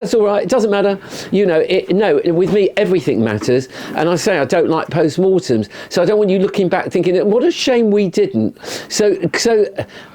That's all right. It doesn't matter. No, with me, everything matters. And I say I don't like post-mortems. So I don't want you looking back thinking, what a shame we didn't. So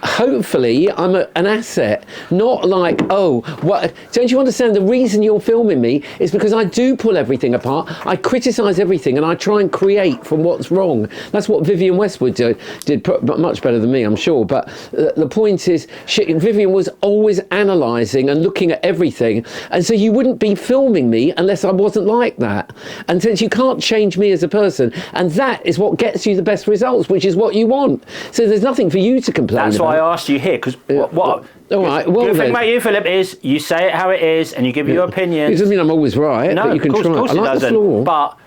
hopefully I'm an asset. Not like, what? Don't you understand? The reason you're filming me is because I do pull everything apart. I criticise everything and I try and create from what's wrong. That's what Vivienne Westwood did much better than me, I'm sure. But the point is, Vivienne was always analysing and looking at everything. And so you wouldn't be filming me unless I wasn't like that. And since you can't change me as a person, and that is what gets you the best results, which is what you want. So there's nothing for you to complain about. That's why I asked you here, because what all right, well, the thing about you, Philip, is you say it how it is and you give your opinion. It doesn't mean I'm always right, no, but you can try. Of course I like it doesn't. the floor. But,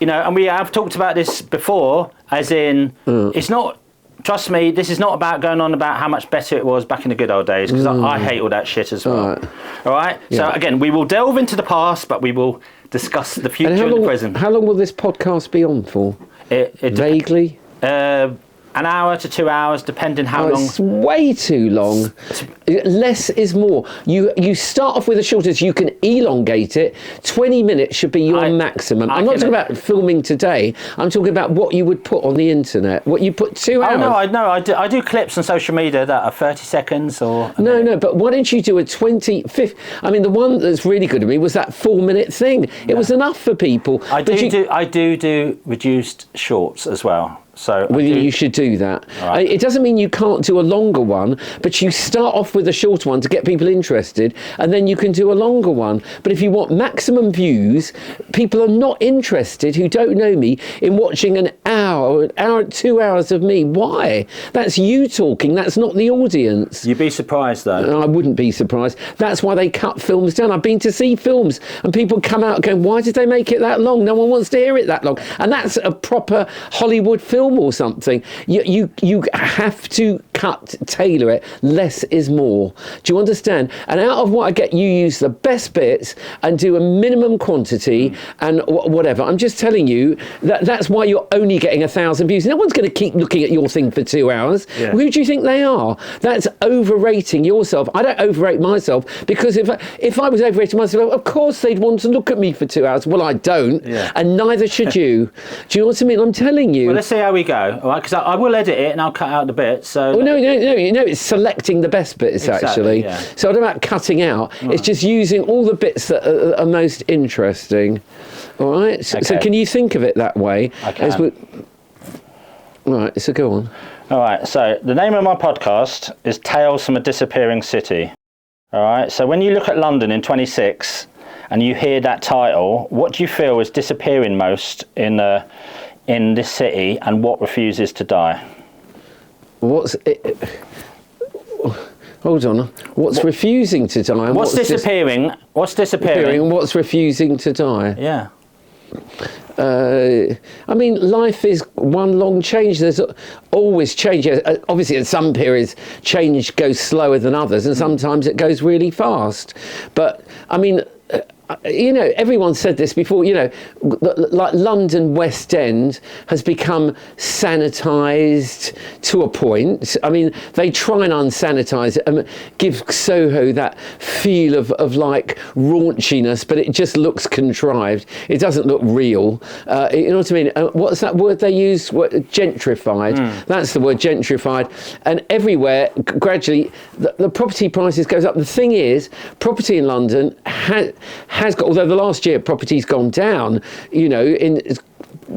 and we have talked about this before, as in, it's not... Trust me, this is not about going on about how much better it was back in the good old days, because I hate all that shit as well. All right? Yeah. So again, we will delve into the past, but we will discuss the future and the present. How long will this podcast be on for? Vaguely? An hour to 2 hours, depending how long. It's way too long. Less is more. You start off with the shortest. You can elongate it. 20 minutes should be your maximum. I'm not talking about filming today. I'm talking about what you would put on the internet. What you put 2 hours. I do clips on social media that are 30 seconds or. No. But why don't you do a 25th? I mean, the one that's really good to me was that 4-minute thing. It was enough for people. I do reduced shorts as well. So you should do that. Right. It doesn't mean you can't do a longer one, but you start off with a shorter one to get people interested, and then you can do a longer one. But if you want maximum views, people are not interested who don't know me in watching an hour, 2 hours of me. Why? That's you talking. That's not the audience. You'd be surprised, though. I wouldn't be surprised. That's why they cut films down. I've been to see films, and people come out going, "Why did they make it that long? No one wants to hear it that long." And that's a proper Hollywood film or something. You have to tailor it. Less is more. Do you understand? And out of what I get, you use the best bits and do a minimum quantity and whatever. I'm just telling you that's why you're only getting 1,000 views. No one's going to keep looking at your thing for 2 hours. Yeah. Who do you think they are? That's overrating yourself. I don't overrate myself, because if I was overrating myself, of course they'd want to look at me for 2 hours. Well, I don't, and neither should you. Do you know what I mean? I'm telling you. Well, let's see how we go, all right? Because I will edit it and I'll cut out the bits. So. Well, no. It's selecting the best bits, actually. Yeah. So I don't know about cutting out. Right. It's just using all the bits that are most interesting. All right. So can you think of it that way? I can. All right. So go on. All right. So the name of my podcast is Tales from a Disappearing City. All right. So when you look at London in 26 and you hear that title, what do you feel is disappearing most in this city, and what refuses to die? Hold on. What's refusing to die? What's disappearing? What's disappearing? And what's refusing to die? Yeah. I mean, life is one long change. There's always change. Obviously, at some periods, change goes slower than others, and sometimes it goes really fast. But, I mean... everyone said this before, like London West End has become sanitised to a point. I mean, they try and unsanitise it and give Soho that feel of like raunchiness, but it just looks contrived. It doesn't look real. You know what I mean? What's that word they use? Gentrified. That's the word, gentrified. And everywhere, gradually, the property prices goes up. The thing is, property in London has got, although the last year property's gone down, in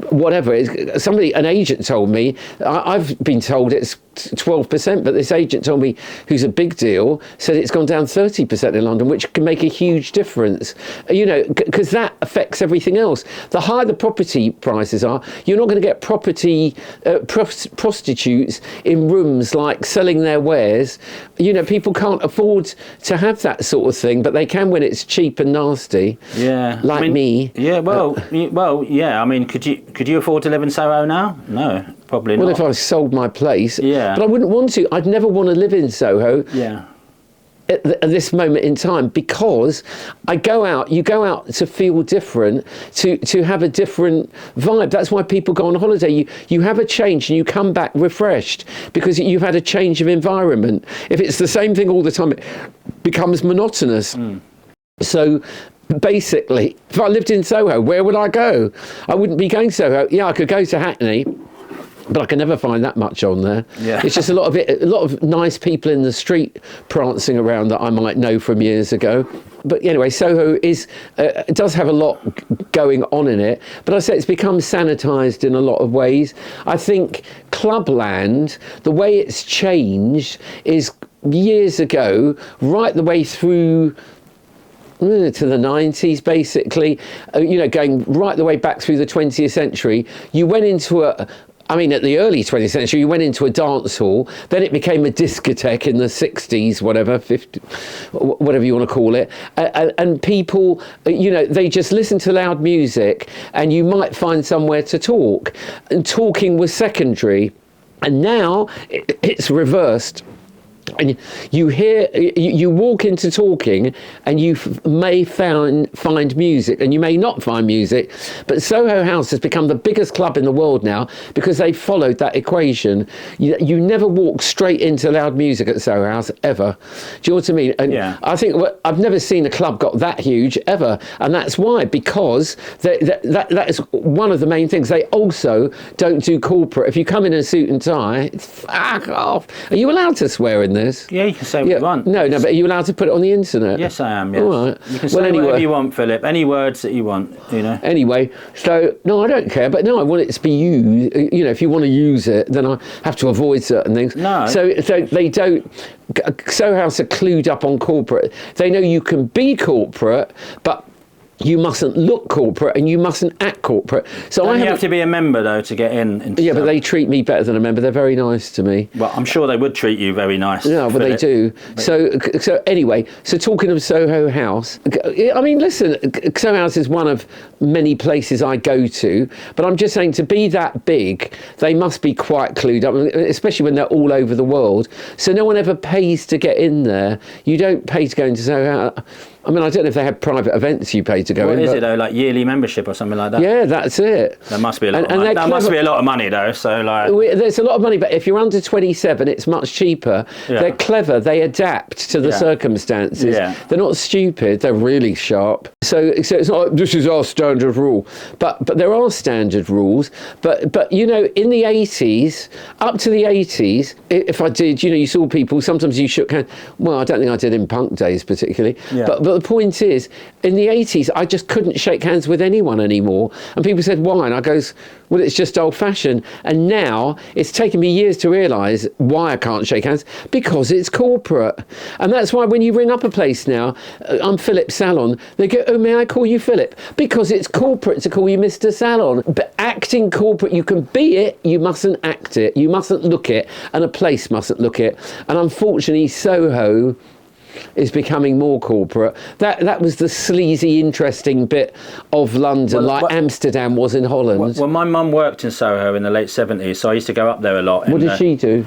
whatever, an agent told me, I've been told it's 12%, but this agent told me, who's a big deal, said it's gone down 30% in London, which can make a huge difference, because that affects everything else. The higher the property prices are, you're not going to get prostitutes in rooms like selling their wares. People can't afford to have that sort of thing, but they can when it's cheap and nasty. Yeah. Like me. Yeah, well, yeah. I mean, could you afford to live in Soho now? No, probably not. Well, if I sold my place. Yeah. But I wouldn't want to. I'd never want to live in Soho. Yeah. At this moment in time, because you go out to feel different, to have a different vibe. That's why people go on holiday. You have a change and you come back refreshed because you've had a change of environment. If it's the same thing all the time, it becomes monotonous. So basically, if I lived in Soho, where would I go? I wouldn't be going to Soho. Yeah, I could go to Hackney, but I can never find that much on there. Yeah. It's just a lot of nice people in the street prancing around that I might know from years ago. But anyway, Soho does have a lot going on in it, but I say it's become sanitised in a lot of ways. I think Clubland, the way it's changed is years ago, right the way through to the 90s, basically, going right the way back through the 20th century, you went into at the early 20th century, you went into a dance hall, then it became a discotheque in the 60s, whatever, 50, whatever you want to call it. And people, they just listened to loud music and you might find somewhere to talk. And talking was secondary. And now it's reversed. And you walk into talking and you may find music and you may not find music, but Soho House has become the biggest club in the world now because they followed that equation. You never walk straight into loud music at Soho House ever. Do you know what I mean? And yeah. I think I've never seen a club got that huge ever, and that's why, because that is one of the main things. They also don't do corporate. If you come in a suit and tie, fuck off. Are you allowed to swear in this? Yeah, you can say what you want. No, but are you allowed to put it on the internet? Yes, I am, yes. All right. You can say whatever you want, Philip. Any words that you want, Anyway, so, no, I don't care, but no, I want it to be used. If you want to use it, then I have to avoid certain things. No. So they don't... Soho House are clued up on corporate. They know you can be corporate, but you mustn't look corporate and you mustn't act corporate. So you have to be a member though to get in. Yeah, but they treat me better than a member. They're very nice to me. Well, I'm sure they would treat you very nice. Yeah, but they do. So anyway, so talking of Soho House, I mean, listen, Soho House is one of many places I go to, but I'm just saying, to be that big, they must be quite clued up, especially when they're all over the world. So no one ever pays to get in there. You don't pay to go into Soho House. I mean, I don't know if they have private events you pay to go in. What is it though, like yearly membership or something like that? Yeah, that's it. There must be a lot of money. That must be a lot of money though, so like... There's a lot of money, but if you're under 27, it's much cheaper. Yeah. They're clever, they adapt to the circumstances. Yeah. They're not stupid, they're really sharp. So it's not like, this is our standard rule. But there are standard rules. But in the 80s, up to the 80s, if I did, you saw people, sometimes you shook hands. Well, I don't think I did in punk days particularly. Yeah. But the point is, in the 80s, I just couldn't shake hands with anyone anymore. And people said, why? And I goes, well, it's just old-fashioned. And now, it's taken me years to realise why I can't shake hands, because it's corporate. And that's why when you ring up a place now, I'm Philip Sallon, they go, oh, may I call you Philip? Because it's corporate to call you Mr. Sallon. But acting corporate, you can be it, you mustn't act it, you mustn't look it, and a place mustn't look it. And unfortunately, Soho is becoming more corporate. That was the sleazy, interesting bit of London, Amsterdam was in Holland. Well, my mum worked in Soho in the late 70s, so I used to go up there a lot. What did she do?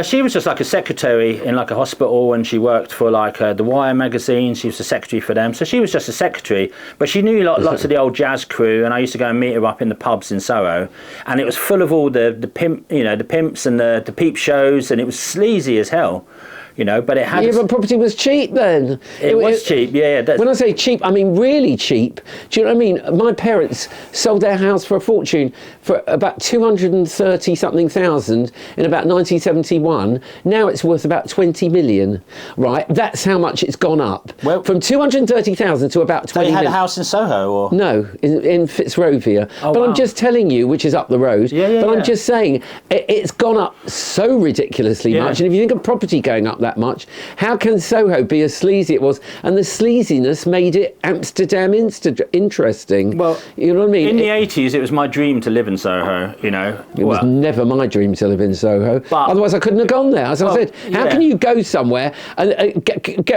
She was just like a secretary in like a hospital, and she worked for like the Wire magazine. She was a secretary for them, so she was just a secretary. But she knew lots of the old jazz crew, and I used to go and meet her up in the pubs in Soho, and it was full of all the pimps and the peep shows, and it was sleazy as hell. But it had... Yeah, but property was cheap then. It was cheap, yeah. When I say cheap, I mean really cheap. Do you know what I mean? My parents sold their house for a fortune, for about 230-something thousand in about 1971. Now it's worth about 20 million, right? That's how much it's gone up. Well, from 230,000 to about 20 million. So you had a house in Soho, or...? No, in Fitzrovia. Oh, but wow. I'm just telling you, which is up the road. I'm just saying, it's gone up so ridiculously much. And if you think of property going up that much, how can Soho be as sleazy it was? And the sleaziness made it Amsterdam interesting. Well, you know what I mean? In the 80s, it was my dream to live in Soho, It was never my dream to live in Soho. But, otherwise, I couldn't have gone there. As I said, how can you go somewhere and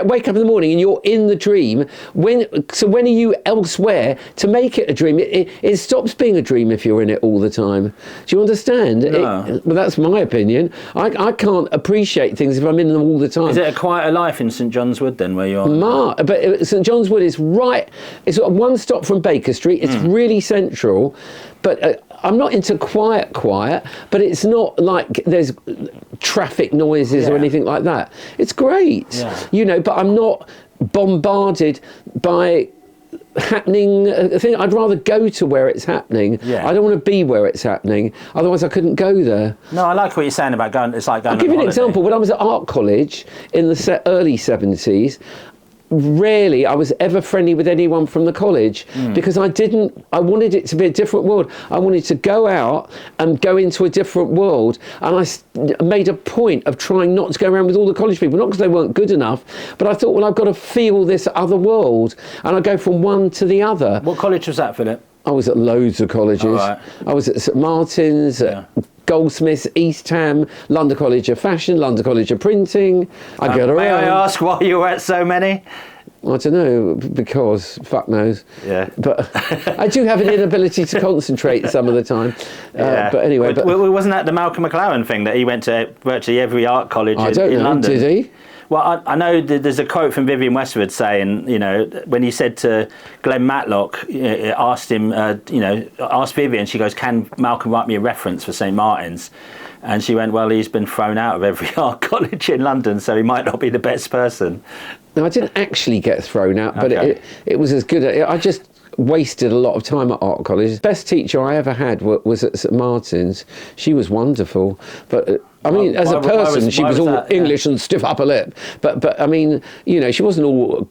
wake up in the morning and you're in the dream? When are you elsewhere to make it a dream? It stops being a dream if you're in it all the time. Do you understand? No. Well, that's my opinion. I can't appreciate things if I'm in them all the time. Is it a quieter life in St John's Wood then, where you are? But St John's Wood is right. It's one stop from Baker Street. It's really central. But I'm not into quiet, but it's not like there's traffic noises or anything like that. It's great, but I'm not bombarded by happening thing. I'd rather go to where it's happening. Yeah. I don't want to be where it's happening. Otherwise, I couldn't go there. No, I like what you're saying about going. It's like going. I'll give you an example. When I was at art college in the early 70s, rarely I was ever friendly with anyone from the college because I wanted it to be a different world. I wanted to go out and go into a different world, and I made a point of trying not to go around with all the college people, not because they weren't good enough, but I thought, well, I've got to feel this other world, and I go from one to the other. What college was that, Philip? I was at loads of colleges. Oh, right. I was at St Martin's, Goldsmiths, East Ham, London College of Fashion, London College of Printing. I got around. May I ask why you were at so many? I don't know, because fuck knows. Yeah. But I do have an inability to concentrate some of the time. But anyway. Wasn't that the Malcolm McLaren thing that he went to virtually every art college in London? Did he? Well, I know there's a quote from Vivienne Westwood saying, when he said to Glenn Matlock, asked Vivienne, she goes, can Malcolm write me a reference for St Martin's? And she went, well, he's been thrown out of every art college in London, so he might not be the best person. No, I didn't actually get thrown out, but it was as good. I just wasted a lot of time at art college. The best teacher I ever had was at St Martin's. She was wonderful, but I mean, as a person, she was all English and stiff upper lip. But I mean, she wasn't all.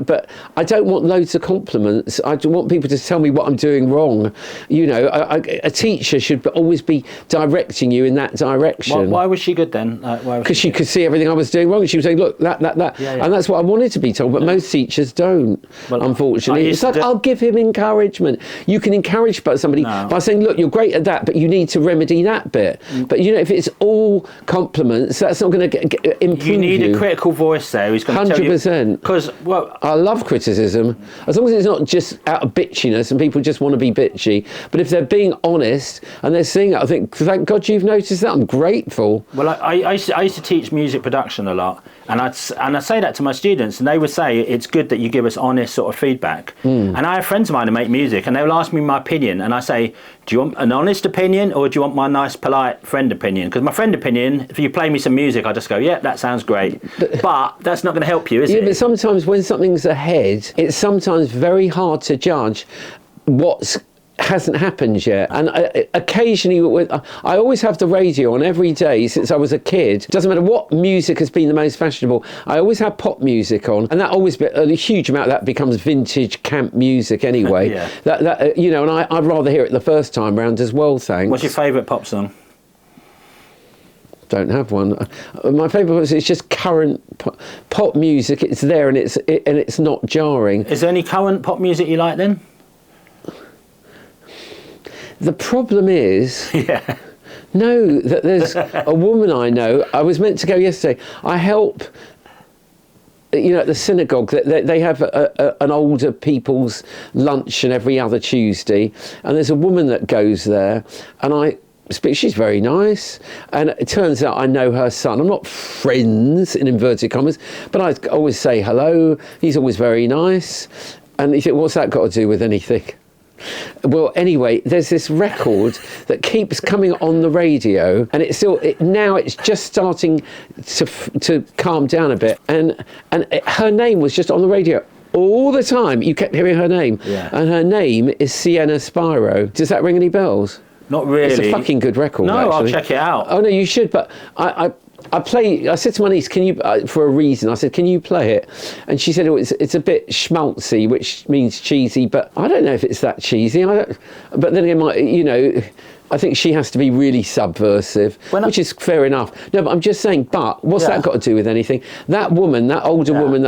But I don't want loads of compliments. I want people to tell me what I'm doing wrong. A teacher should always be directing you in that direction. Why was she good then? Because she could see everything I was doing wrong, and she was saying, "Look, that," and that's what I wanted to be told. But most teachers don't. Well, unfortunately, it's like I'll give him encouragement. You can encourage somebody by saying, "Look, you're great at that, but you need to remedy that bit." But if it's all compliments, that's not going to improve you. Need a critical voice there who's going to tell you. 100%. Because I love criticism, as long as it's not just out of bitchiness and people just want to be bitchy. But if they're being honest and they're seeing it, I think, thank God you've noticed that. I'm grateful. Well, I used to teach music production a lot, and I say that to my students, and they would say it's good that you give us honest sort of feedback. And I have friends of mine who make music, and they'll ask me my opinion, and I say, do you want an honest opinion or do you want my nice, polite friend opinion? Because my friend opinion, if you play me some music, I just go, yeah, that sounds great. But that's not going to help you, is it? Yeah, but sometimes when something's ahead, it's sometimes very hard to judge what hasn't happened yet. And occasionally, I always have the radio on every day since I was a kid. Doesn't matter what music has been the most fashionable, I always have pop music on, and that always a huge amount of that becomes vintage camp music anyway. And I'd rather hear it the first time round as well. Thanks. What's your favourite pop song? Don't have one. My favourite is just current pop music. It's there and it's not jarring. Is there any current pop music you like then? The problem is, that there's a woman I know. I was meant to go yesterday. I help, at the synagogue. They have an older people's luncheon every other Tuesday, and there's a woman that goes there, and she's very nice, and it turns out I know her son. I'm not friends in inverted commas, but I always say hello. He's always very nice, and you think, what's that got to do with anything? Well, anyway, there's this record that keeps coming on the radio, and now it's just starting to calm down a bit, and her name was just on the radio all the time. You kept hearing her name, and her name is Sienna Spiro. Does that ring any bells? Not really. It's a fucking good record. No, actually. I'll check it out. Oh no, you should. But I said to my niece, can you, for a reason, I said, can you play it? And she said, it's a bit schmaltzy, which means cheesy, but I don't know if it's that cheesy. But then again, I think she has to be really subversive, which is fair enough. No, but I'm just saying, but what's that got to do with anything? That woman, that older woman,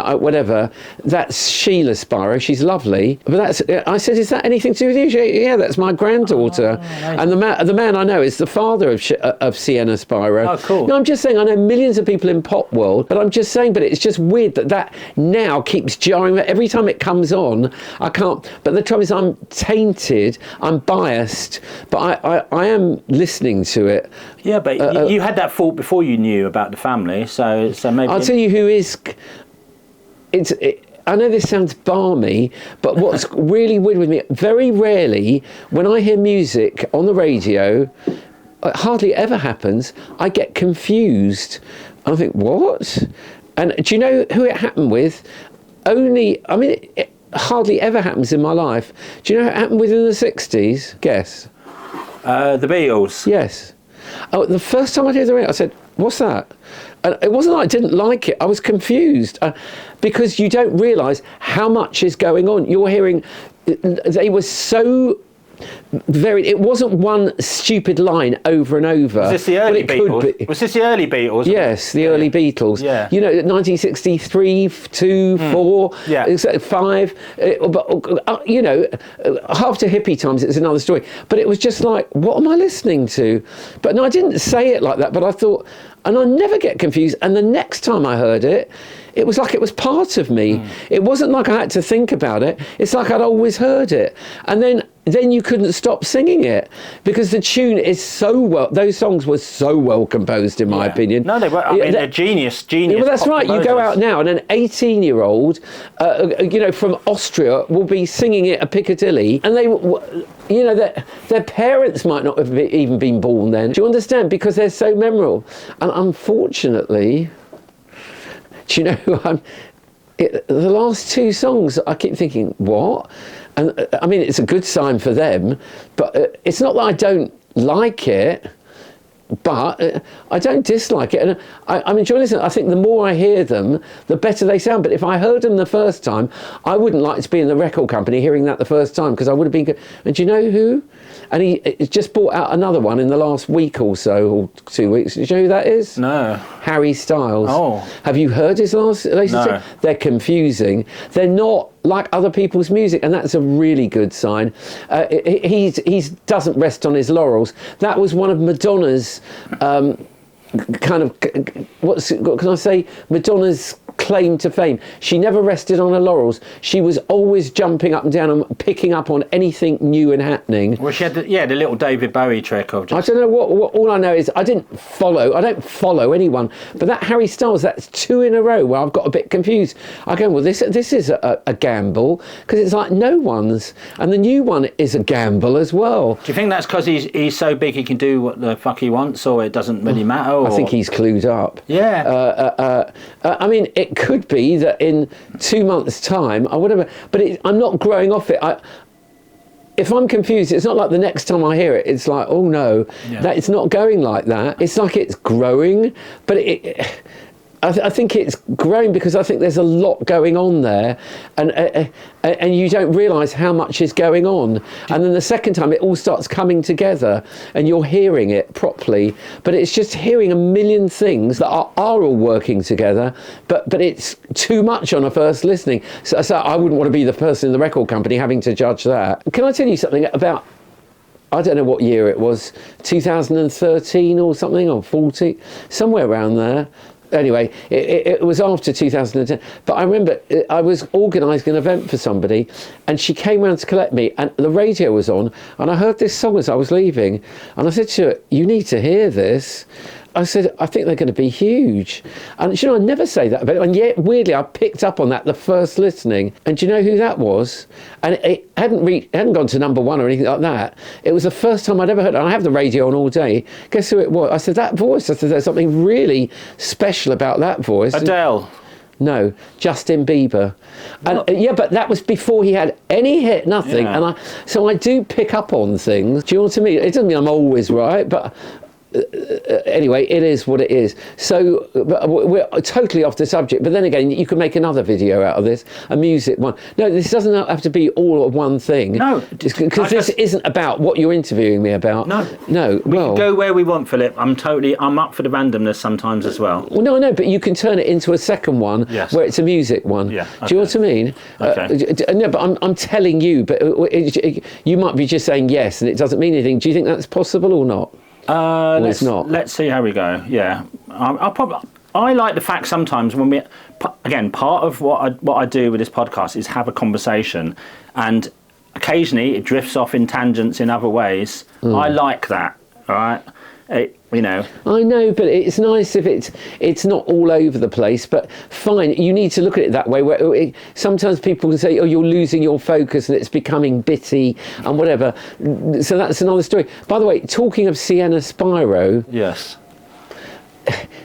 that's Sheila Spiro. She's lovely. But I said, is that anything to do with you? Yeah, that's my granddaughter. And the man I know is the father of Sienna Spiro. Oh, cool. No, I'm just saying, I know millions of people in pop world, but I'm just saying, but it's just weird that now keeps jarring. Every time it comes on, I can't. But the trouble is, I'm tainted, I'm biased, but I am listening to it. Yeah, but you had that thought before you knew about the family, so maybe... I'll tell you who is... I know this sounds balmy, but what's really weird with me, very rarely, when I hear music on the radio, it hardly ever happens, I get confused. I think, what? And do you know who it happened with? only, I mean, it hardly ever happens in my life. Do you know how it happened within the 60s? Guess. The Beatles. Yes. Oh, the first time I heard the radio, I said, what's that? And it wasn't that I didn't like it, I was confused. Because you don't realise how much is going on. You're hearing, they were so... it wasn't one stupid line over and over. Was this the early Beatles? Was this the early Beatles? Yes, the early Beatles. Yeah. You know, 1963, 2, 4, 5. But, you know, after hippie times, it's another story. But it was just like, what am I listening to? But no, I didn't say it like that. But I thought, and I never get confused. And the next time I heard it, it was like it was part of me. It wasn't like I had to think about it. It's like I'd always heard it. And then you couldn't stop singing it because the tune is so well. Those songs were so well composed, in my opinion. No, they were. I mean, they're genius. Yeah, well, that's right. You go out now, and an 18-year-old, you know, from Austria, will be singing it at Picadilly, and they, you know, their parents might not have even been born then. Do you understand? Because they're so memorable. And unfortunately, do you know, the last two songs, I keep thinking, what? And I mean, it's a good sign for them, but it's not that I don't like it, but I don't dislike it. And I'm enjoying listening. I think the more I hear them, the better they sound. But if I heard them the first time, I wouldn't like to be in the record company hearing that the first time, because I would have been... And do you know who? And he just brought out another one in the last week or so, or 2 weeks. Do you know who that is? No. Harry Styles. Oh. Have you heard his latest? No. They're confusing. They're not like other people's music, and that's a really good sign. He doesn't rest on his laurels. That was one of Madonna's kind of, what can I say? Madonna's claim to fame. She never rested on her laurels. She was always jumping up and down and picking up on anything new and happening. Well, she had the little David Bowie trick of just... I don't know what all I know is I don't follow anyone, but that Harry Styles, that's 2 in a row where I've got a bit confused. I go, well, this is a gamble, because it's like no one's, and the new one is a gamble as well. Do you think that's because he's so big he can do what the fuck he wants, or it doesn't really matter? Or... I think he's clued up. Yeah. I mean, it could be that in 2 months' time, or whatever, but I'm not growing off it. If I'm confused, it's not like the next time I hear it, it's like, oh no, that it's not going like that. It's like it's growing, but I think it's growing because I think there's a lot going on there, and you don't realise how much is going on. And then the second time it all starts coming together and you're hearing it properly, but it's just hearing a million things that are all working together, but it's too much on a first listening. So I wouldn't want to be the person in the record company having to judge that. Can I tell you something about, I don't know what year it was, 2013 or something, or 40, somewhere around there. Anyway, it was after 2010, but I remember I was organising an event for somebody, and she came round to collect me, and the radio was on, and I heard this song as I was leaving, and I said to her, you need to hear this. I said, I think they're going to be huge. And you know, I never say that about it. And yet, weirdly, I picked up on that the first listening. And do you know who that was? And it hadn't gone to number 1 or anything like that. It was the first time I'd ever heard it. And I have the radio on all day. Guess who it was? I said, that voice. I said, there's something really special about that voice. Adele. No, Justin Bieber. And yeah, but that was before he had any hit, nothing. Yeah. And so I do pick up on things. Do you know what I mean? It doesn't mean I'm always right, but... anyway, it is what it is. So we're totally off the subject, but then again, you can make another video out of this, a music one. No, this doesn't have to be all of one thing. No, because this isn't about what you're interviewing me about. No. We can go where we want, Philip. I'm up for the randomness sometimes as well. Well, no, I know, but you can turn it into a second one where it's a music one. Yeah. Okay. Do you know what I mean? Okay. No, but I'm telling you, but you might be just saying yes, and it doesn't mean anything. Do you think that's possible or not? Let's see how we go. Yeah, I like the fact sometimes when part of what I do with this podcast is have a conversation, and occasionally it drifts off in tangents in other ways. I like that. All right. You know. I know, but it's nice if it's not all over the place. But fine, you need to look at it that way. Where sometimes people can say, "Oh, you're losing your focus and it's becoming bitty and whatever." So that's another story. By the way, talking of Sienna Spiro, yes,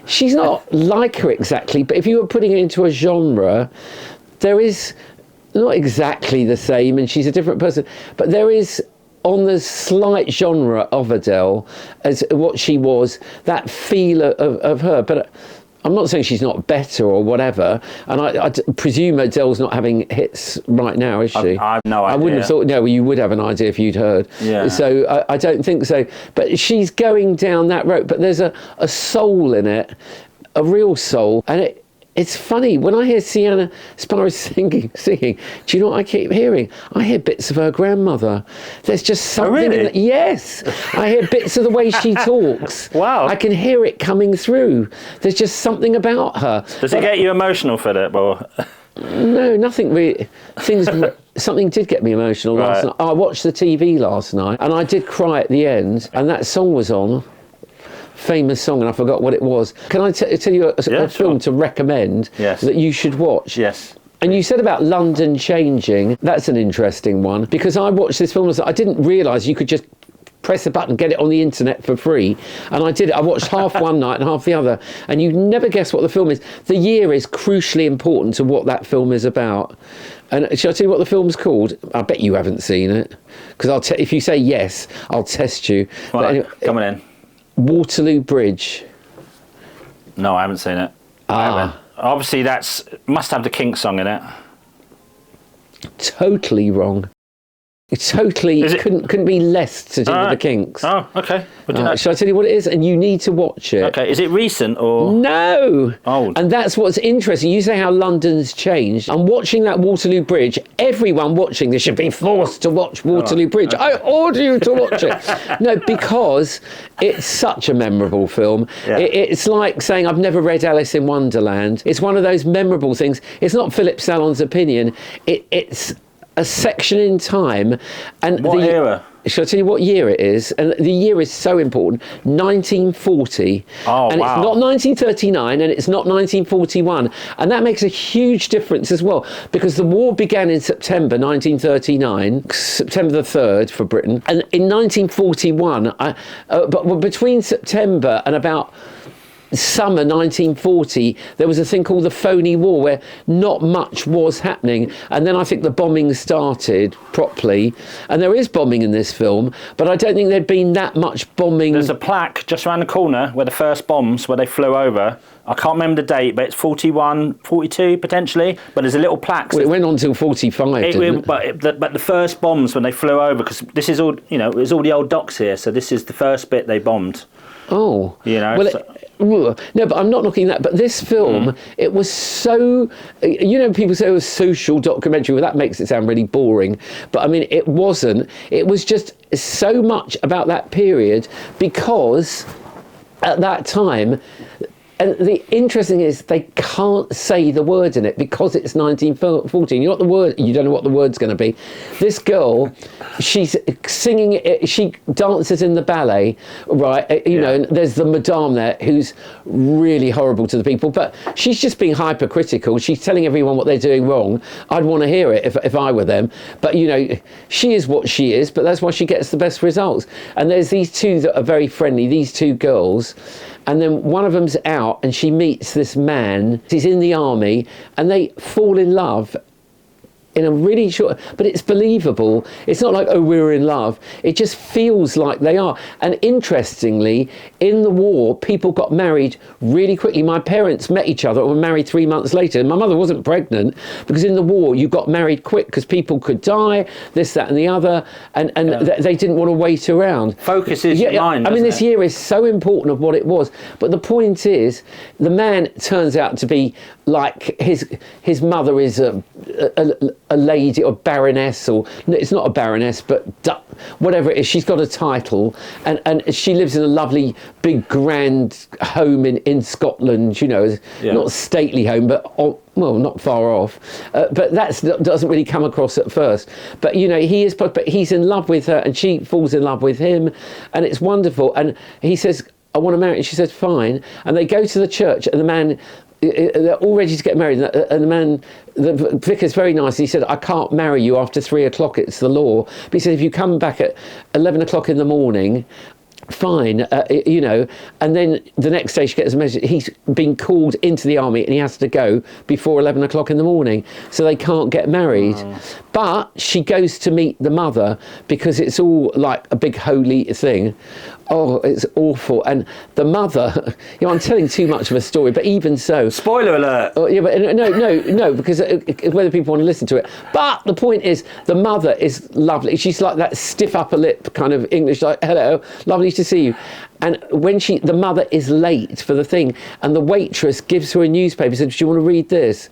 she's not like her exactly. But if you were putting it into a genre, there is not exactly the same, and she's a different person, but there is, on the slight genre of Adele, as what she was, that feel of her. But I'm not saying she's not better or whatever, and I presume Adele's not having hits right now, is she? I have no idea. I wouldn't have thought. No, well, you would have an idea if you'd heard. Yeah. So I don't think so. But she's going down that road. But there's a soul in it, a real soul, and it's funny, when I hear Sienna Sparrow singing, do you know what I keep hearing? I hear bits of her grandmother. There's just something... Oh, really? Yes! I hear bits of the way she talks. Wow. I can hear it coming through. There's just something about her. Does it get you emotional, Philip? Or? No, nothing really. Something did get me emotional last night. I watched the TV last night, and I did cry at the end, and that song was on. Famous song, and I forgot what it was. Can I tell you a film to recommend that you should watch? Yes. And you said about London changing. That's an interesting one, because I watched this film. I didn't realise you could just press a button, get it on the internet for free. And I did it. I watched half one night and half the other. And you never guess what the film is. The year is crucially important to what that film is about. And shall I tell you what the film's called? I bet you haven't seen it. Because if you say yes, I'll test you. Well, anyway, coming in. Waterloo Bridge. No, I haven't seen it. I haven't. Obviously, must have the Kinks song in it. Totally wrong. It totally couldn't be less to do with the Kinks. Oh, okay. Shall I tell you what it is? And you need to watch it. Okay, is it recent or...? No! Old. And that's what's interesting. You say how London's changed. I'm watching that Waterloo Bridge. Everyone watching this should be forced to watch Waterloo Bridge. Okay. I order you to watch it. No, because it's such a memorable film. Yeah. It's like saying I've never read Alice in Wonderland. It's one of those memorable things. It's not Philip Sallon's opinion. It's a section in time. And what era? Shall I tell you what year it is? And the year is so important. 1940. Oh, and wow. It's not 1939 and it's not 1941. And that makes a huge difference as well, because the war began in September 1939, September the 3rd for Britain. And in 1941, but between September and about summer 1940, there was a thing called the phony war where not much was happening, and then I think the bombing started properly, and there is bombing in this film, but I don't think there'd been that much bombing. There's a plaque just around the corner where the first bombs, where they flew over. I can't remember the date, but it's 41, 42 potentially, but there's a little plaque. Well, it went on till 45, didn't it? But the first bombs when they flew over, because this is all, it was all the old docks here, so this is the first bit they bombed. Oh. No, but I'm not knocking that. But this film, it was so... people say it was social documentary. Well, that makes it sound really boring. But, I mean, it wasn't. It was just so much about that period, because at that time... And the interesting thing is they can't say the word in it because it's 1914. You know what the word? You don't know what the word's going to be. This girl, she's singing. She dances in the ballet, right? And there's the madame there who's really horrible to the people, but she's just being hypercritical. She's telling everyone what they're doing wrong. I'd want to hear it if I were them. But she is what she is. But that's why she gets the best results. And there's these two that are very friendly. These two girls. And then one of them's out and she meets this man. He's in the army and they fall in love in a really short... But it's believable. It's not like, oh, we're in love. It just feels like they are. And interestingly, in the war, people got married really quickly. My parents met each other and were married 3 months later. And my mother wasn't pregnant because in the war, you got married quick because people could die, this, that and the other. And they didn't want to wait around. Focus is your mind, I mean, this it? year is so important of what it was. But the point is, the man turns out to be like his mother is a lady or baroness, or it's not a baroness, but whatever it is, she's got a title, and she lives in a lovely big grand home in Scotland, not a stately home, but not far off, but that doesn't really come across at first. But but he's in love with her and she falls in love with him, and it's wonderful. And he says, I want to marry, and she says fine, and they go to the church, and the man, they're all ready to get married, and the vicar's very nice. He said, I can't marry you after 3 o'clock, it's the law. But he said, if you come back at 11 o'clock in the morning, fine, you know, and then the next day she gets a message, he's been called into the army and he has to go before 11 o'clock in the morning, so they can't get married. But she goes to meet the mother because it's all like a big holy thing. Oh, it's awful. And the mother, you know, I'm telling too much of a story, but even so... Spoiler alert! Oh, yeah, but no, because whether people want to listen to it. But the point is, the mother is lovely. She's like that stiff upper lip kind of English, like, hello, lovely to see you. And when the mother is late for the thing, and the waitress gives her a newspaper, says, do you want to read this?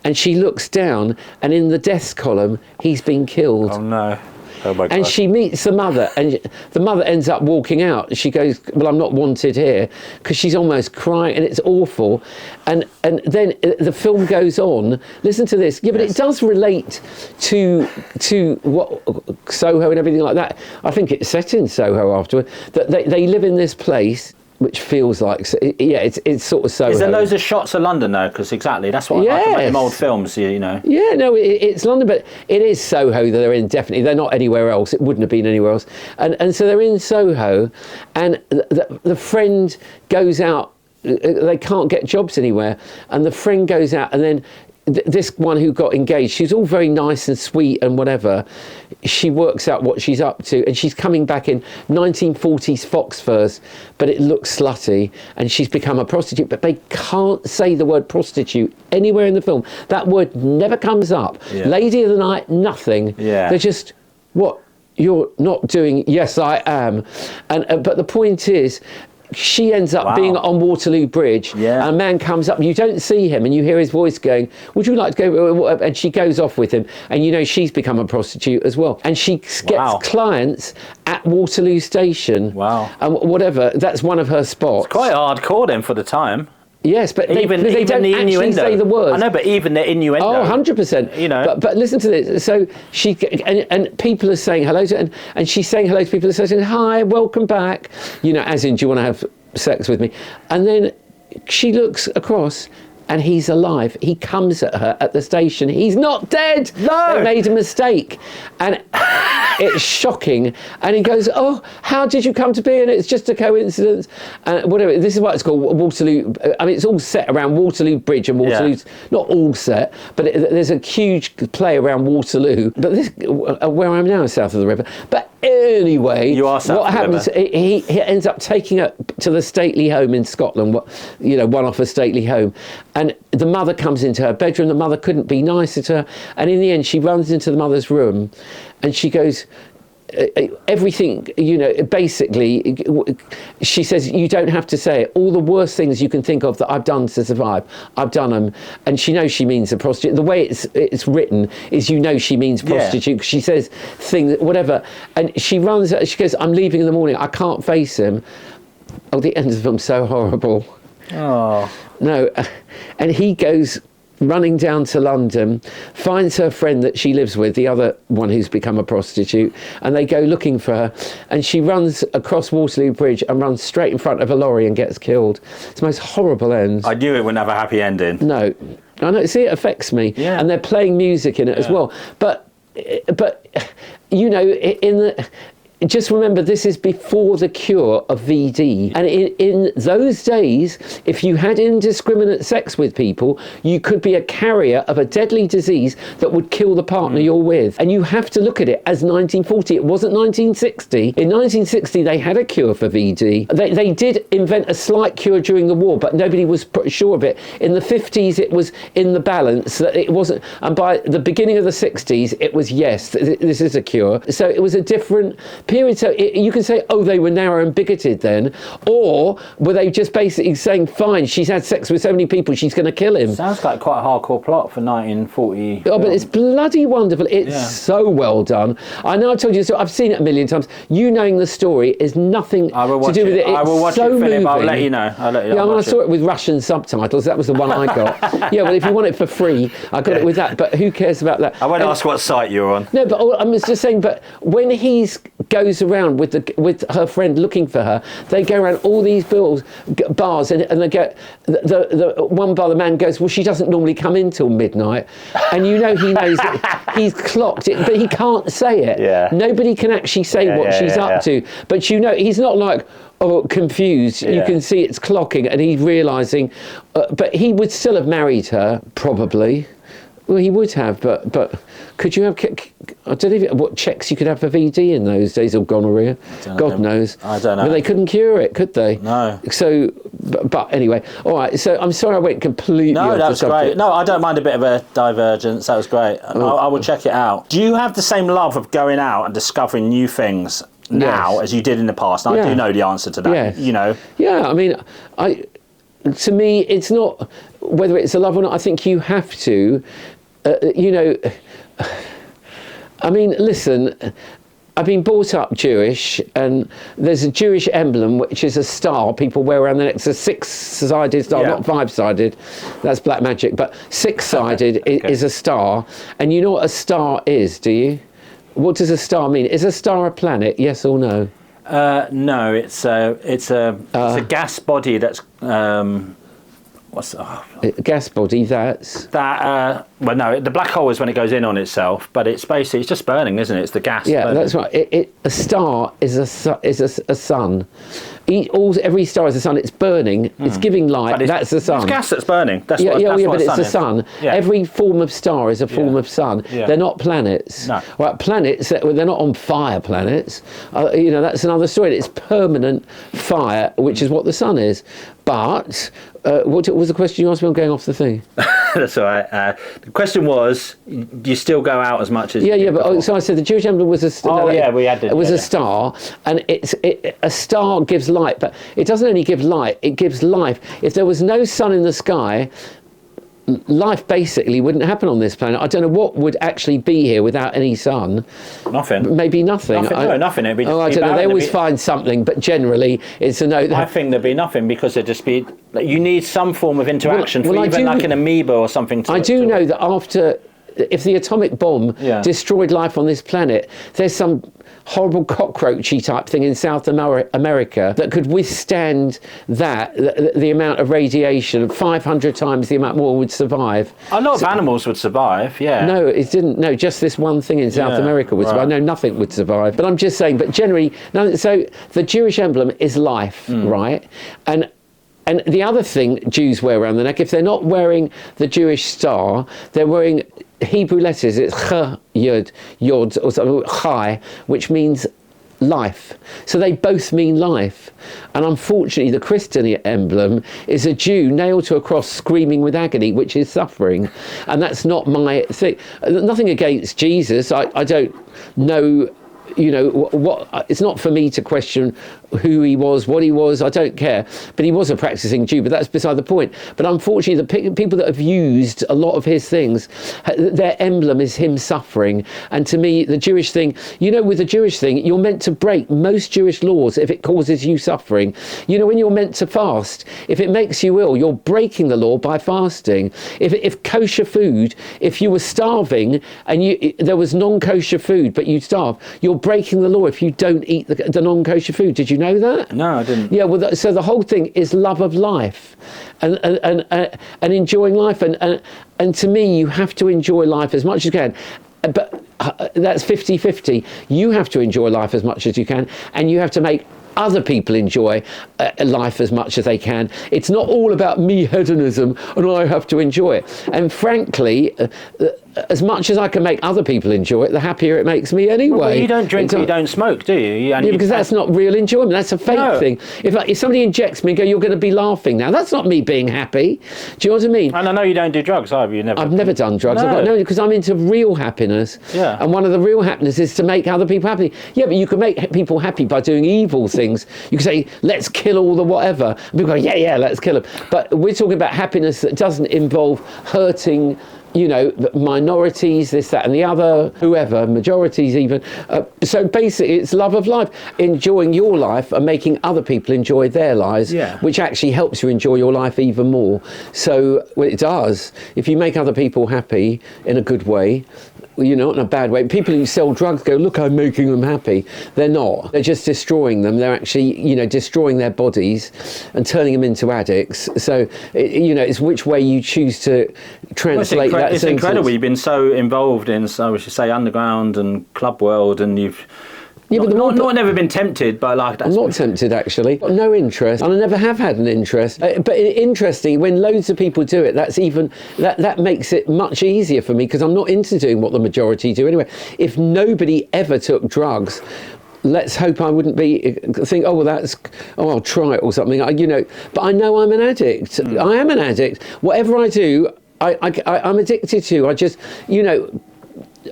And she looks down, and in the deaths column, he's been killed. Oh, no. Oh my God. And she meets the mother, and the mother ends up walking out. She goes, well, I'm not wanted here, because she's almost crying, and it's awful. And then the film goes on. Listen to this. Yeah, but it does relate to what Soho and everything like that. I think it's set in Soho afterward. That they live in this place which feels like, yeah, it's sort of Soho. Is there loads of shots of London though? Because exactly, that's what I like about them old films, you know. Yeah, no, it's London, but it is Soho that they're in, definitely. They're not anywhere else. It wouldn't have been anywhere else. And so they're in Soho, and the friend goes out. They can't get jobs anywhere, and the friend goes out, and then this one who got engaged, she's all very nice and sweet and whatever. She works out what she's up to, and she's coming back in 1940s fox furs, but it looks slutty, and she's become a prostitute, but they can't say the word prostitute anywhere in the film. That word never comes up. Yeah. Lady of the night, nothing. Yeah. They're just, what, you're not doing, yes, I am. And but the point is, she ends up being on Waterloo Bridge, and a man comes up, and you don't see him, and you hear his voice going, would you like to go? And she goes off with him, and you know she's become a prostitute as well. And she gets clients at Waterloo Station. And whatever, that's one of her spots. It's quite hardcore then for the time. Yes, but they don't the actually say the words. I know, but even the innuendo. Oh, 100%. You know. But listen to this. So she and people are saying hello to, and she's saying hello to people. They're saying, hi, welcome back. You know, as in, do you want to have sex with me? And then she looks across, and he's alive. He comes at her at the station. He's not dead. No. They made a mistake. And it's shocking. And he goes, oh, how did you come to be? And it's just a coincidence. And whatever. This is what it's called, Waterloo. I mean, it's all set around Waterloo Bridge, and Waterloo's not all set, but there's a huge play around Waterloo. But this, where I am now is south of the river. But anyway, you are south what happens, he ends up taking her to the stately home in Scotland, one off a stately home. And the mother comes into her bedroom. The mother couldn't be nicer to her. And in the end, she runs into the mother's room, and she goes, everything, you know, basically, she says, you don't have to say it. All the worst things you can think of that I've done to survive, I've done them. And she knows she means a prostitute. The way it's written is, you know, she means prostitute. She says things, whatever. And she runs, she goes, I'm leaving in the morning. I can't face him. Oh, the end of the film's so horrible. Oh. No, and he goes running down to London, finds her friend that she lives with, the other one who's become a prostitute, and they go looking for her, and she runs across Waterloo Bridge and runs straight in front of a lorry and gets killed. It's the most horrible end. I knew it wouldn't have a happy ending. No, I know. See, it affects me, and they're playing music in it as well. But you know, in the. Just remember, this is before the cure of VD. And in those days, if you had indiscriminate sex with people, you could be a carrier of a deadly disease that would kill the partner you're with. And you have to look at it as 1940. It wasn't 1960. In 1960, they had a cure for VD. They did invent a slight cure during the war, but nobody was sure of it. In the 50s, it was in the balance. That it wasn't. And by the beginning of the 60s, it was, yes, this is a cure. So it was a different period. So you can say, oh, they were narrow and bigoted then, or were they just basically saying, fine, she's had sex with so many people, she's going to kill him. Sounds like quite a hardcore plot for 1940. Oh, but it's bloody wonderful. It's so well done. I know I've told you this, I've seen it a million times. You knowing the story is nothing to do with it. I will watch so it, Philip. moving. I'll let you know. Yeah, I saw it with Russian subtitles. That was the one I got. Yeah, well, if you want it for free, I got it with that. But who cares about that? I won't ask what site you're on. No, but I was just saying, but when he's goes around with her friend looking for her. They go around all these bars, and they get the one bar. The man goes, well, she doesn't normally come in till midnight, and he knows that he's clocked it, but he can't say it. Yeah. Nobody can actually say what she's up to, but he's not like, oh, confused. You can see it's clocking, and he's realising, but he would still have married her, probably. Well, he would have, but could you have? I don't know what checks you could have for VD in those days, or gonorrhea. God knows. I don't know. But they couldn't cure it, could they? No. So, but anyway, all right. So I'm sorry I went completely. No, that was subject. great. No, I don't mind a bit of a divergence. That was great. I will check it out. Do you have the same love of going out and discovering new things now as you did in the past? And I do know the answer to that. Yes. You know. Yeah, I mean, to me, it's not whether it's a love or not. I think you have to. I mean, listen, I've been brought up Jewish, and there's a Jewish emblem, which is a star people wear around the neck. It's a six-sided star, not five-sided. That's black magic. But six-sided is a star. And you know what a star is, do you? What does a star mean? Is a star a planet, yes or no? No, it's a gas body that's... gas body, that's... Well, no, the black hole is when it goes in on itself, but it's basically, it's just burning, isn't it? It's the gas. Yeah, burning. that's right. A star is a sun. Every star is a sun. It's burning. It's giving light. That's the sun. It's gas that's burning. That's but it's the sun. Yeah. Every form of star is a form of sun. Yeah. They're not planets. No. Right, planets, they're not on fire planets. That's another story. It's permanent fire, which is what the sun is. But what was the question you asked me? I'm going off the thing. That's all right. The question was, do you still go out as much as... So I said the Jewish emblem was a star. We had it. It was a star, and a star gives light, but it doesn't only give light, it gives life. If there was no sun in the sky, life basically wouldn't happen on this planet. I don't know what would actually be here without any sun. Nothing. Maybe nothing. Nothing. It'd be, I don't know. They always find something, but generally it's a no. I think there'd be nothing, because there'd just be... You need some form of interaction for even like an amoeba or something. I do know that after... If the atomic bomb destroyed life on this planet, there's some horrible cockroachy type thing in South America that could withstand the amount of radiation. 500 times the amount more would survive. A lot of animals would survive, No, it didn't. No, just this one thing in South America would survive. No, nothing would survive. But I'm just saying, but generally, so the Jewish emblem is life, right? And the other thing Jews wear around the neck, if they're not wearing the Jewish star, they're wearing Hebrew letters. It's ch, yod, or something, chai, which means life. So they both mean life. And unfortunately, the Christian emblem is a Jew nailed to a cross screaming with agony, which is suffering. And that's not my thing. Nothing against Jesus. I don't know... what it's not for me to question who he was, what he was. I don't care, but he was a practicing Jew, but that's beside the point. But unfortunately, the people that have used a lot of his things, their emblem is him suffering. And to me, the Jewish thing, with the Jewish thing, you're meant to break most Jewish laws if it causes you suffering. When you're meant to fast, if it makes you ill, you're breaking the law by fasting. If kosher food, if you were starving and there was non-kosher food but you starve, you're breaking the law if you don't eat the non-kosher food. Did you know that? No, I didn't. Yeah, well, so the whole thing is love of life, and enjoying life, and to me, you have to enjoy life as much as you can. But that's 50-50. You have to enjoy life as much as you can, and you have to make other people enjoy life as much as they can. It's not all about me hedonism and I have to enjoy it. And frankly, as much as I can make other people enjoy it, the happier it makes me anyway. Well, you don't drink or you don't smoke, do you? Because that's not real enjoyment. That's a fake thing. If somebody injects me and go, you're going to be laughing now, that's not me being happy. Do you know what I mean? And I know you don't do drugs, have you? I've never done drugs. No. Because I'm into real happiness. Yeah. And one of the real happiness is to make other people happy. Yeah, but you can make people happy by doing evil things. You can say, let's kill all the whatever. And people go, yeah, let's kill them. But we're talking about happiness that doesn't involve hurting, minorities, this, that, and the other, whoever, majorities even. So basically, it's love of life, enjoying your life and making other people enjoy their lives, which actually helps you enjoy your life even more. So it does. If you make other people happy in a good way, not in a bad way. People who sell drugs go, look, I'm making them happy. They're not. They're just destroying them. They're actually, destroying their bodies and turning them into addicts. So, it's which way you choose to translate that sentence. It's incredible. You've been so involved in, we should say, underground and club world, and you've... Yeah, but never been tempted, but I'm not tempted, actually. Got no interest, and I never have had an interest. But interesting, when loads of people do it, that makes it much easier for me, because I'm not into doing what the majority do anyway. If nobody ever took drugs, let's hope I wouldn't think, I'll try it or something. But I know I'm an addict. I am an addict. Whatever I do, I'm addicted to.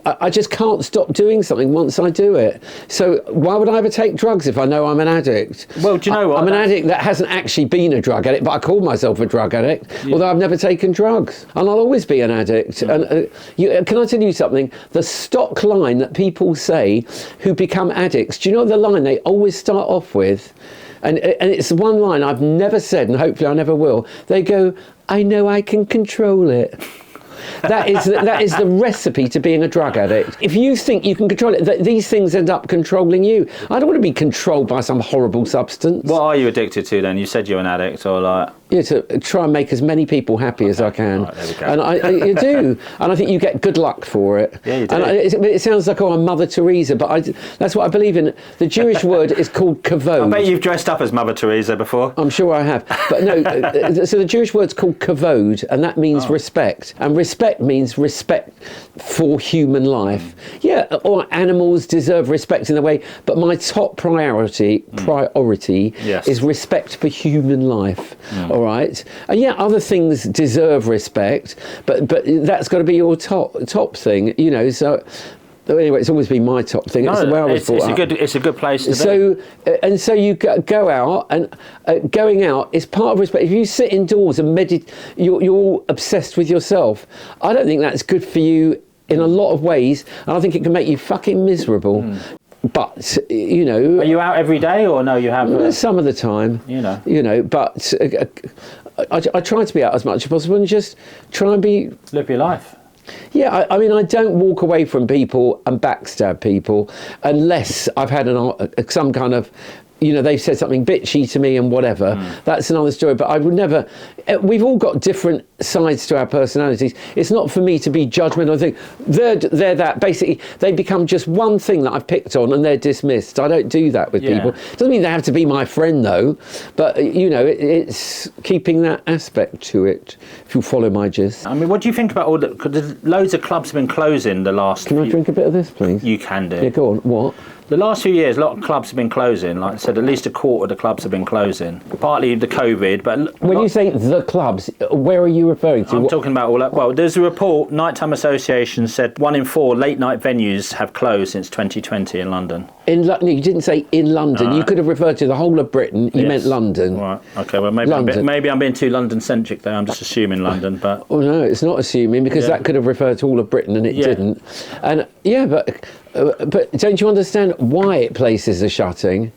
I just can't stop doing something once I do it. So why would I ever take drugs if I know I'm an addict? Well, do you know what? I'm an addict that hasn't actually been a drug addict, but I call myself a drug addict, although I've never taken drugs. And I'll always be an addict. And can I tell you something? The stock line that people say who become addicts, do you know the line they always start off with? And it's one line I've never said, and hopefully I never will. They go, I know I can control it. That is the recipe to being a drug addict. If you think you can control it, these things end up controlling you. I don't want to be controlled by some horrible substance. What are you addicted to then? You said you're an addict, or like... Yeah, to try and make as many people happy as I can. Right, there we go. And you do. And I think you get good luck for it. Yeah, you do. And it sounds like, I'm Mother Teresa, but that's what I believe in. The Jewish word is called kavod. I bet you've dressed up as Mother Teresa before. I'm sure I have. But no, so the Jewish word's called kavod, and that means respect. And respect means respect for human life. Yeah, or animals deserve respect in a way, but my top priority is respect for human life. All right, and other things deserve respect, but that's got to be your top thing, So anyway, it's always been my top thing. That's the way I was brought up. It's a good place to be. So you go out, and going out is part of respect. If you sit indoors and meditate, you're all obsessed with yourself. I don't think that's good for you in a lot of ways, and I think it can make you fucking miserable. But are you out every day, or no? You have some of the time. But I try to be out as much as possible and just try and live your life. Yeah, I mean, I don't walk away from people and backstab people unless I've had some kind of, they've said something bitchy to me and whatever. That's another story. But I would never. We've all got different sides to our personalities. It's not for me to be judgmental. I think they're that. Basically, they become just one thing that I've picked on and they're dismissed. I don't do that with people. Doesn't mean they have to be my friend though. But it's keeping that aspect to it. If you follow my gist. I mean, what do you think about all the? Because loads of clubs have been closing the last. Can I drink a bit of this, please? You can do. Yeah, go on. What? The last few years, a lot of clubs have been closing. Like I said, at least a quarter of the clubs have been closing. Partly the COVID, but... When you say the clubs, where are you referring to? I'm talking about all that. Well, there's a report, Nighttime Association said 1 in 4 late-night venues have closed since 2020 in London. You didn't say in London. You could have referred to the whole of Britain. You meant London. Right. Okay, well, maybe I'm being too London-centric there. I'm just assuming London, but... Oh, no, it's not assuming, because that could have referred to all of Britain, and it didn't. And, but don't you understand why places are shutting?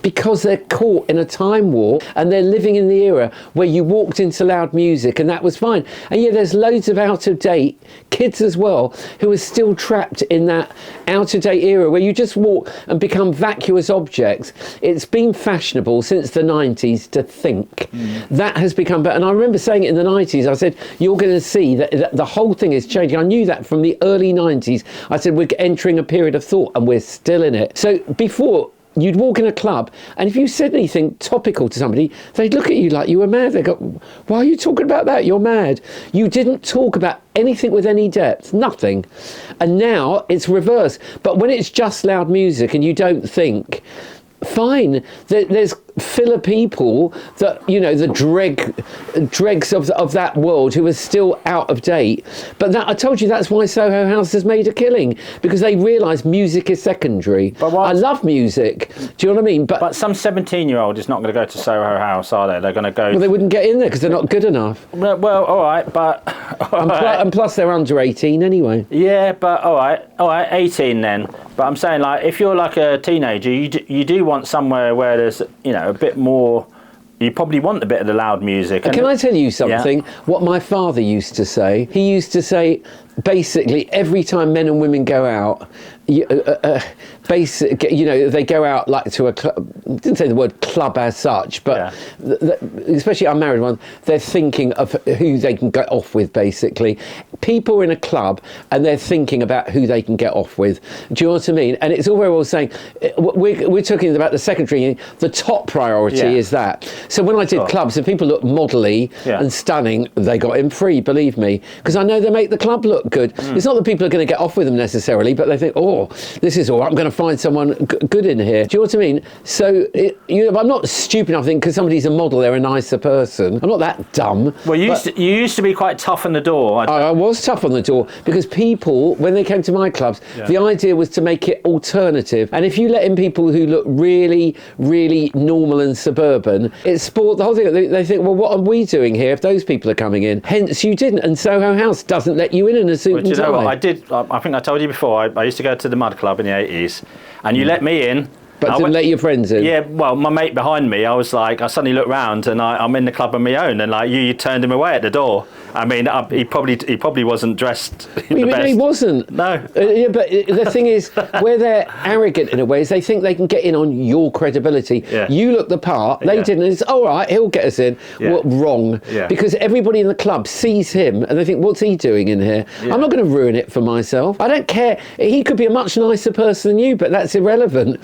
Because they're caught in a time warp and they're living in the era where you walked into loud music and that was fine. And there's loads of out-of-date kids as well who are still trapped in that out-of-date era where you just walk and become vacuous objects. It's been fashionable since the 90s to think. That has become better. And I remember saying it in the 90s. I said, you're going to see that the whole thing is changing. I knew that from the early 90s. I said, we're entering a period of thought and we're still in it. So before... You'd walk in a club, and if you said anything topical to somebody, they'd look at you like you were mad. They'd go, why are you talking about that? You're mad. You didn't talk about anything with any depth, nothing. And now it's reverse. But when it's just loud music and you don't think, fine, there's filler people that, the dregs of that world who are still out of date. But I told you that's why Soho House has made a killing, because they realise music is secondary. I love music. Do you know what I mean? But some 17-year-old is not going to go to Soho House, are they? They're going to go... Well, they wouldn't get in there because they're not good enough. Well, all right, but... And plus they're under 18 anyway. Yeah, but all right, 18 then. But I'm saying, like, if you're like a teenager, you do want somewhere where there's, a bit more... You probably want a bit of the loud music. Can I tell you something? Yeah. What my father used to say? He used to say, basically every time men and women go out, they go out like to a club. I didn't say the word club as such, but especially unmarried ones, they're thinking of who they can get off with, basically. People are in a club and they're thinking about who they can get off with. Do you know what I mean? And it's all very well saying, we're talking about the secondary, the top priority is that. So when I did clubs, if people look modelly and stunning, they got in free, believe me, because I know they make the club look good. It's not that people are going to get off with them necessarily, but they think, this is all right, I'm going to find someone good in here. Do you know what I mean? So, I'm not stupid enough to think because somebody's a model, they're a nicer person. I'm not that dumb. Well, you used to be quite tough on the door. I was tough on the door because people, when they came to my clubs, the idea was to make it alternative. And if you let in people who look really, really normal and suburban, it spoiled the whole thing. They think, well, what are we doing here if those people are coming in? Hence, you didn't. And Soho House doesn't let you in a suit and tie. Do you know what? I did. I think I told you before, I used to go to the Mud Club in the 80s, and you let me in. But didn't let your friends in? Yeah, well, my mate behind me, I suddenly looked round and I'm in the club on my own, and like you turned him away at the door. I mean, he probably wasn't dressed the best. He wasn't. No. But the thing is, where they're arrogant in a way is they think they can get in on your credibility. Yeah. You look the part, they didn't. It's all right, he'll get us in. Yeah. Well, wrong. Yeah. Because everybody in the club sees him and they think, what's he doing in here? Yeah. I'm not going to ruin it for myself. I don't care. He could be a much nicer person than you, but that's irrelevant.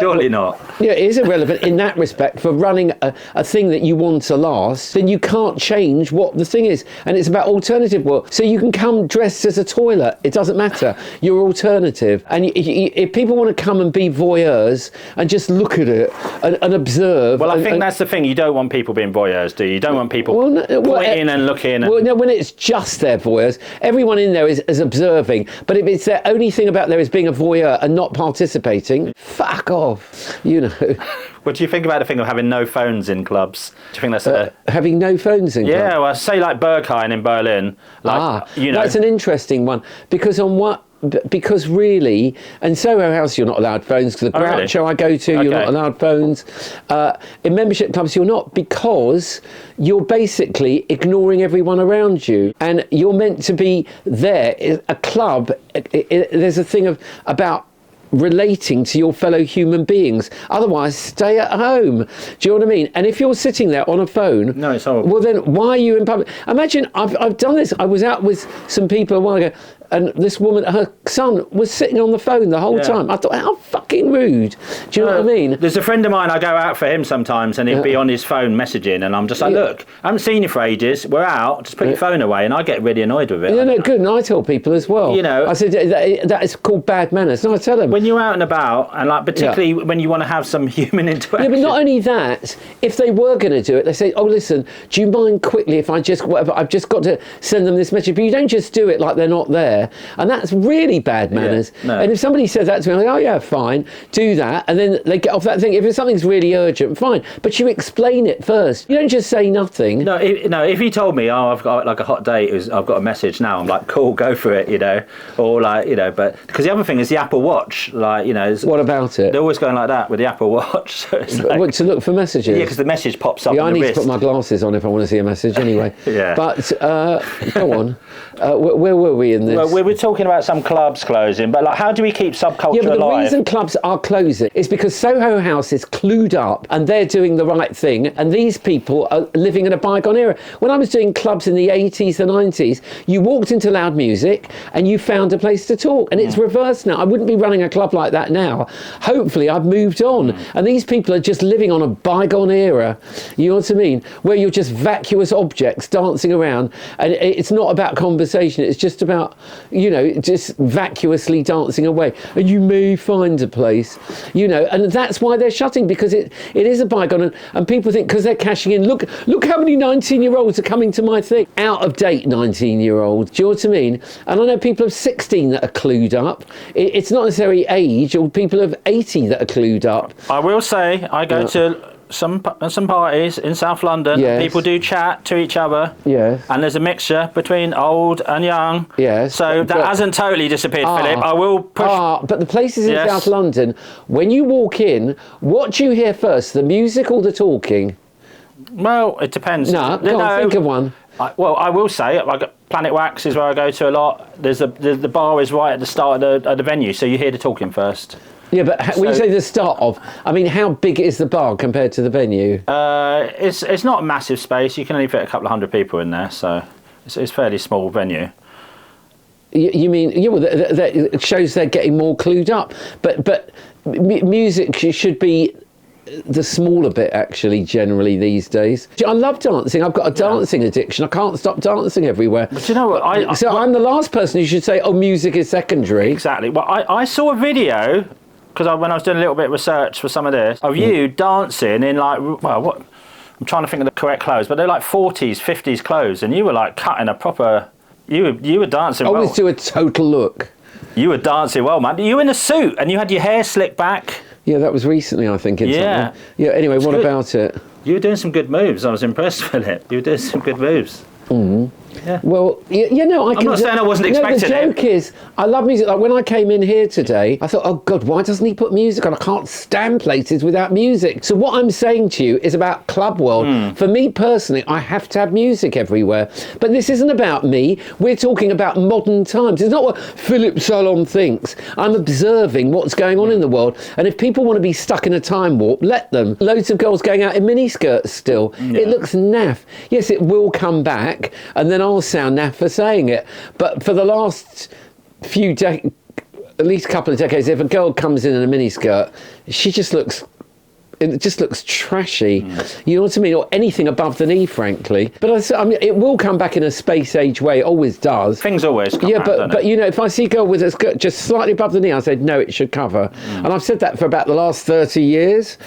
Surely not. Yeah, it is irrelevant in that respect. For running a thing that you want to last, then you can't change what the thing is. And it's about alternative work. So you can come dressed as a toilet. It doesn't matter. You're alternative. And if people want to come and be voyeurs and just look at it and observe. Well, I think that's the thing. You don't want people being voyeurs, do you? You don't want people pointing and looking. Well, no, when it's just their voyeurs, everyone in there is observing. But if it's their only thing about there is being a voyeur and not participating, fuck off, you know. What do you think about the thing of having no phones in clubs? Do you think that's having no phones in clubs? Yeah, well, say like Berghain in Berlin. That's an interesting one because really, and Soho House you're not allowed phones, because the Groucho I go to, you're not allowed phones. In membership clubs you're not, because you're basically ignoring everyone around you, and you're meant to be there. A club, there's a thing about relating to your fellow human beings. Otherwise, stay at home. Do you know what I mean? And if you're sitting there on a phone, no, it's horrible. Well, then why are you in public? Imagine I've done this. I was out with some people a while ago, and this woman, her son, was sitting on the phone the whole time. I thought, how fucking rude. Do you know what I mean? There's a friend of mine, I go out for him sometimes, and he'd be on his phone messaging, and I'm just like, look, I haven't seen you for ages, we're out, just put your phone away, and I get really annoyed with it. Yeah, no, good, and I tell people as well. You know, I said, that is called bad manners. No, I tell them. When you're out and about, and like particularly when you want to have some human interaction. Yeah, but not only that, if they were going to do it, they say, oh, listen, do you mind quickly if I've just got to send them this message, but you don't just do it like they're not there, and that's really bad manners. Yeah, no. And if somebody says that to me, I'm like, oh yeah, fine, do that, and then they get off that thing. If it's something's really urgent, fine, but you explain it first. You don't just say nothing. No, if he told me, oh, I've got like a hot date, I've got a message now, I'm like, cool, go for it, you know, or like, you know, but because the other thing is the Apple Watch, like, you know, what about it? They're always going like that with the Apple Watch. So it's like, what, to look for messages? Yeah, because the message pops up. Yeah, on I need wrist. to put my glasses on if I want to see a message anyway. Yeah. But go on. Where were we in this? Well, we were talking about some clubs closing, but like, how do we keep subculture alive? Yeah, but the reason clubs are closing is because Soho House is clued up and they're doing the right thing, and these people are living in a bygone era. When I was doing clubs in the 80s, the 90s, you walked into loud music and you found a place to talk, and it's reversed now. I wouldn't be running a club like that now. Hopefully I've moved on, and these people are just living on a bygone era, you know what I mean, where you're just vacuous objects dancing around, and it's not about conversation, it's just about, you know, just vacuously dancing away, and you may find a place, you know, and that's why they're shutting, because it is a bygone, and people think because they're cashing in, look how many 19-year-olds are coming to my thing, out of date 19-year-olds, do you know what I mean? And I know people of 16 that are clued up. It's not necessarily age, or people of 80 that are clued up. I will say, I go to some parties in South London. Yes. People do chat to each other. Yes. And there's a mixture between old and young. Yes. So that hasn't totally disappeared, Philip. I will push. But the places in South London, when you walk in, what do you hear first, the music or the talking? Well, it depends. No, go on, think of one. I will say, I got Planet Wax is where I go to a lot. The bar is right at the start of the venue, so you hear the talking first. Yeah, but when you say the start of, I mean, how big is the bar compared to the venue? It's not a massive space. You can only fit a couple of hundred people in there, so it's a fairly small venue. You mean, yeah, well, that shows they're getting more clued up. But music should be the smaller bit, actually, generally these days. I love dancing. I've got a dancing addiction. I can't stop dancing everywhere. But you know what? I'm the last person who should say, oh, music is secondary. Exactly. Well, I saw a video, because when I was doing a little bit of research for some of this, of you dancing in like, well, what? I'm trying to think of the correct clothes, but they're like 40s, 50s clothes, and you were like cutting a proper... You were dancing well. Always do a total look. You were dancing well, man. You were in a suit, and you had your hair slicked back. Yeah, that was recently, I think. Yeah. Yeah, anyway, what about it? You were doing some good moves. I was impressed, Philip. You were doing some good moves. Yeah. Well, you know, I'm not saying I wasn't expecting it. The joke is, I love music. Like when I came in here today, I thought, oh God, why doesn't he put music on? I can't stand places without music. So what I'm saying to you is about club world. For me personally, I have to have music everywhere. But this isn't about me. We're talking about modern times. It's not what Philip Sallon thinks. I'm observing what's going on in the world. And if people want to be stuck in a time warp, let them. Loads of girls going out in miniskirts still. Yeah. It looks naff. Yes, it will come back. And then I'll sound naff for saying it, but for the last few at least couple of decades, if a girl comes in a miniskirt, she just looks... It just looks trashy, you know what I mean, or anything above the knee, frankly. But I mean, it will come back in a space-age way. It always does. Things always come back, but you know, if I see a girl with a skirt just slightly above the knee, I said no, it should cover. And I've said that for about the last 30 years.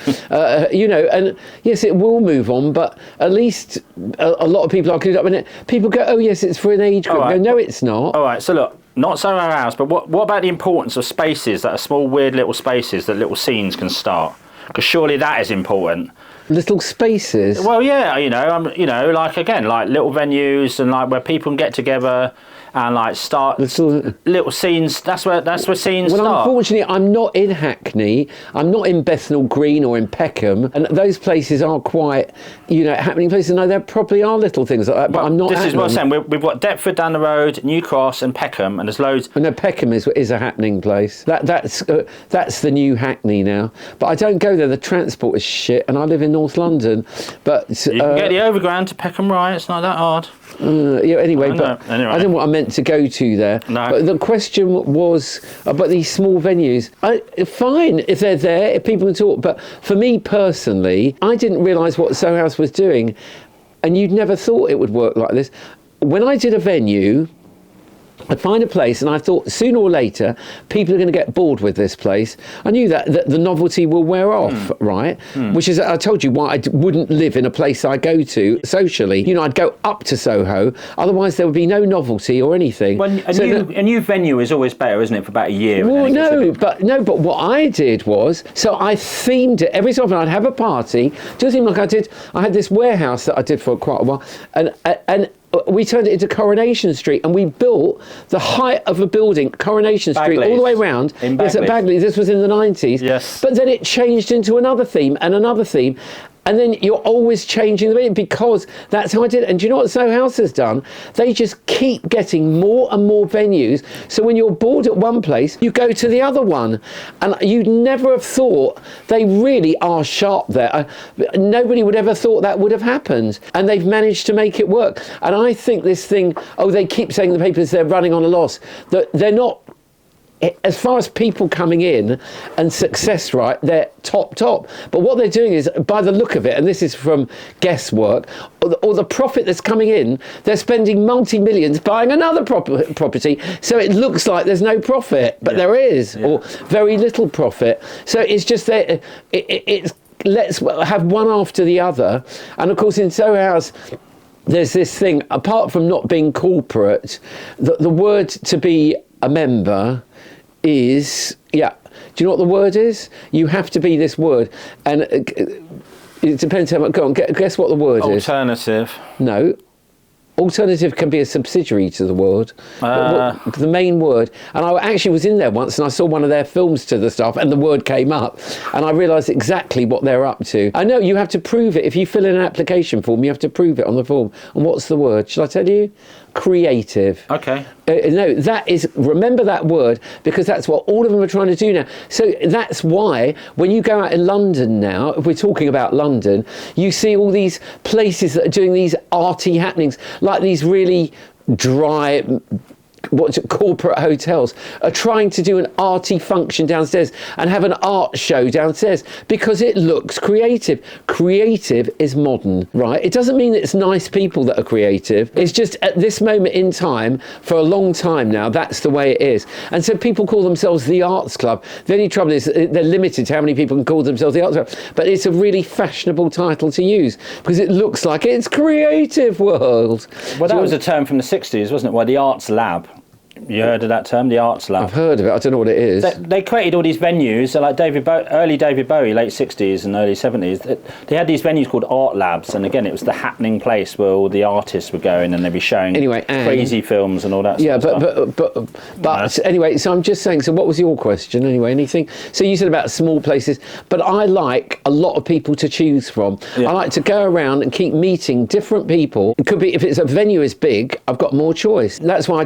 You know, and yes, it will move on, but at least a lot of people are clued up in it. People go, oh yes, it's for an age group. Right. Go, no, it's not. All right, so look. Not so our house, but what about the importance of spaces that are small, weird little spaces that little scenes can start? Because surely that is important. Little spaces. Well, yeah, you know, like again, like little venues and like where people can get together and like start little scenes. That's where scenes start. Well, unfortunately, I'm not in Hackney. I'm not in Bethnal Green or in Peckham, and those places are quite, you know, happening places. No, there probably are little things like that, but I'm not. This is what I'm saying. We've got Deptford down the road, New Cross, and Peckham, and there's loads. No, Peckham is a happening place. That's the new Hackney now. But I don't go there. The transport is shit, and I live in North London. But you can get the overground to Peckham, right? It's not that hard. Yeah. Anyway, I don't know what I meant to go to there. No. But the question was about these small venues. Fine if they're there, if people can talk. But for me personally, I didn't realise what Soho House was doing, and you'd never thought it would work like this. When I did a venue, I'd find a place, and I thought sooner or later people are going to get bored with this place. I knew that the novelty will wear off, right? Which is, I told you why I wouldn't live in a place I go to socially. You know, I'd go up to Soho, otherwise there would be no novelty or anything. Well, a new venue is always better, isn't it, for about a year? Well, but what I did was, so I themed it. Every so often I'd have a party, just seem like I had this warehouse that I did for quite a while, and we turned it into Coronation Street, and we built the height of a building, Coronation Street, all the way around. Yes, at Bagley. This was in the 90s. Yes. But then it changed into another theme and another theme. And then you're always changing the venue, because that's how I did it. And do you know what Soho House has done? They just keep getting more and more venues. So when you're bored at one place, you go to the other one. And you'd never have thought they really are sharp there. Nobody would ever thought that would have happened. And they've managed to make it work. And I think this thing, they keep saying in the papers they're running on a loss. That they're not. As far as people coming in and success, right, they're top. But what they're doing is, by the look of it, and this is from guesswork, or the profit that's coming in, they're spending multi-millions buying another property, so it looks like there's no profit, but there is, or very little profit. So it's just that it's let's have one after the other. And of course in Soho House, there's this thing, apart from not being corporate, the word to be a member is, do you know what the word is? You have to be this word, and it depends how much. Go on, guess what the word is. Alternative. No. Alternative can be a subsidiary to the word. The main word. And I actually was in there once and I saw one of their films to the staff and the word came up and I realised exactly what they're up to. I know you have to prove it. If you fill in an application form, you have to prove it on the form. And what's the word? Shall I tell you? Creative. Okay. No, that is, remember that word, because that's what all of them are trying to do now. So that's why when you go out in London now, if we're talking about London, you see all these places that are doing these arty happenings, like these really dry corporate hotels are trying to do an arty function downstairs and have an art show downstairs because it looks creative. Creative is modern, right? It doesn't mean it's nice people that are creative. It's just at this moment in time, for a long time now, that's the way it is. And so people call themselves the Arts Club. The only trouble is they're limited to how many people can call themselves the Arts Club. But it's a really fashionable title to use because it looks like it's creative world. Well, that was a term from the 60s, wasn't it? Well, the Arts Lab. You heard of that term, the Arts Lab? I've heard of it. I don't know what it is. They created all these venues, so like early David Bowie, late 60s and early 70s. They had these venues called art labs, and again, it was the happening place where all the artists would go in and they'd be showing crazy films and all that sort of stuff. But anyway, so I'm just saying, so what was your question anyway? Anything? So you said about small places, but I like a lot of people to choose from. Yeah. I like to go around and keep meeting different people. It could be, if it's a venue is big, I've got more choice. That's why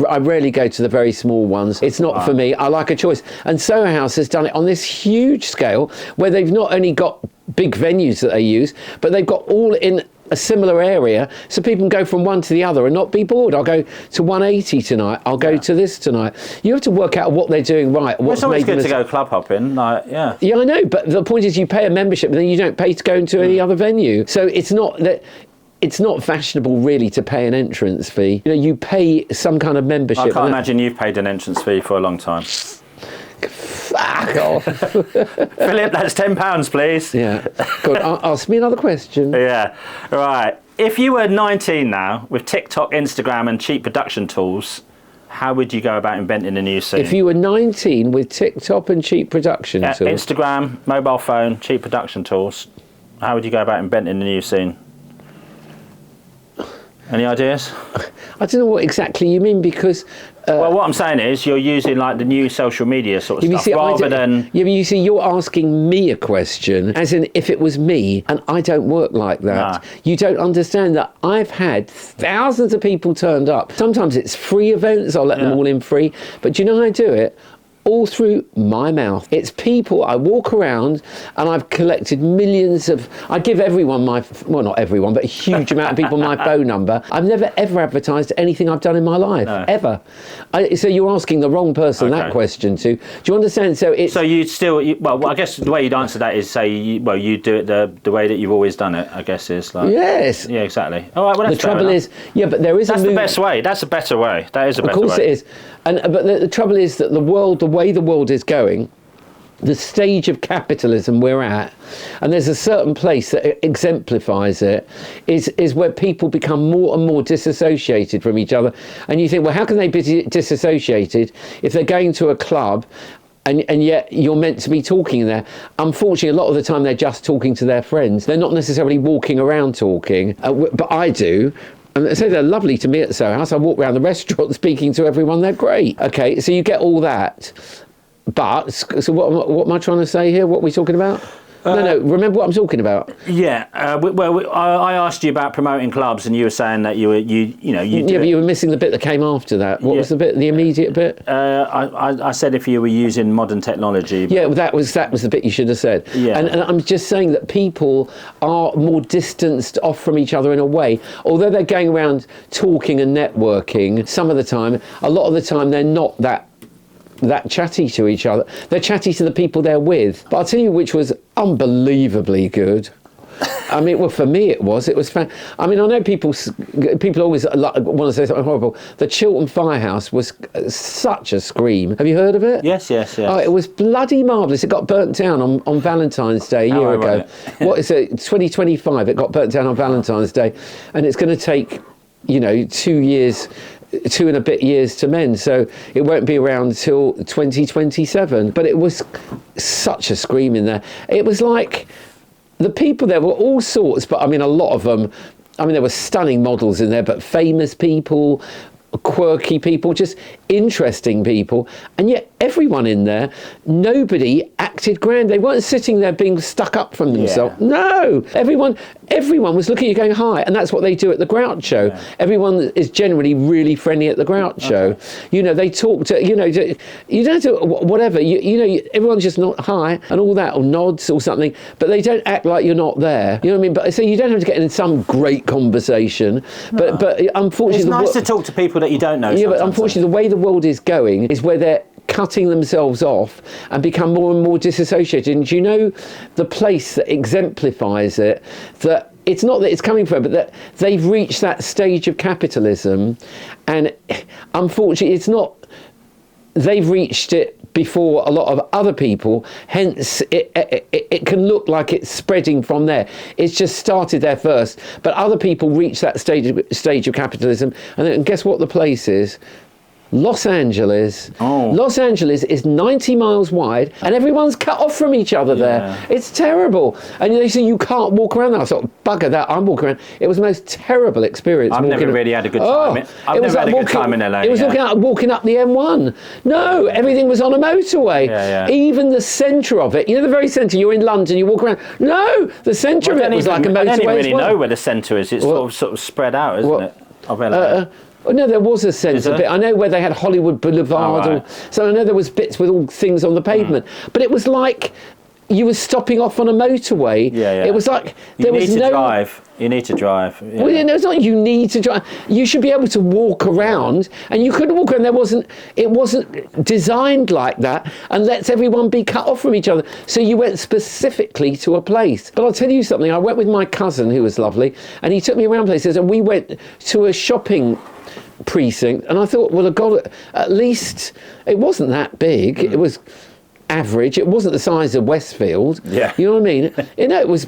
I rarely go to the very small ones. It's not for me. I like a choice. And Soho House has done it on this huge scale where they've not only got big venues that they use, but they've got all in a similar area so people can go from one to the other and not be bored. I'll go to 180 tonight. I'll go to this tonight. You have to work out what they're doing right. It's always good to go club hopping. Yeah, I know, but the point is you pay a membership and then you don't pay to go into any other venue. So it's not that... It's not fashionable really to pay an entrance fee. You know, you pay some kind of membership. I can't imagine you've paid an entrance fee for a long time. Fuck off. Philip, that's £10, please. Yeah. Go on, ask me another question. Yeah. Right. If you were 19 now, with TikTok, Instagram and cheap production tools, how would you go about inventing a new scene? If you were 19 with TikTok and cheap production tools? Instagram, mobile phone, cheap production tools, how would you go about inventing a new scene? Any ideas? I don't know what exactly you mean because... well, what I'm saying is you're using like the new social media sort of stuff rather than... Yeah, but you see, you're asking me a question, as in if it was me, and I don't work like that. Nah. You don't understand that I've had thousands of people turned up. Sometimes it's free events, I'll let them all in free. But do you know how I do it? All through my mouth. It's people, I walk around and I've collected millions of, I give everyone well not everyone, but a huge amount of people my phone number. I've never ever advertised anything I've done in my life, ever. So you're asking the wrong person that question too. Do you understand? So you'd still, well, I guess the way you'd answer that is say, you do it the way that you've always done it, I guess is like. Yes. Yeah, exactly. All right, well that's the trouble is, but there is that's the best way. That's a better way. That is a better way. Of course it is. But the trouble is that the way the world is going, the stage of capitalism we're at, and there's a certain place that exemplifies it, is where people become more and more disassociated from each other. And you think, well, how can they be disassociated if they're going to a club and yet you're meant to be talking in there? Unfortunately, a lot of the time they're just talking to their friends. They're not necessarily walking around talking, but I do. And they say they're lovely to me at Soho House. I walk around the restaurant speaking to everyone. They're great. Okay, so you get all that. But, so what am I trying to say here? What are we talking about? No, remember what I'm talking about. Yeah, I asked you about promoting clubs, and you were saying that you but you were missing the bit that came after that. What was the bit, the immediate bit? I said if you were using modern technology. Yeah, well, that was the bit you should have said. Yeah. And I'm just saying that people are more distanced off from each other in a way. Although they're going around talking and networking, some of the time, a lot of the time they're not that chatty to each other. They're chatty to the people they're with. But I'll tell you which was unbelievably good. I mean, well, for me it was fun. I mean, I know people always want to say something horrible. The Chiltern Firehouse was such a scream. Have you heard of it? Yes. Oh, it was bloody marvellous. It got burnt down on Valentine's Day a year ago. What is it? 2025. It got burnt down on Valentine's Day, and it's going to take 2 and a bit years to mend, so it won't be around until 2027. But it was such a scream in there. It was like the people there were all sorts, but I mean a lot of them I mean, there were stunning models in there, but famous people, quirky people, just interesting people, and yet everyone in there, nobody acted grand. They weren't sitting there being stuck up from themselves. No, everyone was looking at you going, hi, and that's what they do at the Grout Show. Everyone is generally really friendly at the Grout Show. You know, they talk to, you know, you don't have to, whatever, you know, everyone's just not hi and all that, or nods or something, but they don't act like you're not there. You know what I mean? But so you don't have to get in some great conversation, but unfortunately, it's nice to talk to people that you don't know. Yeah, but unfortunately, the way the world is going is where they're cutting themselves off and become more and more disassociated. And do you know the place that exemplifies it? That it's not that it's coming from, but that they've reached that stage of capitalism, and unfortunately, it's not. They've reached it before a lot of other people, hence it can look like it's spreading from there. It's just started there first, but other people reach that stage of capitalism, and then guess what the place is? Los Angeles. Los Angeles is 90 miles wide, and everyone's cut off from each other there. It's terrible. And they say you can't walk around there. I thought, bugger that, I'm walking around. It was the most terrible experience. I've never really had a good time. I've never had a good time in LA. It was like walking up the M1. No, everything was on a motorway. Even the centre of it, you know, the very centre, you're in London, you walk around. No, the centre of it was like a motorway. I don't really know where the centre is. It's sort of spread out, isn't it? Of LA. Oh, no, there was a centre bit. I know where they had Hollywood Boulevard. So I know there was bits with all things on the pavement. But it was like you were stopping off on a motorway. It was like there was no... You need to drive. Well, no, it's not you need to drive. You should be able to walk around, and you couldn't walk around. It wasn't designed like that, and lets everyone be cut off from each other. So you went specifically to a place. But I'll tell you something. I went with my cousin, who was lovely, and he took me around places, and we went to a shopping precinct, and I thought, well, God, at least it wasn't that big. It was average. It wasn't the size of Westfield. You know what I mean? You know, it was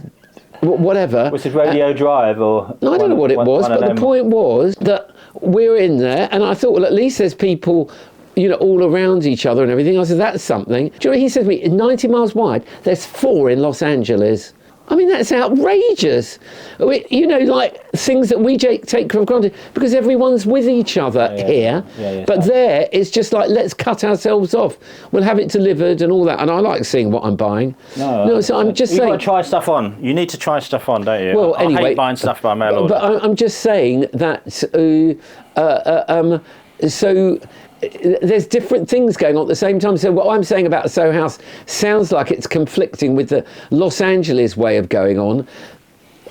whatever. Was it Radio Drive or? No, I don't know what it was, but the point was that we're in there, and I thought, well, at least there's people, you know, all around each other and everything. I said, that's something. Do you know what he said to me? 90 miles wide, there's 4 in Los Angeles. I mean, that's outrageous. You know, like things that we take for granted because everyone's with each other here. But there, it's just like, let's cut ourselves off. We'll have it delivered and all that. And I like seeing what I'm buying. No, so I'm just saying. You've got to try stuff on. You need to try stuff on, don't you? Well, anyway. I hate buying stuff by mail order. But I'm just saying that, so there's different things going on at the same time. So what I'm saying about Soho House sounds like it's conflicting with the Los Angeles way of going on.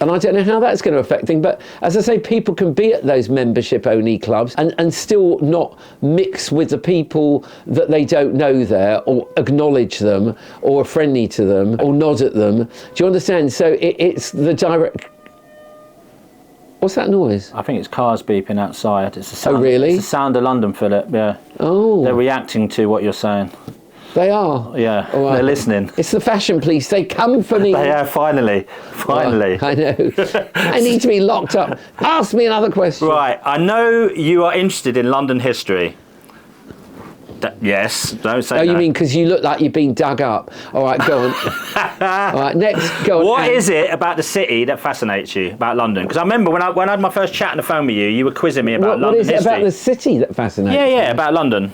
And I don't know how that's going to affect things. But as I say, people can be at those membership-only clubs and still not mix with the people that they don't know there, or acknowledge them, or are friendly to them, or nod at them. Do you understand? So it's the direct... What's that noise? I think it's cars beeping outside. It's the sound, oh, really? It's the sound of London, Philip, Oh. They're reacting to what you're saying. They are? Yeah, right. They're listening. It's the fashion police. They come for me. They are, finally. Oh, I know. I need to be locked up. Ask me another question. Right, I know you are interested in London history. Yes, don't say that. Oh, you mean because you look like you've been dug up. All right, go on. All right, next, go on. What is it about the city that fascinates you, about London? Because I remember when I had my first chat on the phone with you, you were quizzing me about London history. What is it about the city that fascinates you? Yeah, about London.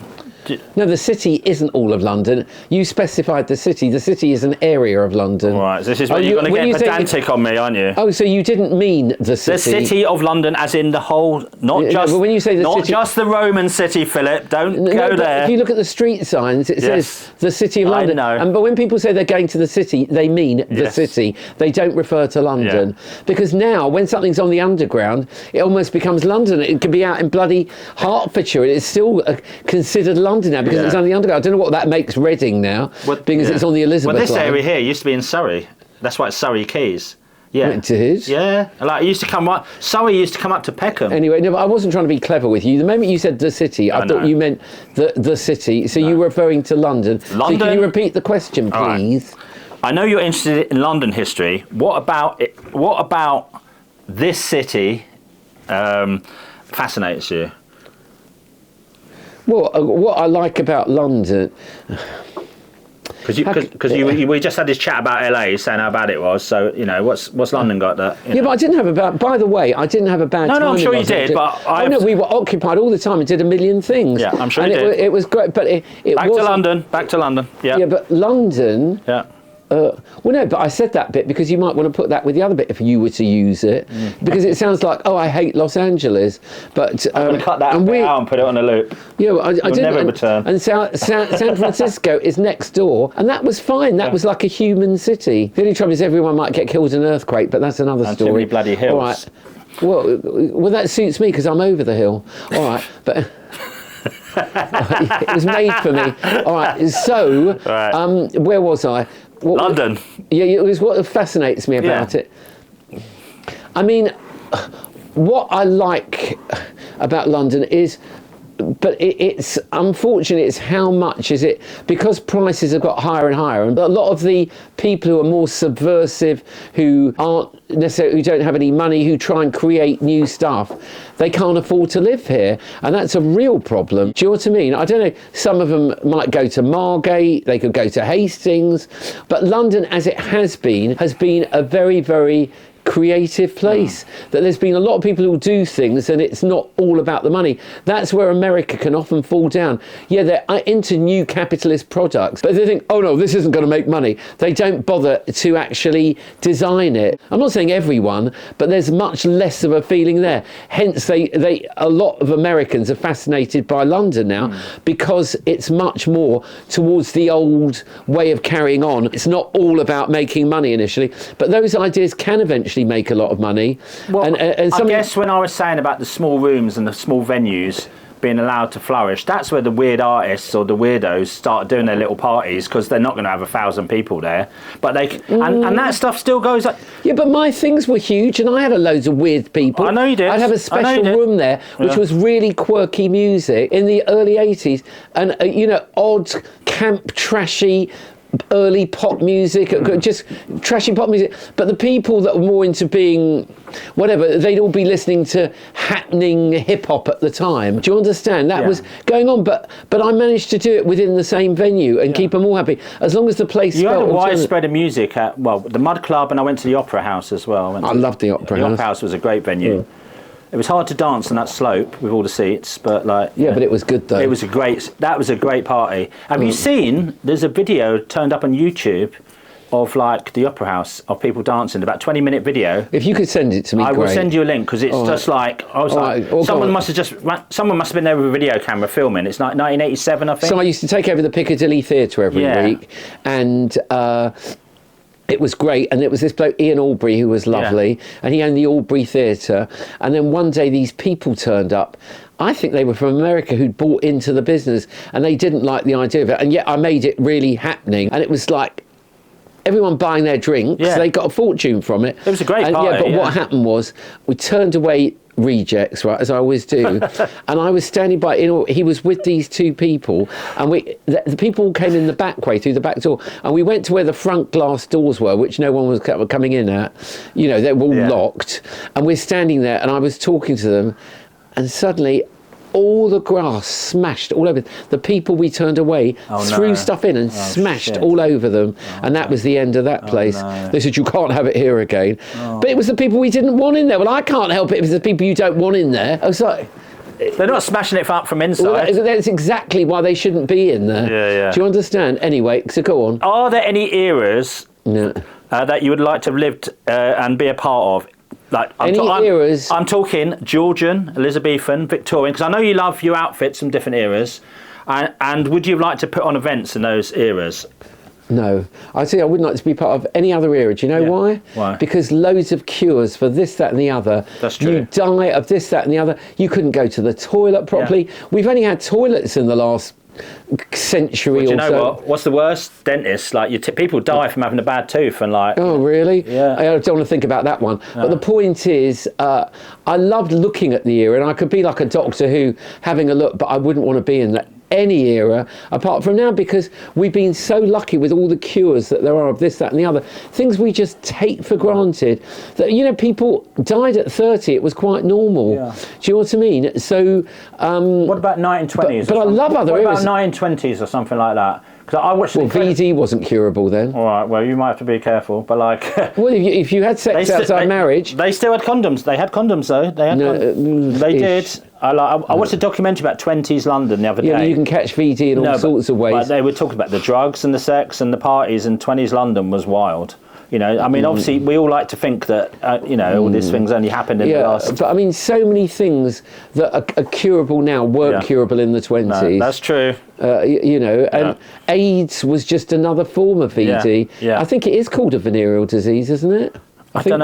No, the city isn't all of London. You specified the city. The city is an area of London. Right, so this is where you're going to get pedantic on me, aren't you? Oh, so you didn't mean the city. The city of London, as in the whole, not just, when you say the not city, just the Roman city, Philip. Don't go there. If you look at the street signs, it says the city of London. I know. But when people say they're going to the city, they mean the city. They don't refer to London. Because now, when something's on the underground, it almost becomes London. It can be out in bloody Hertfordshire. It's still considered London now because it's on the underground. I don't know what that makes Reading now, because it's on the Elizabeth line. Well, this area here used to be in Surrey. That's why it's Surrey Quays. Yeah. It did? Yeah. Like, it used to come up, Surrey used to come up to Peckham. Anyway, no, but I wasn't trying to be clever with you. The moment you said the city, I thought you meant the city. So you were referring to London. London. So can you repeat the question, please? Right. I know you're interested in London history. What about this city fascinates you? Well, what I like about London, Because we just had this chat about LA, saying how bad it was. So you know, what's London got that? Yeah, but I didn't have a bad. By the way, I didn't have a bad time. No, I'm sure you did. But no, we were occupied all the time and did a million things. Yeah, I'm sure and you did. It was great, but it back to London. Back to London. Yeah. Yeah, but London. Yeah. Well, no, but I said that bit because you might want to put that with the other bit if you were to use it, because it sounds like, oh, I hate Los Angeles. But I'm going to cut that bit out and put it on a loop. Yeah, well, I didn't. Never return. And San Francisco is next door, and that was fine. That was like a human city. The only trouble is everyone might get killed in an earthquake, but that's another story. Too many bloody hills. All right. Well, that suits me because I'm over the hill. All right, but. It was made for me. All right, so where was I? London. Yeah, it was what fascinates me about it. I mean, what I like about London is, but it's unfortunate, it's how much is it, because prices have got higher and higher, and a lot of the people who are more subversive, who aren't necessarily, who don't have any money, who try and create new stuff, they can't afford to live here, and that's a real problem. Do you know what I mean? I don't know, some of them might go to Margate, they could go to Hastings, but London, as it has been a very, very creative place, that there's been a lot of people who do things and it's not all about the money. That's where America can often fall down. Yeah, they're into new capitalist products, but they think, oh no, this isn't going to make money. They don't bother to actually design it. I'm not saying everyone, but there's much less of a feeling there. Hence, a lot of Americans are fascinated by London now because it's much more towards the old way of carrying on. It's not all about making money initially, but those ideas can eventually make a lot of money. Well, and I guess when I was saying about the small rooms and the small venues being allowed to flourish, that's where the weird artists or the weirdos start doing their little parties, because they're not going to have 1,000 people there, but they and that stuff still goes up. Yeah, but my things were huge and I had loads of weird people. I know you did. I'd have a special room there which was really quirky music in the early 80s, and odd camp trashy early pop music, just trashy pop music, but the people that were more into being whatever, they'd all be listening to happening hip-hop at the time. Do you understand? That was going on, but I managed to do it within the same venue and keep them all happy, as long as the place you had a wide spread of music at, the Mud Club, and I went to the Opera House as well. I loved the Opera House. The Opera House was a great venue. It was hard to dance on that slope with all the seats, but but it was good though. That was a great party. Have you seen, there's a video turned up on YouTube of the Opera House of people dancing, about 20-minute video. If you could send it to me, I will send you a link, because it's just someone must have been there with a video camera filming. It's like 1987, I think. So I used to take over the Piccadilly Theatre every week, and it was great, and it was this bloke Ian Albury who was lovely, and he owned the Albury Theatre, and then one day these people turned up. I think they were from America, who'd bought into the business, and they didn't like the idea of it, and yet I made it really happening, and it was like everyone buying their drinks. They got a fortune from it. It was a great party. But what happened was we turned away rejects, right, as I always do, and I was standing by, he was with these two people, and the people came in the back way through the back door, and we went to where the front glass doors were, which no one was coming in at, they were all locked, and we're standing there, and I was talking to them, and suddenly all the grass smashed all over. The people we turned away threw stuff in and smashed all over them, and that was the end of that place. They said, you can't have it here again. But it was the people we didn't want in there. Well, I can't help it if it's the people you don't want in there. I was like, they're not smashing it up from inside. Well, that's exactly why they shouldn't be in there. Do you understand? Anyway, so go on. Are there any eras that you would like to have lived and be a part of? Eras? I'm talking Georgian, Elizabethan, Victorian, because I know you love your outfits from different eras. And would you like to put on events in those eras? No. I wouldn't like to be part of any other era. Do you know why? Why? Because loads of cures for this, that and the other. That's true. You die of this, that and the other. You couldn't go to the toilet properly. We've only had toilets in the last century or so. You know what's the worst? Dentists. People die from having a bad tooth and Oh really? Yeah. I don't want to think about that one. But the point is, I loved looking at the era, and I could be like a Doctor Who having a look, but I wouldn't want to be in any era apart from now, because we've been so lucky with all the cures that there are of this, that and the other, things we just take for granted, that people died at 30. It was quite normal. Do you know what I mean? So what about 1920s? but I love other eras. What about 1920s or something like that, Because I watched. Well, VD wasn't curable then. All right. Well, you might have to be careful, but like. Well, if you had sex outside marriage, they still had condoms. They had condoms though. They had. They did. I watched a documentary about 20s London the other day. Yeah, you can catch VD in all sorts of ways. But they were talking about the drugs and the sex and the parties, and 20s London was wild. You know, I mean, obviously, we all like to think that, all these things only happened in the last... But I mean, so many things that are curable now weren't curable in the 20s. No, that's true. And AIDS was just another form of VD. Yeah. I think it is called a venereal disease, isn't it? I don't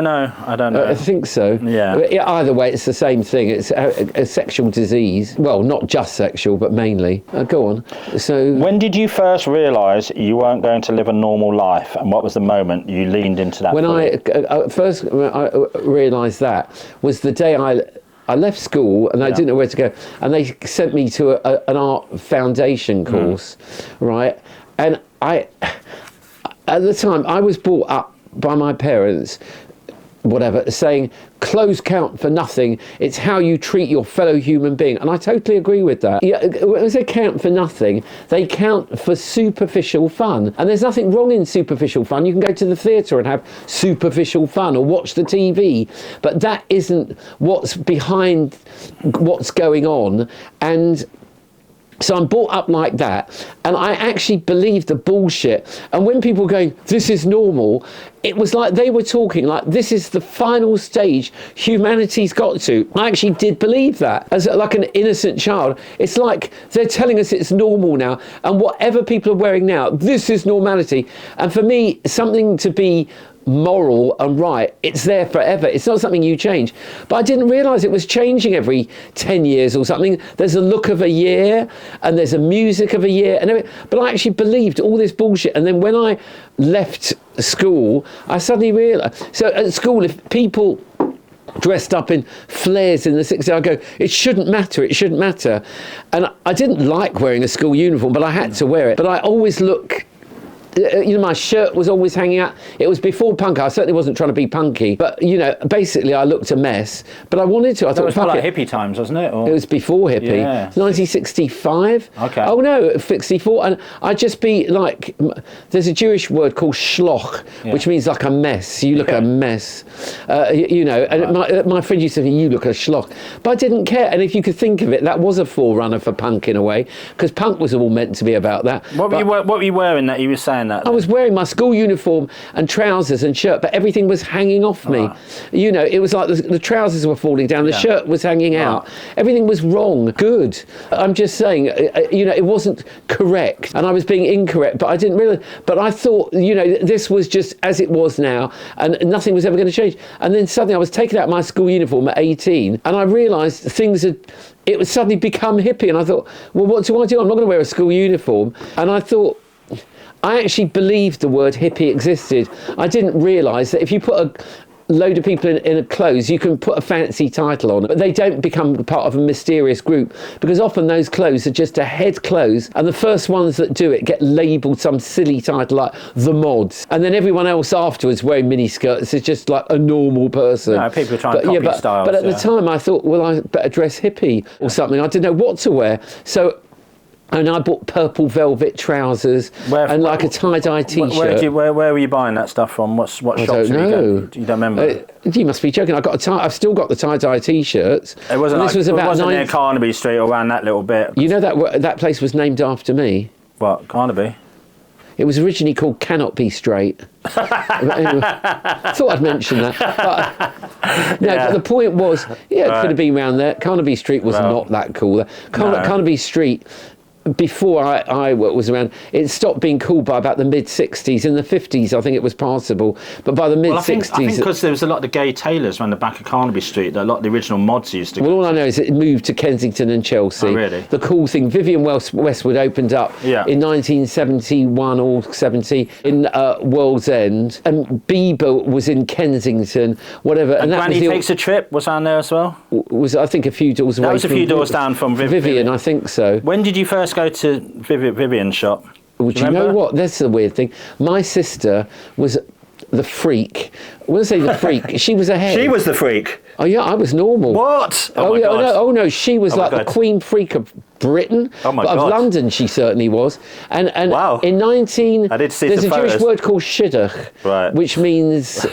know. I think so. Yeah. Either way, it's the same thing. It's a sexual disease. Well, not just sexual, but mainly. Go on. So, when did you first realise you weren't going to live a normal life, and what was the moment you leaned into that? When I first realised that was the day I left school and I didn't know where to go, and they sent me to an art foundation course, right? And at the time, I was brought up by my parents, saying clothes count for nothing, it's how you treat your fellow human being. And I totally agree with that. Yeah, when they count for nothing, they count for superficial fun. And there's nothing wrong in superficial fun. You can go to the theatre and have superficial fun or watch the TV, but that isn't what's behind what's going on. And so I'm brought up like that, and I actually believed the bullshit. And when people were going, this is normal, it was like they were talking like this is the final stage humanity's got to. I actually did believe that as like an innocent child. It's like they're telling us it's normal now, and whatever people are wearing now, this is normality. And for me, something to be moral and right, it's there forever. It's not something you change. But I didn't realise it was changing every 10 years or something. There's a look of a year and there's a music of a year and everything. But I actually believed all this bullshit. And then when I left school, I suddenly realised. So at school, if people dressed up in flares in the 60s, I go, it shouldn't matter. And I didn't like wearing a school uniform, but I had to wear it. But I always look... my shirt was always hanging out. It was before punk. I certainly wasn't trying to be punky, but basically I looked a mess. But I wanted to. I thought it was more like hippie times, wasn't it? Or? It was before hippie. Yeah. 1965. Okay. Oh no, 64. And I'd just be like, there's a Jewish word called Shloch, which means like a mess. You look a mess. And my friend used to say, you look a Shloch. But I didn't care. And if you could think of it, that was a forerunner for punk in a way, because punk was all meant to be about that. What were you wearing that you were saying? I was wearing my school uniform and trousers and shirt, but everything was hanging off me. It was like the trousers were falling down, the shirt was hanging out. Everything was wrong. Good. I'm just saying, it wasn't correct, and I was being incorrect, but I didn't realise. But I thought, this was just as it was now, and nothing was ever going to change. And then suddenly I was taken out of my school uniform at 18, and I realised it would suddenly become hippie, and I thought, well, what do I do? I'm not going to wear a school uniform. And I thought, I actually believed the word hippie existed. I didn't realise that if you put a load of people in a clothes, you can put a fancy title on it, but they don't become part of a mysterious group, because often those clothes are just a head clothes, and the first ones that do it get labelled some silly title like the mods, and then everyone else afterwards wearing miniskirts is just like a normal person. No, people are trying to copy styles. But at the time I thought, well, I better dress hippie or something. I didn't know what to wear. And I bought purple velvet trousers and like a tie-dye T-shirt. Where were you buying that stuff from? What shops? I don't know. You don't remember? You must be joking. I've still got the tie-dye T-shirts. It wasn't near Carnaby Street or around that little bit. You know that place was named after me. What, Carnaby? It was originally called Cannot Be Straight. Anyway, I thought I'd mention that. But the point was, it could have been around there. Carnaby Street was not that cool. Carnaby Street, before I was around, it stopped being cool by about the mid-60s. In the 50s, I think it was passable. But by the mid-60s... I think because there was a lot of the gay tailors around the back of Carnaby Street, a lot of the original mods used to go. Well, all I know is it moved to Kensington and Chelsea. Oh, really? The cool thing, Vivienne Westwood opened up in 1971 or 70 in World's End, and Bieber was in Kensington, whatever. And Granny Takes a Trip was down there as well? Was, I think, a few doors away. That was a few doors down from Vivienne, I think so. When did you first go to Vivienne's shop? Well, do you know what? That's the weird thing. My sister was the freak. When I say the freak, she was ahead. She was the freak. Oh yeah, I was normal. What? Oh, yeah, no, she was like the queen freak of Britain. Oh my but God. Of London, she certainly was. And wow. In 19, I did see there's a some Jewish photos. word called shidduch, right. which means,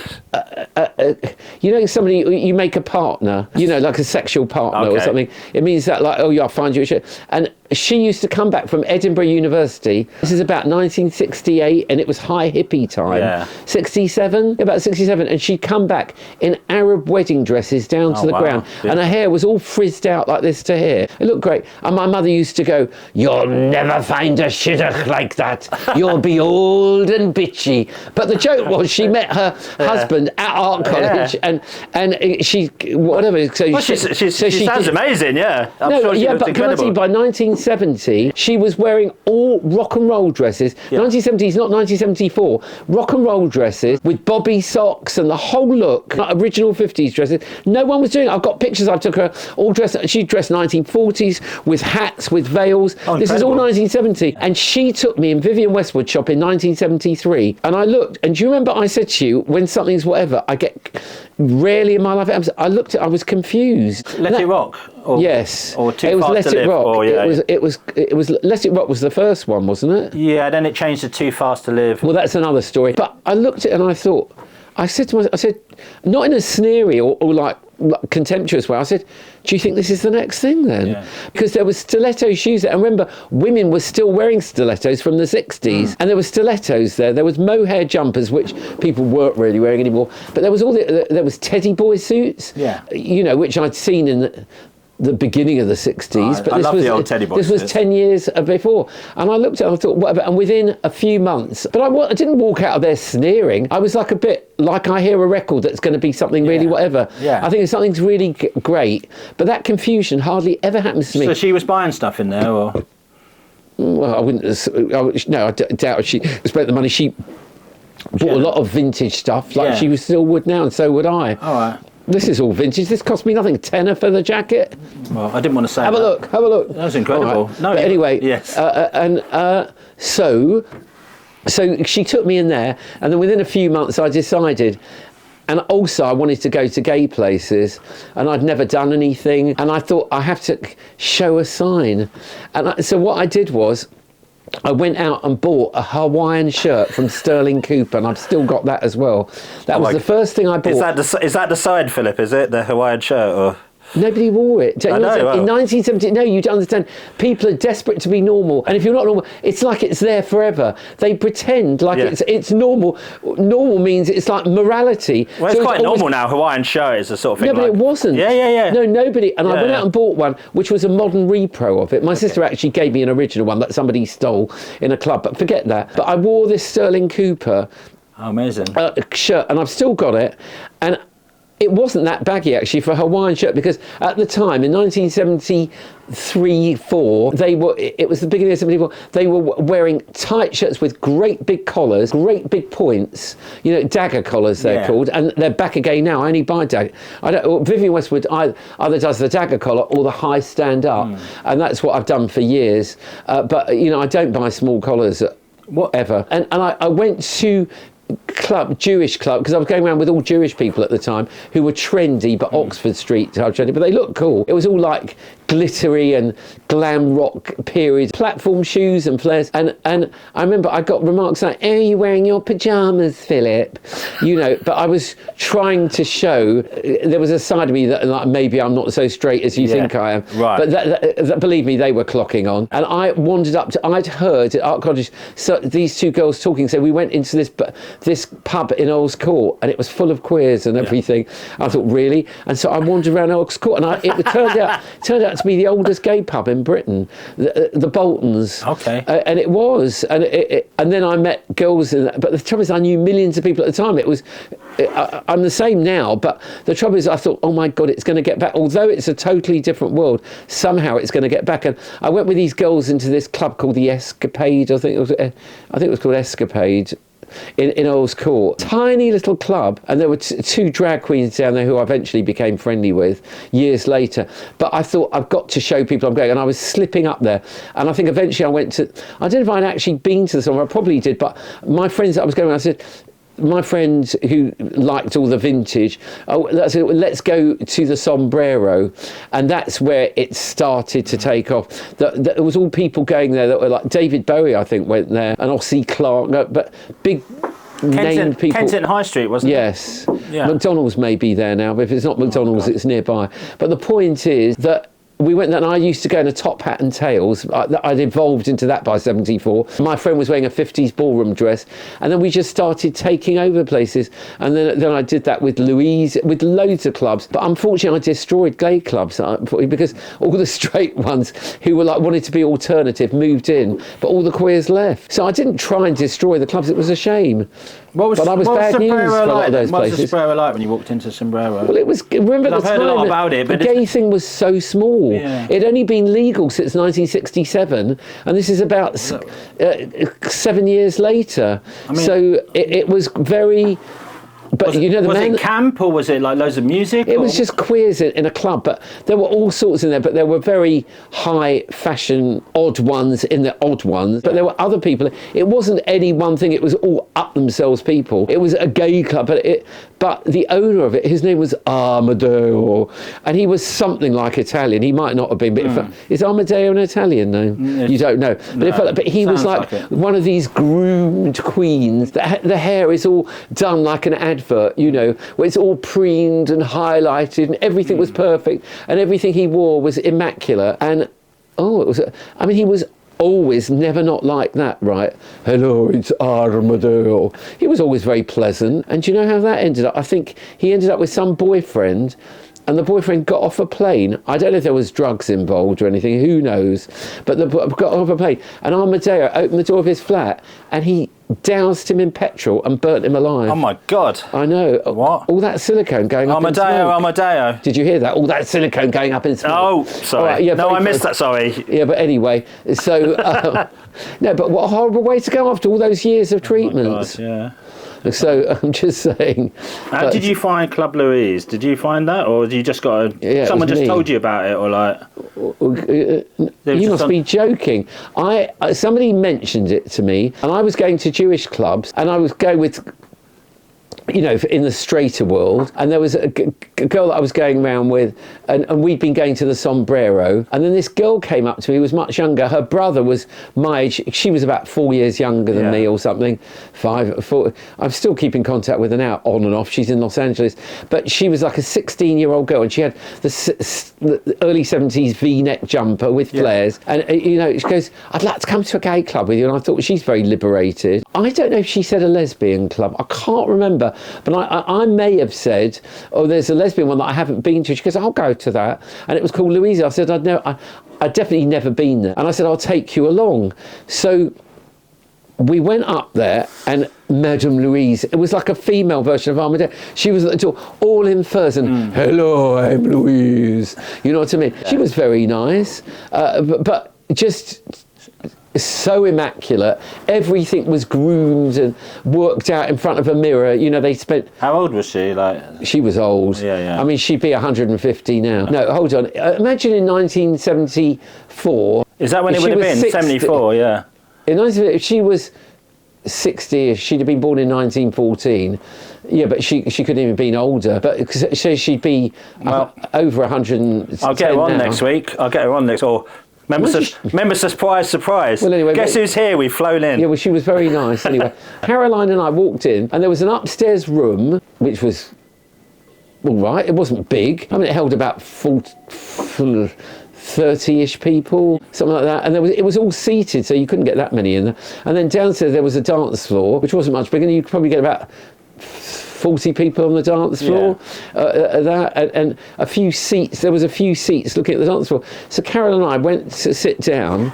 you know, somebody you make a partner, you know, like a sexual partner or something. It means that, like, oh yeah, I'll find you a shit. And she used to come back from Edinburgh University. This is about 1968, and it was high hippie time. Yeah. 67, about 67, and she'd come back in Arab wedding dresses down to the ground, and her hair was all frizzed out like this to here. It looked great. And my mother used to go, "You'll never find a shidduch like that. You'll be old and bitchy." But the joke was, she met her husband at art college, and she whatever. So well, she sounds amazing. Yeah. I'm sure she yeah, looks but incredible. by 1970, she was wearing all rock and roll dresses. 1970s, not 1974. Rock and roll dresses with bobby socks and the whole look. Like original 50s dresses. No one was doing it. I've got pictures. I took her all dressed. She dressed 1940s with hats, with veils. This is all 1970. And she took me in Vivienne Westwood shop in 1973. And I looked, and do you remember I said to you, when something's whatever, I get rarely in my life. I looked at, I was confused. Let It Rock. Yes. Or Too It was Fast Let to It Live. Rock. Or, yeah, it was Let It Rock was the first one, wasn't it? Yeah. Then it changed to Too Fast to Live. Well, that's another story. But I looked at it and I thought, I said to myself, not in a sneery or like contemptuous way, I said, do you think this is the next thing then? Yeah. Because there was stiletto shoes there. And remember, women were still wearing stilettos from the 60s. And there were stilettos there. There was mohair jumpers, which people weren't really wearing anymore. But there was there was teddy boy suits, you know, which I'd seen in the beginning of the 60s. But I love the old teddy boy this was suits. 10 years before. And I looked at it and I thought, whatever. And within a few months, but I didn't walk out of there sneering. I was like a bit like I hear a record that's going to be something really whatever. Yeah. I think something's really great. But that confusion hardly ever happens to me. So she was buying stuff in there, or? Well, I wouldn't. I doubt she spent the money. She bought a lot of vintage stuff, like she still would now, and so would I. All right. This is all vintage. This cost me nothing. £10 for the jacket. Well, I didn't want to say Have a look. Have a look. That was incredible. Right. No, but anyway, yes. So she took me in there, and then within a few months I decided. And also I wanted to go to gay places, and I'd never done anything, and I thought I have to show a sign. And so what I did was, I went out and bought a Hawaiian shirt from Sterling Cooper, and I've still got that as well. That was the first thing I bought. Is that the side, Philip? Is it the Hawaiian shirt, or? Nobody wore it. I know, In 1970, no, you don't understand. People are desperate to be normal, and if you're not normal, it's like it's there forever. They pretend like it's normal. Normal means it's like morality. Well, it's quite normal now. Hawaiian shirt is a sort of thing. No, but it wasn't. Yeah. No, nobody. And I went out and bought one, which was a modern repro of it. My sister actually gave me an original one that somebody stole in a club, but forget that. But I wore this Sterling Cooper amazing shirt, and I've still got it. And it wasn't that baggy actually for a Hawaiian shirt, because at the time in 1973-4, it was the beginning of 74, they were wearing tight shirts with great big collars, great big points, you know, dagger collars they're called, and they're back again now. I only buy dagger. Vivienne Westwood either does the dagger collar or the high stand up, and that's what I've done for years. But you know, I don't buy small collars ever. And I went to Jewish club, because I was going around with all Jewish people at the time who were trendy, but Oxford Street type trendy, but they looked cool. It was all like glittery and glam rock period, platform shoes and flares, and I remember I got remarks like, "Oh, are you wearing your pajamas, Philip?" You know, but I was trying to show there was a side of me that like, maybe I'm not so straight as you think I am. Right. But that, believe me, they were clocking on. And I wandered up to, I'd heard at Art College these two girls talking, so we went into this pub in Earls Court, and it was full of queers and everything. I thought, really? And so I wandered around Earls Court, and it turned out to be the oldest gay pub in Britain, the Boltons. Okay. And it was, and then I met girls in that. But the trouble is, I knew millions of people at the time. I'm the same now, but the trouble is, I thought, oh my God, it's going to get back. Although it's a totally different world, somehow it's going to get back. And I went with these girls into this club called the Escapade. I think it was called Escapade. In Earls Court, tiny little club, and there were two drag queens down there who I eventually became friendly with years later. But I thought, I've got to show people I'm going, and I was slipping up there, and I think eventually I went to, I don't know if I'd actually been to the song, I probably did, but my friends that I was going with, I said, my friend who liked all the vintage, let's go to the Sombrero, and that's where it started to take off. There was all people going there that were like David Bowie, I think, went there, and Ossie Clark, but big named people. Kensington High Street, wasn't it? Yes. Yeah. McDonald's may be there now, but if it's not McDonald's, it's nearby. But the point is that we went there, and I used to go in a top hat and tails. I'd evolved into that by 74. My friend was wearing a 50s ballroom dress, and then we just started taking over places. And then I did that with Louise, with loads of clubs. But unfortunately, I destroyed gay clubs because all the straight ones who were like wanted to be alternative moved in, but all the queers left. So I didn't try and destroy the clubs. It was a shame. But I was bad news for a lot of those places. What was the Sombrero like when you walked into Sombrero? Well, it was. Remember the I've heard time a lot about it, but the gay thing was so small. Yeah. It'd only been legal since 1967, and this is about 7 years later. I mean, so it was very. But you know, was it camp, or was it like loads of music? It was just queers in a club, but there were all sorts in there. But there were very high fashion, odd ones in the odd ones. But there were other people. It wasn't any one thing. It was all up themselves people. It was a gay club, but the owner of it, his name was Amadeo, and he was something like Italian. He might not have been, but is Amadeo an Italian name? You don't know. But he was like one of these groomed queens. The hair is all done like an advert, you know, where it's all preened and highlighted, and everything was perfect, and everything he wore was immaculate. And he was always never not like that, right? Hello, it's Armadillo. He was always very pleasant. And do you know how that ended up? I think he ended up with some boyfriend, and the boyfriend got off a plane. I don't know if there was drugs involved or anything, who knows? But got off a plane, and Armadillo opened the door of his flat, and he doused him in petrol and burnt him alive. Oh my God. I know. What? All that silicone going up in smoke. Armadillo. Did you hear that? All that silicone going up in smoke. Oh, sorry. Right, yeah, no, I missed that, sorry. Yeah, but anyway, so... no, but what a horrible way to go after all those years of treatments. Oh my God, yeah. So I'm just saying. How did you find Club Louise? Did you find that, or did you just someone just told you about it, or like? You must be joking. Somebody mentioned it to me, and I was going to Jewish clubs, and I was going with, you know, in the straighter world, and there was a girl that I was going around with, and we'd been going to the Sombrero, and then this girl came up to me who was much younger. Her brother was my age. She was about 4 years younger than me or something, 5, 4. I'm still keeping contact with her now, on and off. She's in Los Angeles, but she was like a 16-year-old girl, and she had the early 70s V-neck jumper with flares, and you know, she goes, I'd like to come to a gay club with you, and I thought, she's very liberated. I don't know if she said a lesbian club. I can't remember. But I may have said, oh, there's a lesbian one that I haven't been to. She goes, I'll go to that. And it was called Louise. I said, I'd definitely never been there. And I said, I'll take you along. So we went up there, and Madame Louise, it was like a female version of Armadillo. She was at the door, all in furs, and hello, I'm Louise. You know what I mean? Yeah. She was very nice, but just... so immaculate. Everything was groomed and worked out in front of a mirror. You know, they spent... How old was she? She was old. Yeah. I mean, she'd be 150 now. No, hold on. Imagine in 1974... Is that when it would have been? 74, yeah. She was 60. She'd have been born in 1914. Yeah, but she couldn't even have been older. But so she'd be over 110 I'll get her on now. Next week. Remember, surprise. Well, anyway, guess who's here? We've flown in. Yeah, well, she was very nice. Anyway, Caroline and I walked in, and there was an upstairs room, which was all right. It wasn't big. I mean, it held about 30-ish people, something like that. And it was all seated, so you couldn't get that many in there. And then downstairs there was a dance floor, which wasn't much bigger, and you could probably get about 40 people on the dance floor, and a few seats. There was a few seats looking at the dance floor. So Carol and I went to sit down,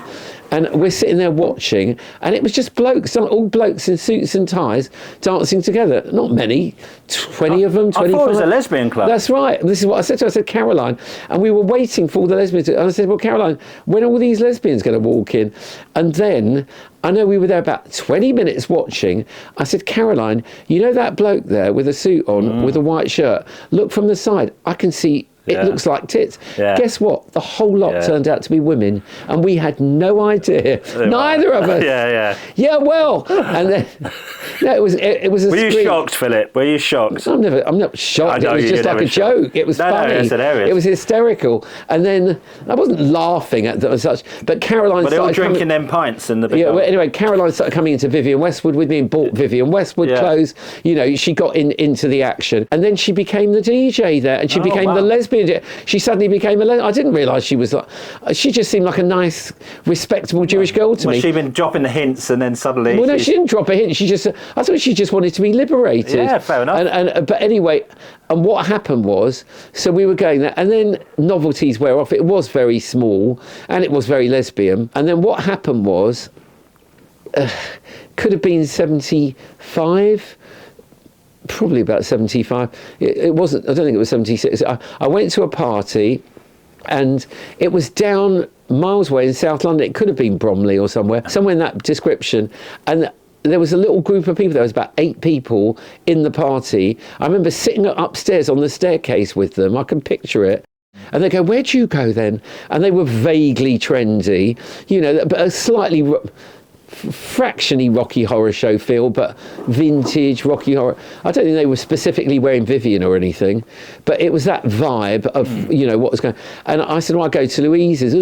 and we're sitting there watching, and it was just blokes, all blokes in suits and ties, dancing together. Not many, 20 of them, 25. I thought it was a lesbian club. That's right. This is what I said to her. I said, Caroline, and we were waiting for all the lesbians. And I said, well, Caroline, when are all these lesbians going to walk in? And then... I know we were there about 20 minutes watching. I said, Caroline, you know that bloke there with a suit on, with a white shirt? Look from the side. I can see it looks like tits. Yeah. Guess what? The whole lot turned out to be women, and we had no idea. Neither of us. Yeah, well, and then it was a Were you scream. shocked, Philip? Were you shocked? I'm not shocked. I know It was just like a joke. It was funny. No, it's hilarious. It was hysterical. And then I wasn't laughing at them as such, but Caroline Were they all started drinking them pints in the big well, anyway, Caroline started coming into Vivienne Westwood with me and bought Vivienne Westwood clothes. You know, she got into the action, and then she became the DJ there, and she became the lesbian. She suddenly became a lesbian. I didn't realise she was like. She just seemed like a nice, respectable Jewish girl to me. She'd been dropping the hints, and then suddenly. Well, no, she didn't drop a hint. I thought she just wanted to be liberated. Yeah, fair enough. But anyway, and what happened was, so we were going there, and then novelties wear off. It was very small, and it was very lesbian. And then what happened was, could have been 75. Probably about 75. It wasn't, I don't think it was 76. I went to a party, and it was down miles away in South London. It could have been Bromley or somewhere in that description. And there was a little group of people. There was about 8 people in the party. I remember sitting upstairs on the staircase with them. I can picture it. And they go, "Where'd you go then?" And they were vaguely trendy, you know, but a slightly fractionally Rocky Horror Show feel, but vintage Rocky Horror. I don't think they were specifically wearing Vivienne or anything, but it was that vibe of, you know, what was going. And I said, "Well, I go to Louise's,"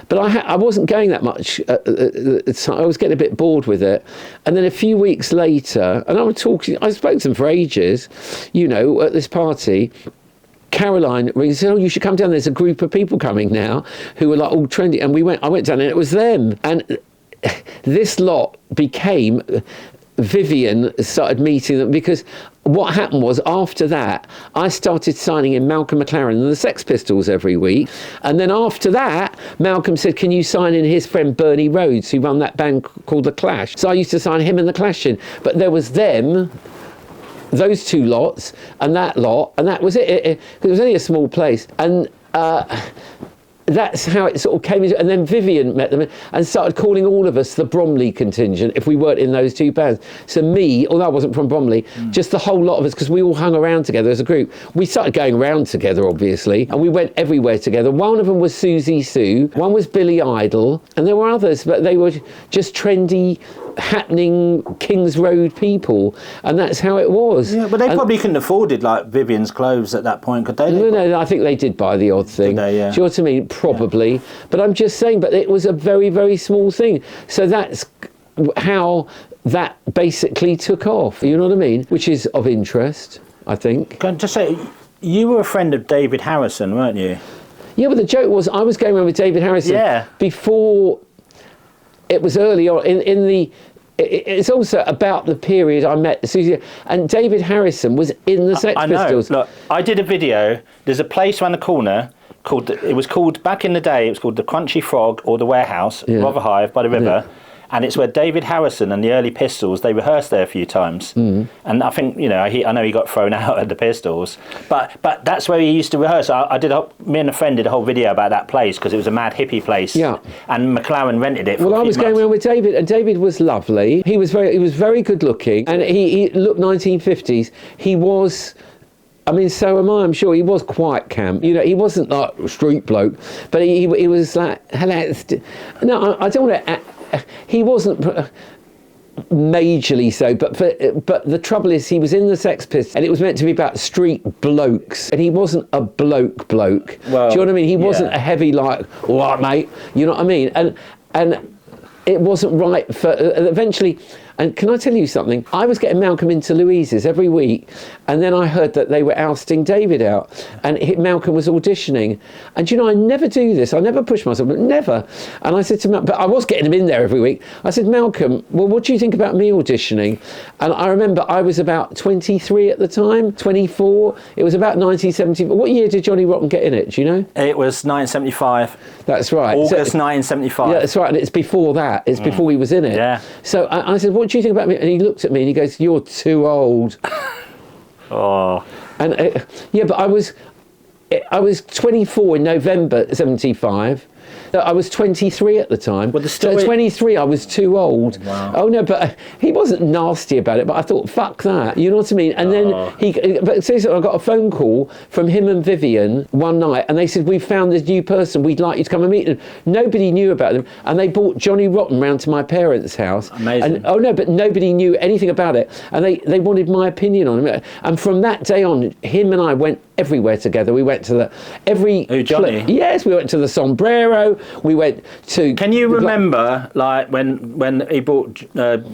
but I wasn't going that much. I was getting a bit bored with it. And then a few weeks later, and I spoke to them for ages, you know, at this party. Caroline rings, said, "Oh, you should come down. There's a group of people coming now who are like all trendy." And I went down, and it was them. And this lot became. Vivienne started meeting them, because what happened was, after that, I started signing in Malcolm McLaren and the Sex Pistols every week. And then after that, Malcolm said, "Can you sign in his friend Bernie Rhodes, who run that band called The Clash?" So I used to sign him and The Clash in. But there was them, those 2 lots, and that lot, and that was it. It was only a small place. And that's how it sort of came into. And then Vivienne met them and started calling all of us the Bromley Contingent if we weren't in those 2 bands. So me, although I wasn't from Bromley, just the whole lot of us, because we all hung around together as a group. We started going around together, obviously, and we went everywhere together. One of them was Susie Sue, one was Billy Idol, and there were others, but they were just trendy, happening Kings Road people, and that's how it was. Yeah, but they probably couldn't afford like Vivienne's clothes at that point, could they? No, I think they did buy the odd thing. Did they, yeah. Do you know what I mean? Probably. Yeah. But I'm just saying, but it was a very, very small thing. So that's how that basically took off, you know what I mean? Which is of interest, I think. Can I just say, you were a friend of David Harrison, weren't you? Yeah, but the joke was, I was going around with David Harrison before. It was early on in the. It's also about the period I met Susie, and David Harrison was in the Sex Pistols. Look, I did a video. There's a place around the corner called. It was called back in the day. It was called the Crunchy Frog or the Warehouse, Rotherhithe by the river. Yeah. And it's where David Harrison and the early Pistols, they rehearsed there a few times. And I think, you know, I know he got thrown out at the Pistols, but that's where he used to rehearse. Me and a friend did a whole video about that place, because it was a mad hippie place. Yeah. And McLaren rented it for I was going around with David, and David was lovely. He was very good looking, and he looked 1950s. He was. I mean, so am I. I'm sure he was quite camp. You know, he wasn't like a street bloke, but he was like, hello. No, I don't want to. He wasn't majorly so, but the trouble is, he was in the Sex Pistols, and it was meant to be about street blokes, and he wasn't a bloke. Well, do you know what I mean? He wasn't a heavy like, "All right, mate," you know what I mean? And it wasn't right for eventually. And can I tell you something? I was getting Malcolm into Louise's every week, and then I heard that they were ousting David out, and Malcolm was auditioning. And you know, I never do this. I never push myself, but never. And I said to Malcolm, but I was getting him in there every week. I said, "Malcolm, well, what do you think about me auditioning?" And I remember I was about 23 at the time, 24. It was about 1970. What year did Johnny Rotten get in it? Do you know? It was 1975. That's right. August 1975. Yeah, that's right. And it's before that. It's before he was in it. Yeah. So I said, "What do you think about me?" And he looked at me and he goes, "You're too old." Oh. And but I was 24 in November 75. I was 23 at the time. Well, the story... So 23, I was too old. Wow. Oh no, but he wasn't nasty about it. But I thought, fuck that. You know what I mean? And then but seriously, I got a phone call from him and Vivienne one night, and they said, "We found this new person. We'd like you to come and meet them." Nobody knew about them, and they brought Johnny Rotten round to my parents' house. Amazing. And, oh no, but nobody knew anything about it, and they wanted my opinion on him. And from that day on, him and I went everywhere together. We went to Johnny? Yes, we went to the Sombrero. We went to... Can you remember, like, when he brought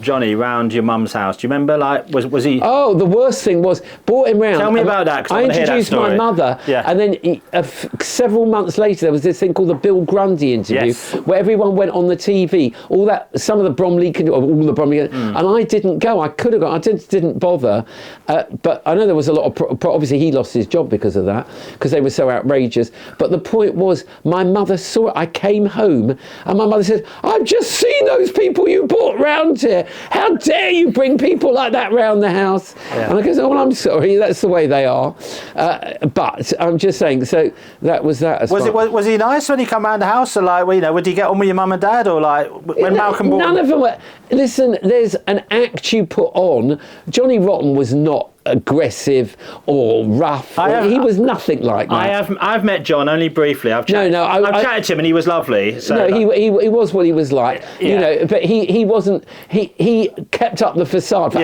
Johnny round your mum's house? Do you remember, like, was he... Oh, the worst thing was, brought him round... Tell me about that, because I introduced my mother, and then several months later, there was this thing called the Bill Grundy interview, where everyone went on the TV, some of the Bromley and I didn't go. I could have gone. I didn't bother. But I know there was a lot of... Obviously, he lost his job because of that, because they were so outrageous. But the point was, my mother saw it. I came home, and my mother said, "I've just seen those people you brought round here. How dare you bring people like that round the house?" And I go, "Oh, well, I'm sorry. That's the way they are." But I'm just saying. So that was that. Was he nice when he come round the house? Or like, you know, would he get on with your mum and dad, or like when Malcolm brought... None of them were. Listen, there's an act you put on. Johnny Rotten was not aggressive or rough. He was nothing like that. I've met John only briefly. I've chatted to him, and he was lovely. So no, he was what he was like. You know, but he wasn't. He kept up the facade. He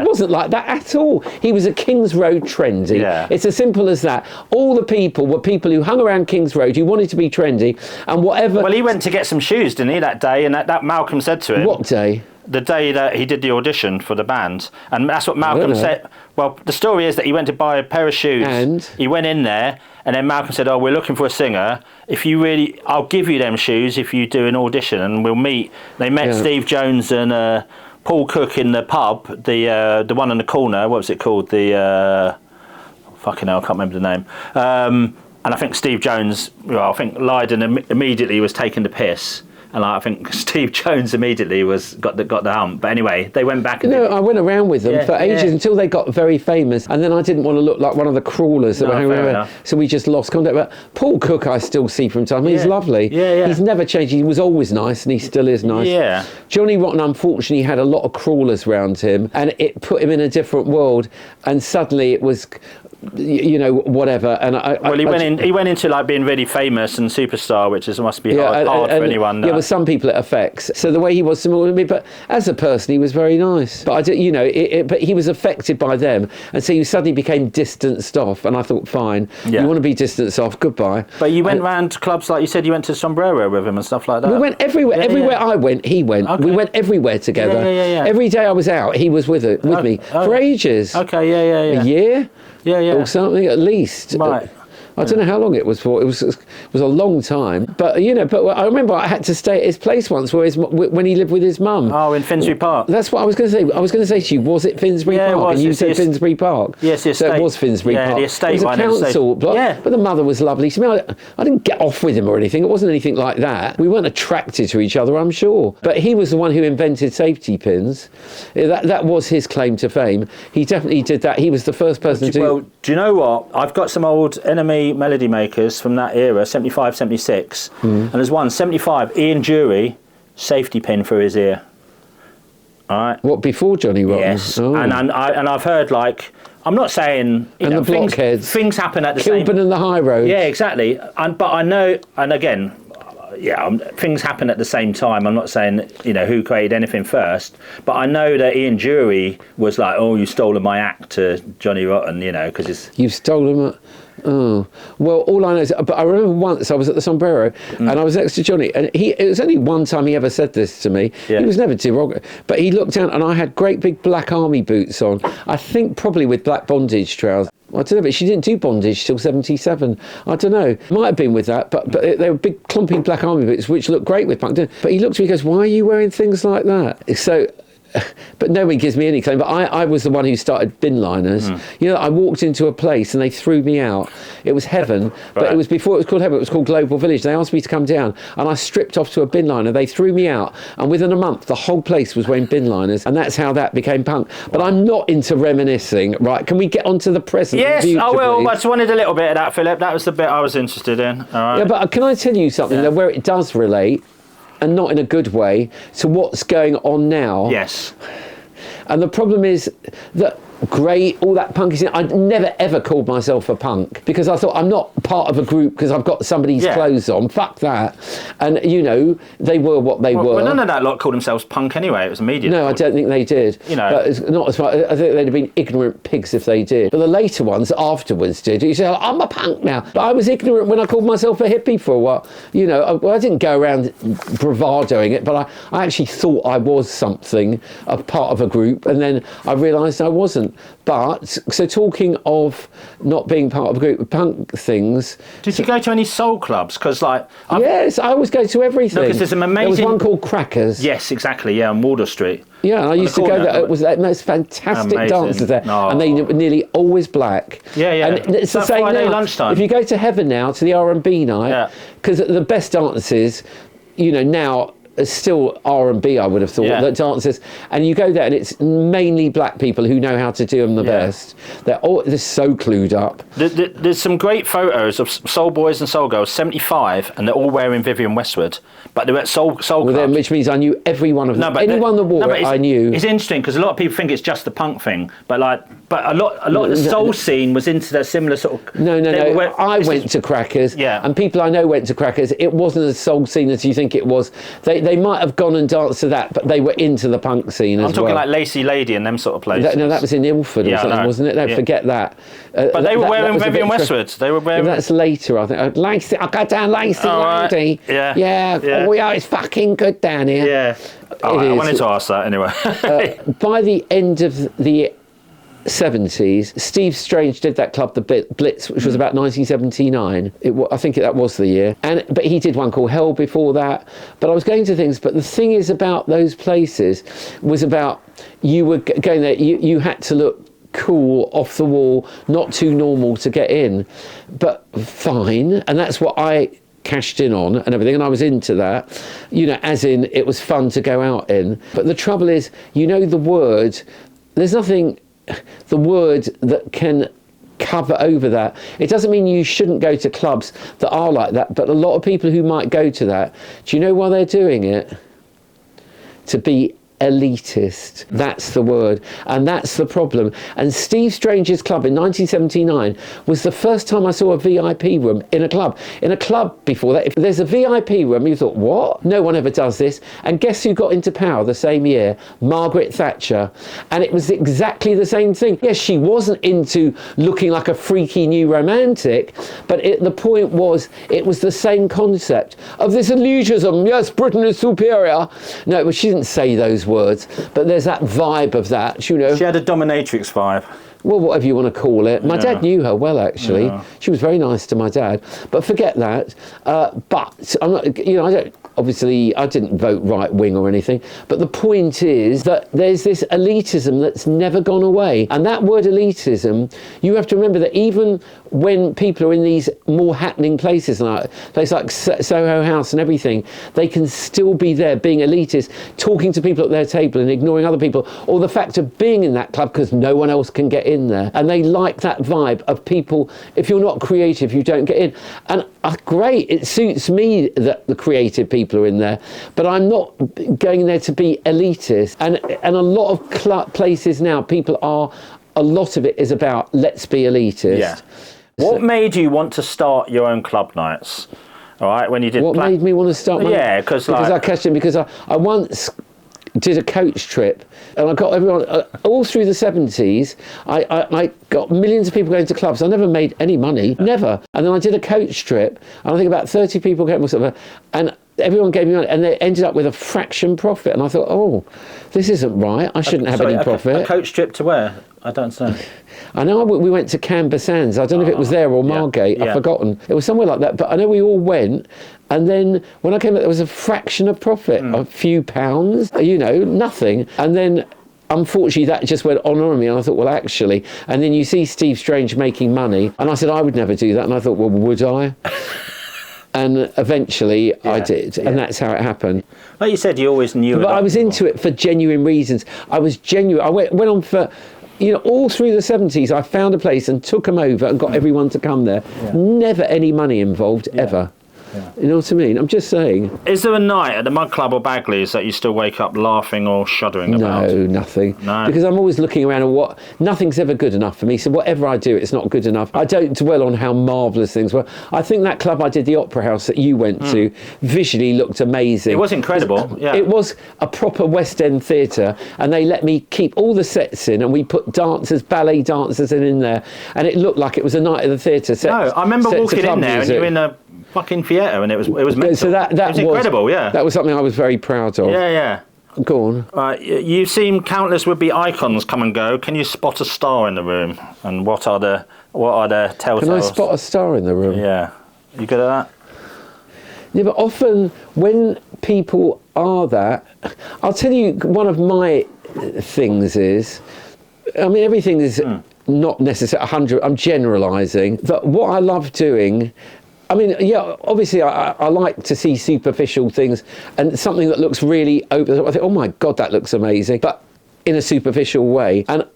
wasn't like that at all. He was a King's Road trendy. It's as simple as that. All the people were people who hung around King's Road, who wanted to be trendy, and whatever. Well, he went to get some shoes, didn't he, that day? And that Malcolm said to him. What day? The day that he did the audition for the band, and that's what Malcolm said. Well, the story is that he went to buy a pair of shoes, and he went in there, and then Malcolm said, "Oh, we're looking for a singer. I'll give you them shoes if you do an audition, and we'll meet." They met Steve Jones and Paul Cook in the pub, the one in the corner. What was it called? The fucking hell, I can't remember the name. And I think Steve Jones, lied and immediately was taking the piss. And I think Steve Jones immediately got the hump. But anyway, they went back. I went around with them for ages until they got very famous. And then I didn't want to look like one of the crawlers that were hanging around. So we just lost contact. But Paul Cook, I still see from time. He's lovely. He's never changed. He was always nice, and he still is nice. Johnny Rotten, unfortunately, had a lot of crawlers around him, and it put him in a different world. And suddenly it was... whatever. And he went into like being really famous and superstar, which must be hard for anyone. With some people it affects. So the way he was similar to me, but as a person he was very nice. But but he was affected by them, and so he suddenly became distanced off. And I thought, fine, you want to be distanced off, goodbye. But you went round clubs, like you said, you went to Sombrero with him and stuff like that. We went everywhere. Everywhere I went, he went. Okay. We went everywhere together. Every day I was out, he was with me for ages. Okay, a year. Or something at least. Right. I don't know how long it was for. It was a long time. But but I remember I had to stay at his place once when he lived with his mum. Oh, in Finsbury Park. That's what I was going to say. I was going to say to you, was it Finsbury Park? It was. And you said Finsbury Park. Yes, the estate. So it was Finsbury Park. The estate. It was a council block. But the mother was lovely. I didn't get off with him or anything. It wasn't anything like that. We weren't attracted to each other, I'm sure. But he was the one who invented safety pins. That was his claim to fame. He definitely did that. He was the first person to... Well, do you know what? I've got some old Enemy melody makers from that era, 75, 76. And there's one, 75, Ian Dury, safety pin for his ear. All right. What, before Johnny Rotten? Yes. Oh. And I've heard, like, I'm not saying... the blockheads. Things happen at the same... Kilburn and the High Road. Yeah, exactly. But I know, and again... things happen at the same time. I'm not saying, who created anything first, but I know that Ian Dury was like, "Oh, you've stolen my act," to Johnny Rotten, because it's... You've stolen it? Oh. Well, all I know is... But I remember once I was at the Sombrero, and I was next to Johnny, and it was only one time he ever said this to me. He was never derogatory, but he looked down, and I had great big black army boots on, I think probably with black bondage trousers. I don't know, but she didn't do bondage till 77. I don't know. Might have been with that, but they were big clumpy black army boots, which looked great with punk. But he looked at me and goes, "Why are you wearing things like that?" So but nobody gives me any claim. But I was the one who started bin liners. You know, I walked into a place and they threw me out. It was heaven, but it was before it was called heaven. It was called Global Village. They asked me to come down, and I stripped off to a bin liner. They threw me out, and within a month, the whole place was wearing bin liners, and that's how that became punk. But I'm not into reminiscing. Right? Can we get on to the present? Yes, future, I will. please? I just wanted a little bit of that, Philip. That was the bit I was interested in. All right. Yeah, but can I tell you something that where it does relate, and not in a good way, to what's going on now? Yes. And the problem is that great, all that punky thing. I never ever called myself a punk because I thought I'm not part of a group because I've got somebody's clothes on. Fuck that. And you know, they were what they were. Well, none of that lot called themselves punk anyway. It was immediate. No, I don't think they did. You know, but it's not as much. I think they'd have been ignorant pigs if they did. But the later ones afterwards did. You say, oh, I'm a punk now. But I was ignorant when I called myself a hippie for a while. You know, I didn't go around bravadoing it, but I actually thought I was something, a part of a group, and then I realised I wasn't. But, so talking of not being part of a group of punk things... Did you go to any soul clubs? Because, like... Yes, I always go to everything. No, because there's some amazing... There was one called Crackers. Yes, exactly, yeah, on Wardour Street. Yeah, and I used to go there. It was the most fantastic dancers there. And they were nearly always black. Yeah, yeah. And it's the same Friday now. lunchtime. If you go to Heaven now, to the R&B night, because the best dances, you know, now... It's still R&B, I would have thought, that dancers, and you go there and it's mainly black people who know how to do them the best. They're so clued up. There's some great photos of soul boys and soul girls, 75, and they're all wearing Vivienne Westwood, but they were at soul clubs. Then, which means I knew every one of them. Anyone that wore it, I knew. It's interesting because a lot of people think it's just the punk thing, but a lot of the soul scene was into that similar sort of... No. I went to Crackers, and people I know went to Crackers. It wasn't as soul scene as you think it was. They might have gone and danced to that, but they were into the punk scene as well. I'm talking like Lacy Lady and them sort of places. That was in Ilford or something, wasn't it? No, forget that. But they were wearing Vivienne Westwood. They were wearing... That's later, I think. Lacy, I got down Lacy Lady. Right. Yeah. Oh, yeah, it's fucking good down here. Yeah. I wanted to ask that anyway. By the end of the 70s, Steve Strange did that club, the Blitz, which was about 1979. I think that was the year. But he did one called Hell before that. But I was going to things. But the thing is about those places was about you were going there. You had to look cool, off the wall, not too normal to get in, but fine. And that's what I cashed in on and everything, and I was into that, you know, as in it was fun to go out in. But the trouble is, you know, the word, there's nothing, the word that can cover over that. It doesn't mean you shouldn't go to clubs that are like that, but a lot of people who might go to that, do you know why they're doing it? To be elitist. That's the word, and that's the problem. And Steve Strange's club in 1979 was the first time I saw a VIP room in a club. In a club before that, if there's a VIP room, you thought, what? No one ever does this. And guess who got into power the same year? Margaret Thatcher. And it was exactly the same thing. Yes, she wasn't into looking like a freaky new romantic, but the point was, it was the same concept of this elitism. Yes, Britain is superior. No, but she didn't say those words, but there's that vibe of that, you know. She had a dominatrix vibe. Well, whatever you want to call it. My dad knew her well, actually. Yeah. She was very nice to my dad. But forget that. But I'm not, you know, I didn't vote right wing or anything. But the point is that there's this elitism that's never gone away. And that word elitism, you have to remember that even when people are in these more happening places, like places like Soho House and everything, they can still be there being elitist, talking to people at their table and ignoring other people, or the fact of being in that club because no one else can get in there. And they like that vibe of people, if you're not creative, you don't get in. And great, it suits me that the creative people are in there, but I'm not going there to be elitist. And a lot of places now, a lot of it is about let's be elitist. Yeah. What made you want to start your own club nights? All right, when you did. What made me want to start? Because I cashed in because I once did a coach trip, and I got everyone all through the 70s. I got millions of people going to clubs. I never made any money, never. And then I did a coach trip, and I think about 30 people came, and everyone gave me money, and they ended up with a fraction profit. And I thought, oh, this isn't right. I shouldn't have any profit. A coach trip to where? I don't understand. I know we went to Canberra Sands. I don't know if it was there or Margate. I've forgotten. It was somewhere like that. But I know we all went, And then when I came back, there was a fraction of profit, a few pounds, nothing. And then unfortunately, that just went on me, and I thought, well, actually, and then you see Steve Strange making money, and I said, I would never do that, and I thought, well, would I? And eventually I did, and that's how it happened. Like you said, you always knew. But I was into it for genuine reasons. I was genuine. I went on for, all through the 70s, I found a place and took them over and got everyone to come there. Yeah. Never any money involved, ever. Yeah. You know what I mean? I'm just saying. Is there a night at the Mud Club or Bagley's that you still wake up laughing or shuddering about? No, nothing. No. Because I'm always looking around and nothing's ever good enough for me. So whatever I do, it's not good enough. I don't dwell on how marvellous things were. I think that club I did, the Opera House that you went to, visually looked amazing. It was incredible. It was a proper West End theatre, and they let me keep all the sets in, and we put dancers, ballet dancers in there, and it looked like it was a night of the theatre. No, I remember walking in there and you were in a fucking theatre, and it was mental. So that was incredible. Yeah, that was something I was very proud of. Yeah. Go on. You've seen countless would-be icons come and go. Can you spot a star in the room? And what are the telltales? Can I spot a star in the room? Yeah, you good at that? Yeah, but often when people are that, I'll tell you, one of my things is, I mean, everything is not necessarily 100. I'm generalising. But what I love doing. I mean, yeah, obviously I like to see superficial things, and something that looks really open. I think, oh my God, that looks amazing, but in a superficial way. And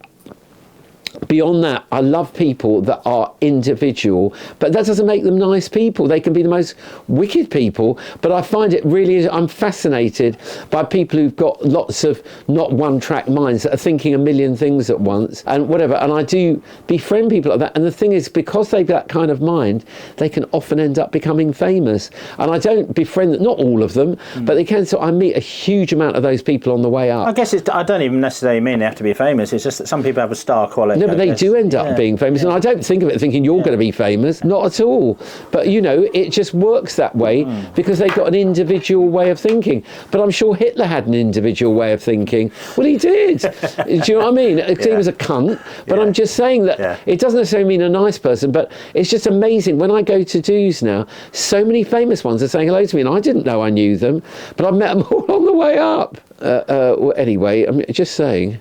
beyond that, I love people that are individual, but that doesn't make them nice people. They can be the most wicked people, but I find it really, I'm fascinated by people who've got lots of not one-track minds, that are thinking a million things at once and whatever. And I do befriend people like that. And the thing is, because they've that kind of mind, they can often end up becoming famous. And I don't befriend them, not all of them, but they can. So I meet a huge amount of those people on the way up. I guess I don't even necessarily mean they have to be famous. It's just that some people have a star quality. No, but they do end up being famous, and I don't think of it thinking you're going to be famous, not at all. But it just works that way because they've got an individual way of thinking. But I'm sure Hitler had an individual way of thinking. Well, he did. Do you know what I mean? He was a cunt, but I'm just saying that it doesn't necessarily mean a nice person, but it's just amazing. When I go to do's now, so many famous ones are saying hello to me, and I didn't know I knew them, but I've met them all on the way up. Anyway, I'm just saying.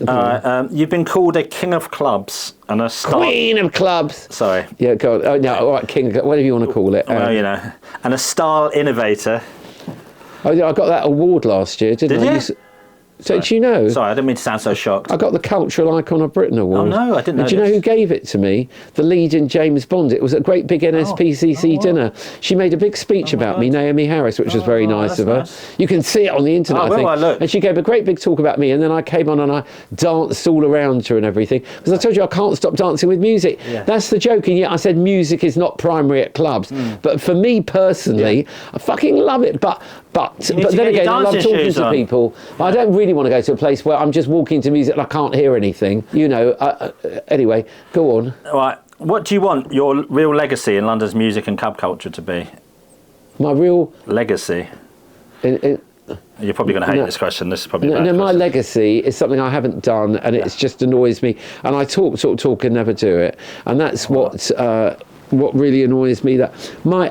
You've been called a king of clubs and a queen of clubs. Sorry. Yeah, go on. Oh, no, all right, king, whatever you want to call it. Well, and a style innovator. Oh, yeah, I got that award last year, didn't I? Did you? So do you know? Sorry, I didn't mean to sound so shocked. I got the Cultural Icon of Britain award. Oh no, I didn't know. And do you know who gave it to me? The lead in James Bond. It was a great big NSPCC dinner. She made a big speech about me, Naomi Harris, which was very nice of her. Nice. You can see it on the internet, I think. I look. And she gave a great big talk about me, and then I came on and I danced all around her and everything. Because I told you I can't stop dancing with music. Yeah. That's the joke. And yet I said music is not primary at clubs. But for me personally, I fucking love it. But then again, I love talking to people. I don't really want to go to a place where I'm just walking to music and I can't hear anything. Anyway, go on. All right. What do you want your real legacy in London's music and club culture to be? My real legacy. You're probably going to hate this question. This is probably a bad question. My legacy is something I haven't done, and it just annoys me. And I talk and never do it. And that's what really annoys me, that I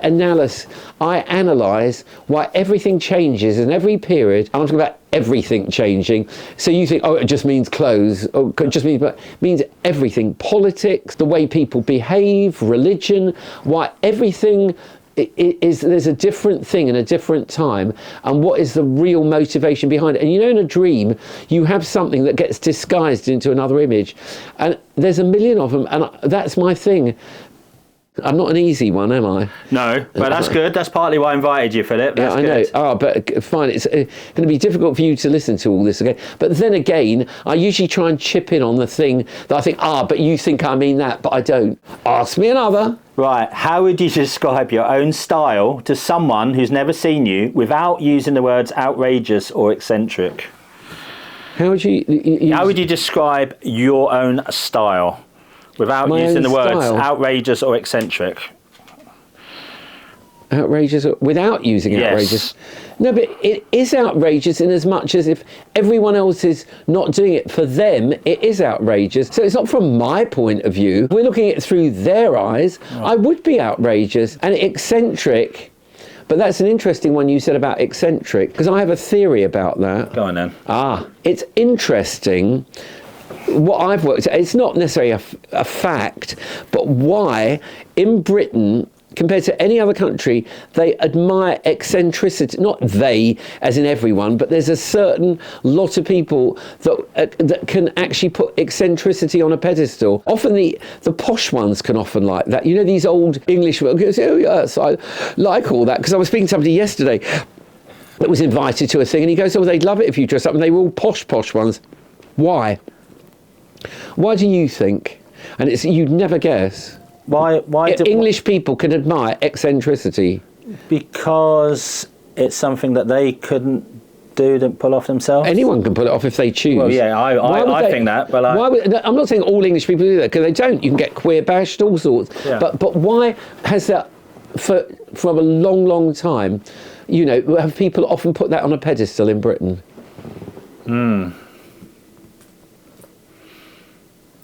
analyse why everything changes in every period. I'm talking about everything changing. So you think, it just means clothes, or it just means everything. Politics, the way people behave, religion, why everything there's a different thing in a different time, and what is the real motivation behind it. And in a dream you have something that gets disguised into another image, and there's a million of them, and that's my thing. I'm not an easy one, am I? No, but that's good. That's partly why I invited you, Philip. That's I know. Oh, but fine. It's going to be difficult for you to listen to all this again. But then again, I usually try and chip in on the thing that I think, but you think I mean that, but I don't. Ask me another. Right. How would you describe your own style to someone who's never seen you without using the words outrageous or eccentric? How would you describe your own style? Without using the words outrageous or eccentric. Outrageous, without using outrageous. No, but it is outrageous in as much as if everyone else is not doing it for them, it is outrageous. So it's not from my point of view. We're looking at it through their eyes. Right. I would be outrageous. And eccentric, But that's an interesting one you said about eccentric, because I have a theory about that. Go on then. It's interesting. What I've worked at, it's not necessarily a fact, but why in Britain, compared to any other country, they admire eccentricity. Not they, as in everyone, but there's a certain lot of people that can actually put eccentricity on a pedestal. Often the posh ones can often like that. You know, these old English ones, oh yes, I like all that. Because I was speaking to somebody yesterday that was invited to a thing, and he goes, oh, they'd love it if you dress up. And they were all posh ones. Why? Why do you think? And you'd never guess. Why do English people can admire eccentricity? Because it's something that they couldn't pull off themselves. Anyone can pull it off if they choose. Well, yeah, I think that. But I'm not saying all English people do that, because they don't. You can get queer bashed, all sorts. Yeah. But why has that, for a long, long time, you know, have people often put that on a pedestal in Britain?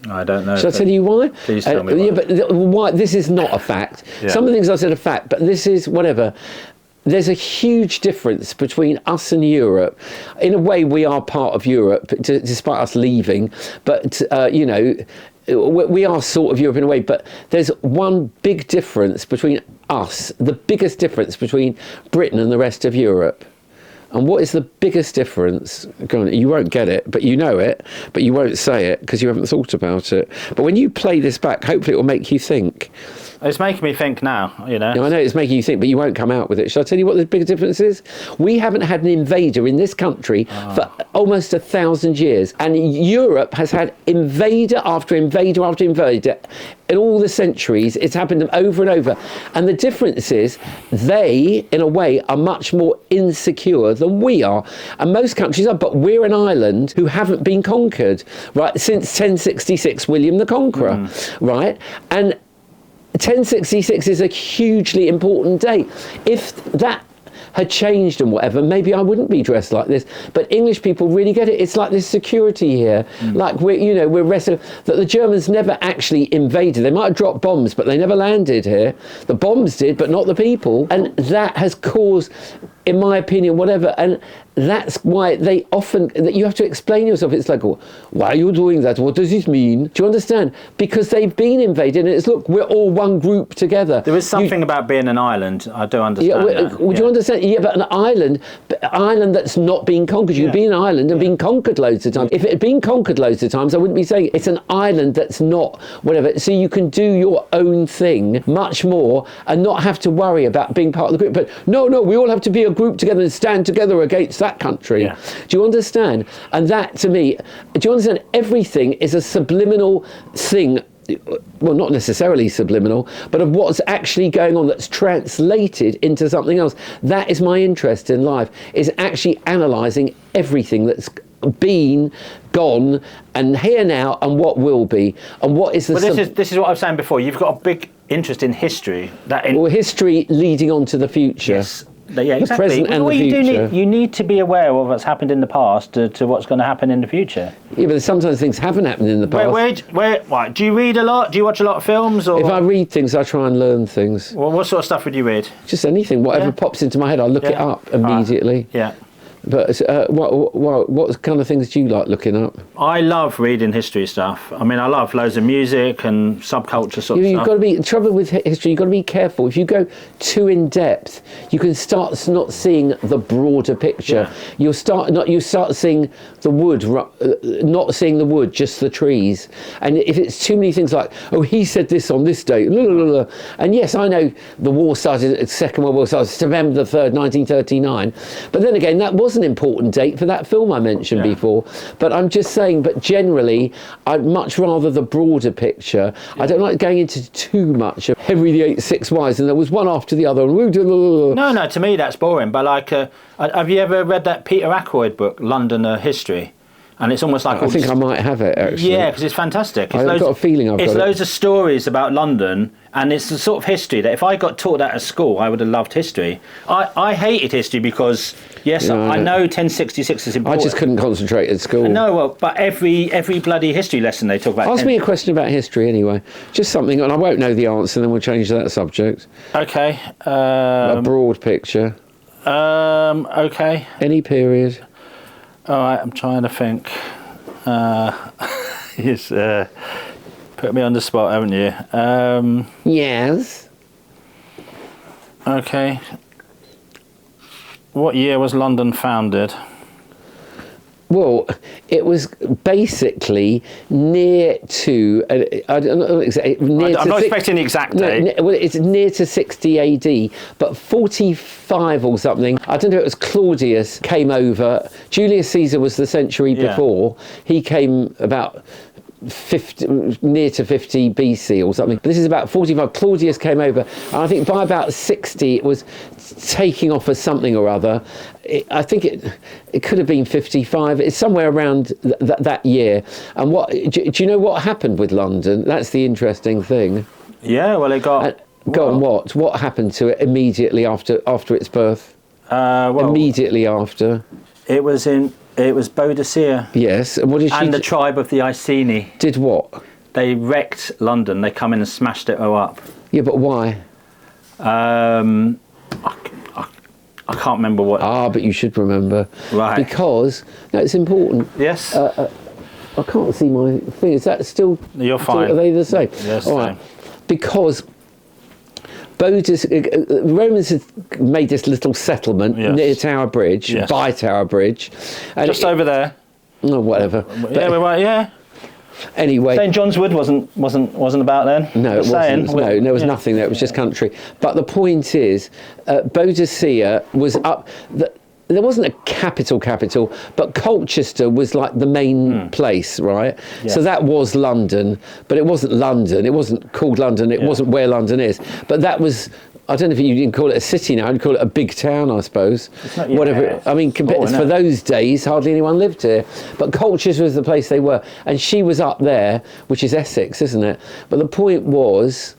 I don't know. Shall I tell you why? Please tell me why. Yeah, but why? This is not a fact. Yeah. Some of the things I said are fact, but this is whatever. There's a huge difference between us and Europe. In a way, we are part of Europe, despite us leaving. But, you know, we are sort of Europe in a way. But there's one big difference between us, the biggest difference between Britain and the rest of Europe. And what is the biggest difference? Go on, you won't get it, but you know it, but you won't say it because you haven't thought about it. But when you play this back, hopefully it will make you think. It's making me think now, you know. No, I know it's making you think, but you won't come out with it. Shall I tell you what the biggest difference is? We haven't had an invader in this country for almost 1,000 years. And Europe has had invader after invader after invader. In all the centuries, it's happened over and over. And the difference is they, in a way, are much more insecure than we are. And most countries are, but we're an island who haven't been conquered, right, since 1066, William the Conqueror, right? And 1066 is a hugely important date. If that had changed and whatever, maybe I wouldn't be dressed like this. But English people really get it. It's like this security here. Like we're resting. That the Germans never actually invaded. They might have dropped bombs, but they never landed here. The bombs did, but not the people. And that has caused, in my opinion, whatever. And that's why they often, that you have to explain yourself. It's like, oh, why are you doing that? What does this mean? Do you understand? Because they've been invaded, and it's, look, we're all one group together. There is something about being an island. I do understand that. Would you understand? Yeah, but an island that's not been conquered. You can be an island and been conquered loads of times. If it had been conquered loads of times, I wouldn't be saying it's an island that's not whatever. So you can do your own thing much more and not have to worry about being part of the group. But no, we all have to be a group together and stand together against that country. Yeah. Do you understand? And that, to me, do you understand? Everything is a subliminal thing. Well, not necessarily subliminal, but of what's actually going on that's translated into something else. That is my interest in life, is actually analysing everything that's been, gone, and here now, and what will be, and what is the... Well, this is what I was saying before. You've got a big interest in history. Well, history leading on to the future. Yes. Yeah, exactly. The present and the future. You need to be aware of what's happened in the past to what's going to happen in the future. Yeah, but sometimes things haven't happened in the past. Where do you read a lot? Do you watch a lot of films? Or? If I read things, I try and learn things. Well, what sort of stuff would you read? Just anything. Whatever pops into my head, I'll look it up immediately. Yeah. But what kind of things do you like looking up? I love reading history stuff. I mean, I love loads of music and subculture sort of You've stuff. got to be, trouble with history, you've got to be careful. If you go too in depth, you can start not seeing the broader picture. Yeah. You start seeing the wood, not seeing the wood, just the trees. And if it's too many things like, oh, he said this on this date, and yes, I know the war started, the Second World War started September the 3rd, 1939. But then again, that was an important date for that film I mentioned before. But I'm just saying, but generally, I'd much rather the broader picture. Yeah. I don't like going into too much of Henry VIII's 6 wives, and there was one after the other. No, to me that's boring. But like, have you ever read that Peter Ackroyd book, London: A History? And it's almost like I think I might have it, actually. Yeah, because it's fantastic. I've got a feeling I've got it. It's loads of stories about London, and it's the sort of history that if I got taught that at school, I would have loved history. I hated history because, yes, I know 1066 is important. I just couldn't concentrate at school. No, well, but every bloody history lesson they talk about. Ask me a question about history anyway. Just something, and I won't know the answer, then we'll change that subject. Okay. A broad picture. Okay. Any period. All right, I'm trying to think. You've put me on the spot, haven't you? Yes. Okay. What year was London founded? Well, it was basically near to. I don't know exactly. I'm not expecting the exact date. Well, it's near to 60 AD, but 45 or something. I don't know. It was Claudius came over. Julius Caesar was the century before. He came about 50, near to 50 BC or something. This is about 45. Claudius came over, and I think by about 60 it was taking off as something or other. I think it could have been 55. It's somewhere around that year. And what do you know what happened with London? That's the interesting thing. Yeah, well, it got. Go on. What happened to it immediately after its birth? Immediately after. It was Boadicea. Yes. And what did she? And the tribe of the Iceni. Did what? They wrecked London. They come in and smashed it all up. Yeah, but why? I can't remember what. But you should remember. Right. Because it's important. Yes. I can't see my thing. Is that still? You're fine. Are they the same? Yes. All right. Because the Romans had made this little settlement near Tower Bridge, by Tower Bridge, and just over there. No, whatever. Yeah, we're right. Yeah. Anyway, St John's Wood wasn't about then. No, it wasn't. No, there was nothing there. It was just country. But the point is, Boadicea was up. There wasn't a capital, but Colchester was like the main place, right? Yeah. So that was London, but it wasn't London. It wasn't called London. It wasn't where London is. But that was. I don't know if you can call it a city now. I'd call it a big town, I suppose. Whatever. I mean, for those days, hardly anyone lived here. But Colchester was the place they were, and she was up there, which is Essex, isn't it? But the point was,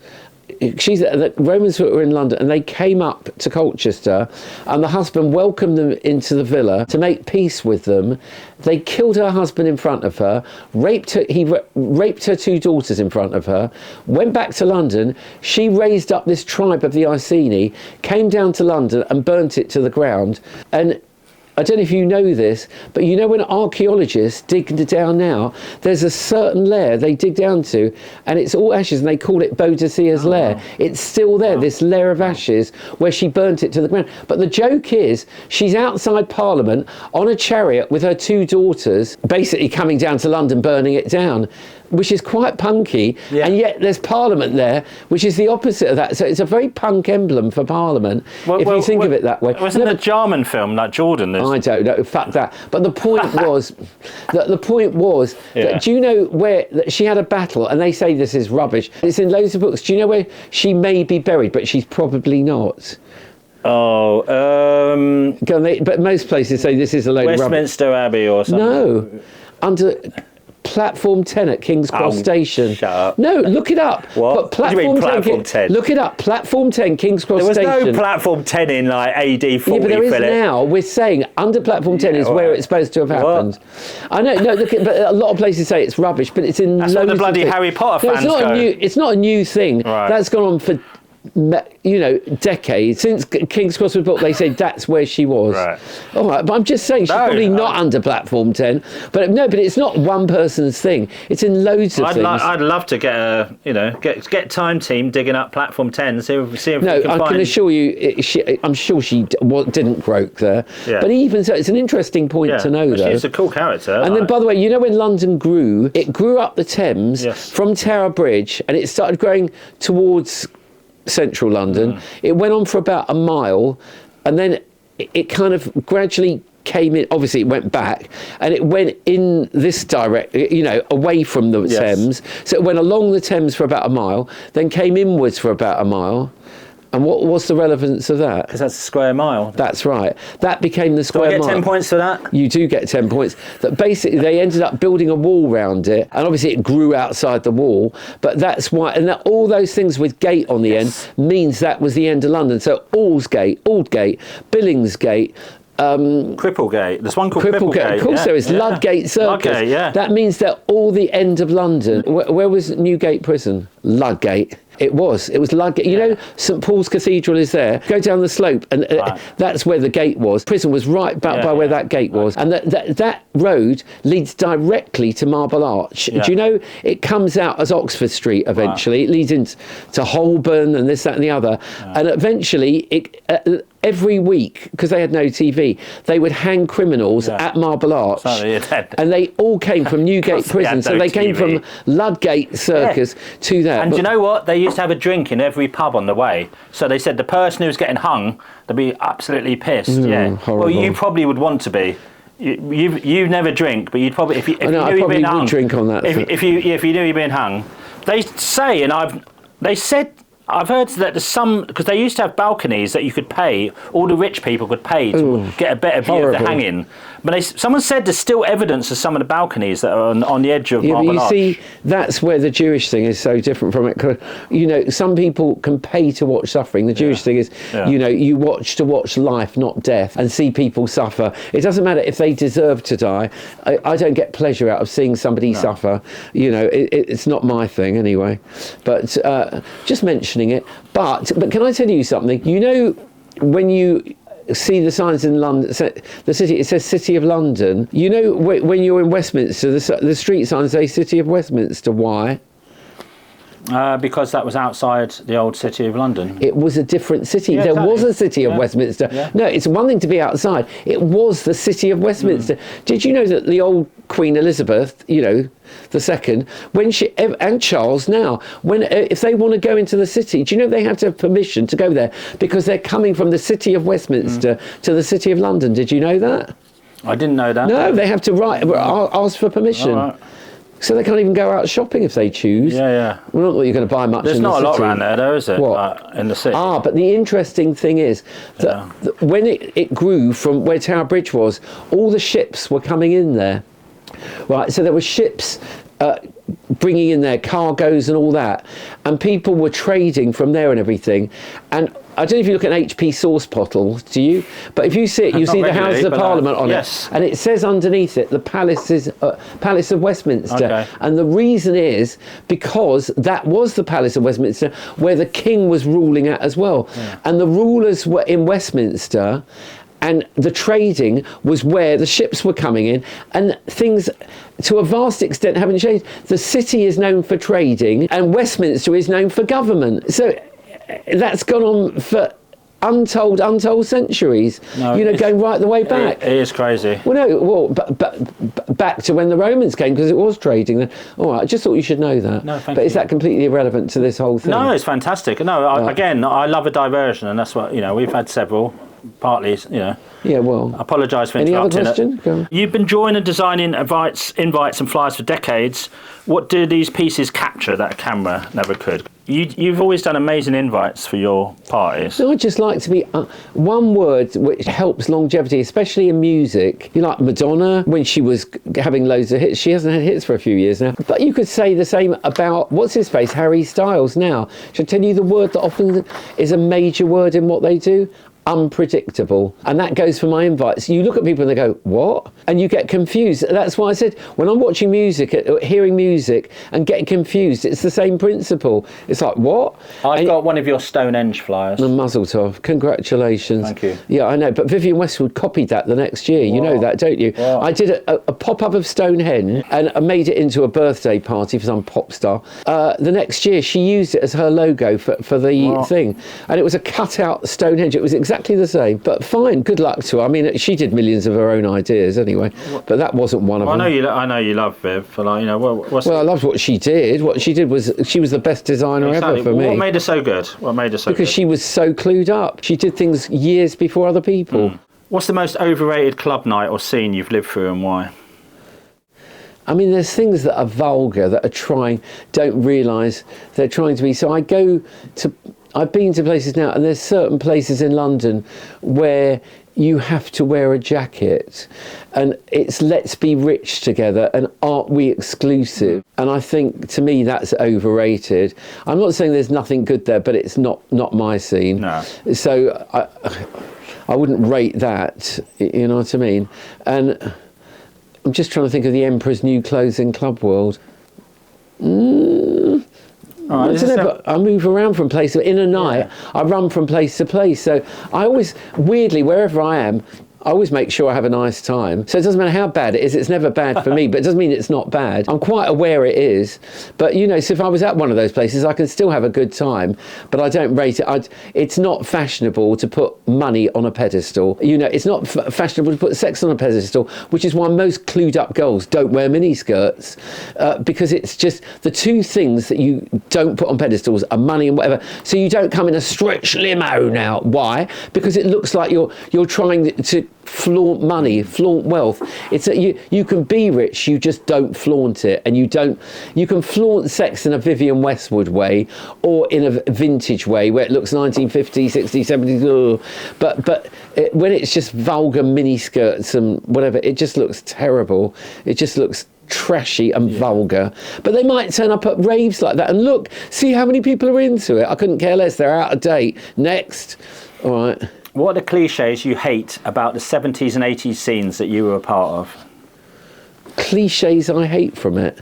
the Romans were in London, and they came up to Colchester, and the husband welcomed them into the villa to make peace with them. They killed her husband in front of her, raped her. He raped her two daughters in front of her. Went back to London. She raised up this tribe of the Iceni, came down to London and burnt it to the ground. And I don't know if you know this, but you know when archaeologists dig down now, there's a certain lair they dig down to, and it's all ashes, and they call it Boadicea's lair. It's still there, this lair of ashes, where she burnt it to the ground. But the joke is, she's outside Parliament on a chariot with her two daughters, basically coming down to London, burning it down, which is quite punky, and yet there's Parliament there, which is the opposite of that. So it's a very punk emblem for Parliament, if you think of it that way. Wasn't the Jarman film like Jordan? I don't know, fuck that. But the point was, that do you know where she had a battle, and they say this is rubbish. It's in loads of books. Do you know where she may be buried, but she's probably not? But most places say this is a load of rubbish. Westminster Abbey or something. No, under Platform 10 at King's Cross Station. Shut up. No, look it up. What? What do you mean Platform 10? Look it up. Platform 10, King's Cross Station. There was no Platform 10 in like AD 40, Yeah, but there is Philip. now. We're saying under Platform 10 is where it's supposed to have happened. I know, no, look, but a lot of places say it's rubbish, but it's in That's loads what the bloody of Harry Potter fans go. It's not a new thing. Right. That's gone on for decades. Since King's Cross was built, they said that's where she was. Right. All right, but I'm just saying she's probably not under Platform 10. But no, but it's not one person's thing. It's in loads of things. I'd love to get get Time Team digging up Platform 10. See if we can I find. can assure you, I'm sure she didn't croak there. Yeah. But even so, it's an interesting point to know, though. She's a cool character. And then, by the way, you know when London grew, it grew up the Thames from Tower Bridge, and it started growing towards central London. It went on for about a mile, and then it kind of gradually came in. Obviously, it went back, and it went in this away from the Thames. So it went along the Thames for about a mile, then came inwards for about a mile, And what was the relevance of that? Because that's a square mile. That's right. That became the square mile. Do I get 10 points for that? You do get 10 points. That basically they ended up building a wall round it, and obviously it grew outside the wall. But that's why, and that, all those things with gate on the end means that was the end of London. So Aldgate, Billingsgate. Cripplegate. There's one called Cripplegate. Of course there is. Ludgate Circus. Ludgate, yeah. That means they're all the end of London. Where was Newgate Prison? Ludgate. It was Ludgate. You know, St Paul's Cathedral is there. Go down the slope, and that's where the gate was. Prison was right back by where that gate was. And that road leads directly to Marble Arch. Yeah. Do you know, it comes out as Oxford Street eventually. It leads into Holborn and this, that and the other. And eventually, every week, because they had no TV, they would hang criminals at Marble Arch. And they all came from Newgate Prison. So they came from Ludgate Circus to that. And do you know what? They used to have a drink in every pub on the way. So they said the person who was getting hung, they'd be absolutely pissed. Horrible. Well, you probably would want to be. You never drink, but you'd probably, if you knew you'd been hung, drink on that. If you knew you'd been hung, they say, and I've heard that there's some, because they used to have balconies that you could pay, all the rich people could pay to get a better view of the hanging. But someone said there's still evidence of some of the balconies that are on the edge of Marble Arch. See, that's where the Jewish thing is so different from it. 'Cause, you know, some people can pay to watch suffering. The Jewish thing is, you know, you watch to watch life, not death, and see people suffer. It doesn't matter if they deserve to die. I don't get pleasure out of seeing somebody suffer. You know, it's not my thing anyway. But just mentioning it. But can I tell you something? You know, when you see the signs in London, the city, it says City of London. You know, when you're in Westminster, the street signs say City of Westminster. Why? Because that was outside the old City of London. It was a different city. There was a City of Westminster. Yeah. No, it's one thing to be outside. It was the City of Westminster. Did you know that the old Queen Elizabeth, you know, II, when she, and Charles now, if they want to go into the city, do you know they have to have permission to go there because they're coming from the City of Westminster to the City of London? Did you know that? I didn't know that. No, they have to ask for permission. Right. So they can't even go out shopping if they choose. Yeah. Well, not that you're going to buy much in the city. There's not a lot around there, though, is it? What? In the city. But the interesting thing is that when it grew from where Tower Bridge was, all the ships were coming in there. Right, so there were ships bringing in their cargoes and all that, and people were trading from there and everything. And I don't know if you look at an HP sauce bottle, do you? But if you see it, you see the House of Parliament on it, and it says underneath it, the Palace of Westminster. Okay. And the reason is because that was the Palace of Westminster where the King was ruling at as well. Yeah. And the rulers were in Westminster, and the trading was where the ships were coming in, and things to a vast extent haven't changed. The city is known for trading and Westminster is known for government. So that's gone on for untold centuries, going right the way back. It is crazy. But back to when the Romans came, because it was trading then. All right, I just thought you should know that. No, thank you. But is that completely irrelevant to this whole thing? No, it's fantastic. No, I love a diversion, and that's what, we've had several. Partly, Yeah, well. I apologise for interrupting. Any other question? You've been drawing and designing invites and flyers for decades. What do these pieces capture that a camera never could? You've always done amazing invites for your parties. No, I just like to be one word which helps longevity, especially in music. You like Madonna, when she was having loads of hits. She hasn't had hits for a few years now. But you could say the same about, what's his face, Harry Styles now. Should I tell you the word that often is a major word in what they do? Unpredictable. And that goes for my invites. You look at people and they go, what? And you get confused. That's why I said, when I'm watching music, hearing music and getting confused, it's the same principle. It's like, what? I've got one of your Stonehenge flyers. The Mazel Tov. Congratulations. Thank you. Yeah, I know. But Vivienne Westwood copied that the next year. You know that, don't you? Wow. I did a pop-up of Stonehenge and I made it into a birthday party for some pop star. The next year, she used it as her logo for the thing. And it was a cut-out Stonehenge. It was exactly the same, but fine. Good luck to her. I mean, she did millions of her own ideas anyway, but that wasn't one of them. I know you love Viv. For I loved what she did. What she did was she was the best designer ever for me. What made her so good? Because she was so clued up. She did things years before other people. What's the most overrated club night or scene you've lived through, and why? I mean, there's things that are vulgar, that don't realise they're trying to be. So I go to I've been to places now, and there's certain places in London where you have to wear a jacket, and it's let's be rich together and aren't we exclusive. And I think, to me, that's overrated. I'm not saying there's nothing good there, but it's not my scene. No. So I wouldn't rate that, you know what I mean? And I'm just trying to think of the Emperor's New Clothes in Club World. I don't know, but I move around from place in a night. I run from place to place, so I always, weirdly, wherever I am, I always make sure I have a nice time. So it doesn't matter how bad it is. It's never bad for me, but it doesn't mean it's not bad. I'm quite aware it is. But, you know, so if I was at one of those places, I can still have a good time, but I don't rate it. It's not fashionable to put money on a pedestal. You know, it's not fashionable to put sex on a pedestal, which is why most clued up girls don't wear miniskirts, because it's just the two things that you don't put on pedestals are money and whatever. So you don't come in a stretch limo now. Why? Because it looks like you're trying to flaunt money, flaunt wealth. It's that you can be rich, you just don't flaunt it, and you can flaunt sex in a Vivienne Westwood way or in a vintage way where it looks 1950s, 60s, 70s, but when it's just vulgar miniskirts and whatever, it just looks terrible. It just looks trashy and vulgar. But they might turn up at raves like that and look, see how many people are into it. I couldn't care less, they're out of date. Next. All right. What are the cliches you hate about the 70s and 80s scenes that you were a part of? Cliches I hate from it?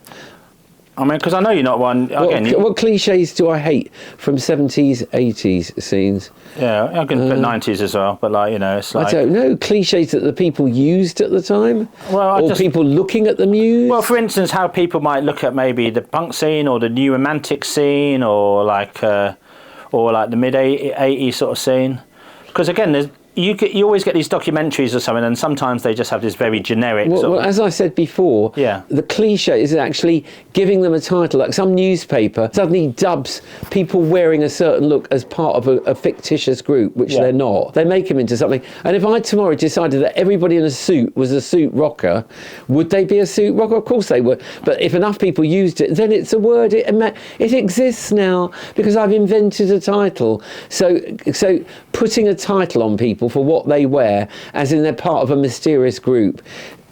I mean, because I know you're not one... What cliches do I hate from 70s, 80s scenes? Yeah, I can put 90s as well, but like, you know, it's like... I don't know, cliches that the people used at the time? Or people looking at them used? Well, for instance, how people might look at maybe the punk scene or the new romantic scene or like the mid-80s sort of scene. Because again, you always get these documentaries or something, and sometimes they just have this very generic sort of... as I said before, the cliche is actually giving them a title. Like some newspaper suddenly dubs people wearing a certain look as part of a fictitious group, which they're not. They make them into something. And if I tomorrow decided that everybody in a suit was a suit rocker, would they be a suit rocker? Of course they would. But if enough people used it, then it's a word. It exists now because I've invented a title. So putting a title on people for what they wear, as in they're part of a mysterious group,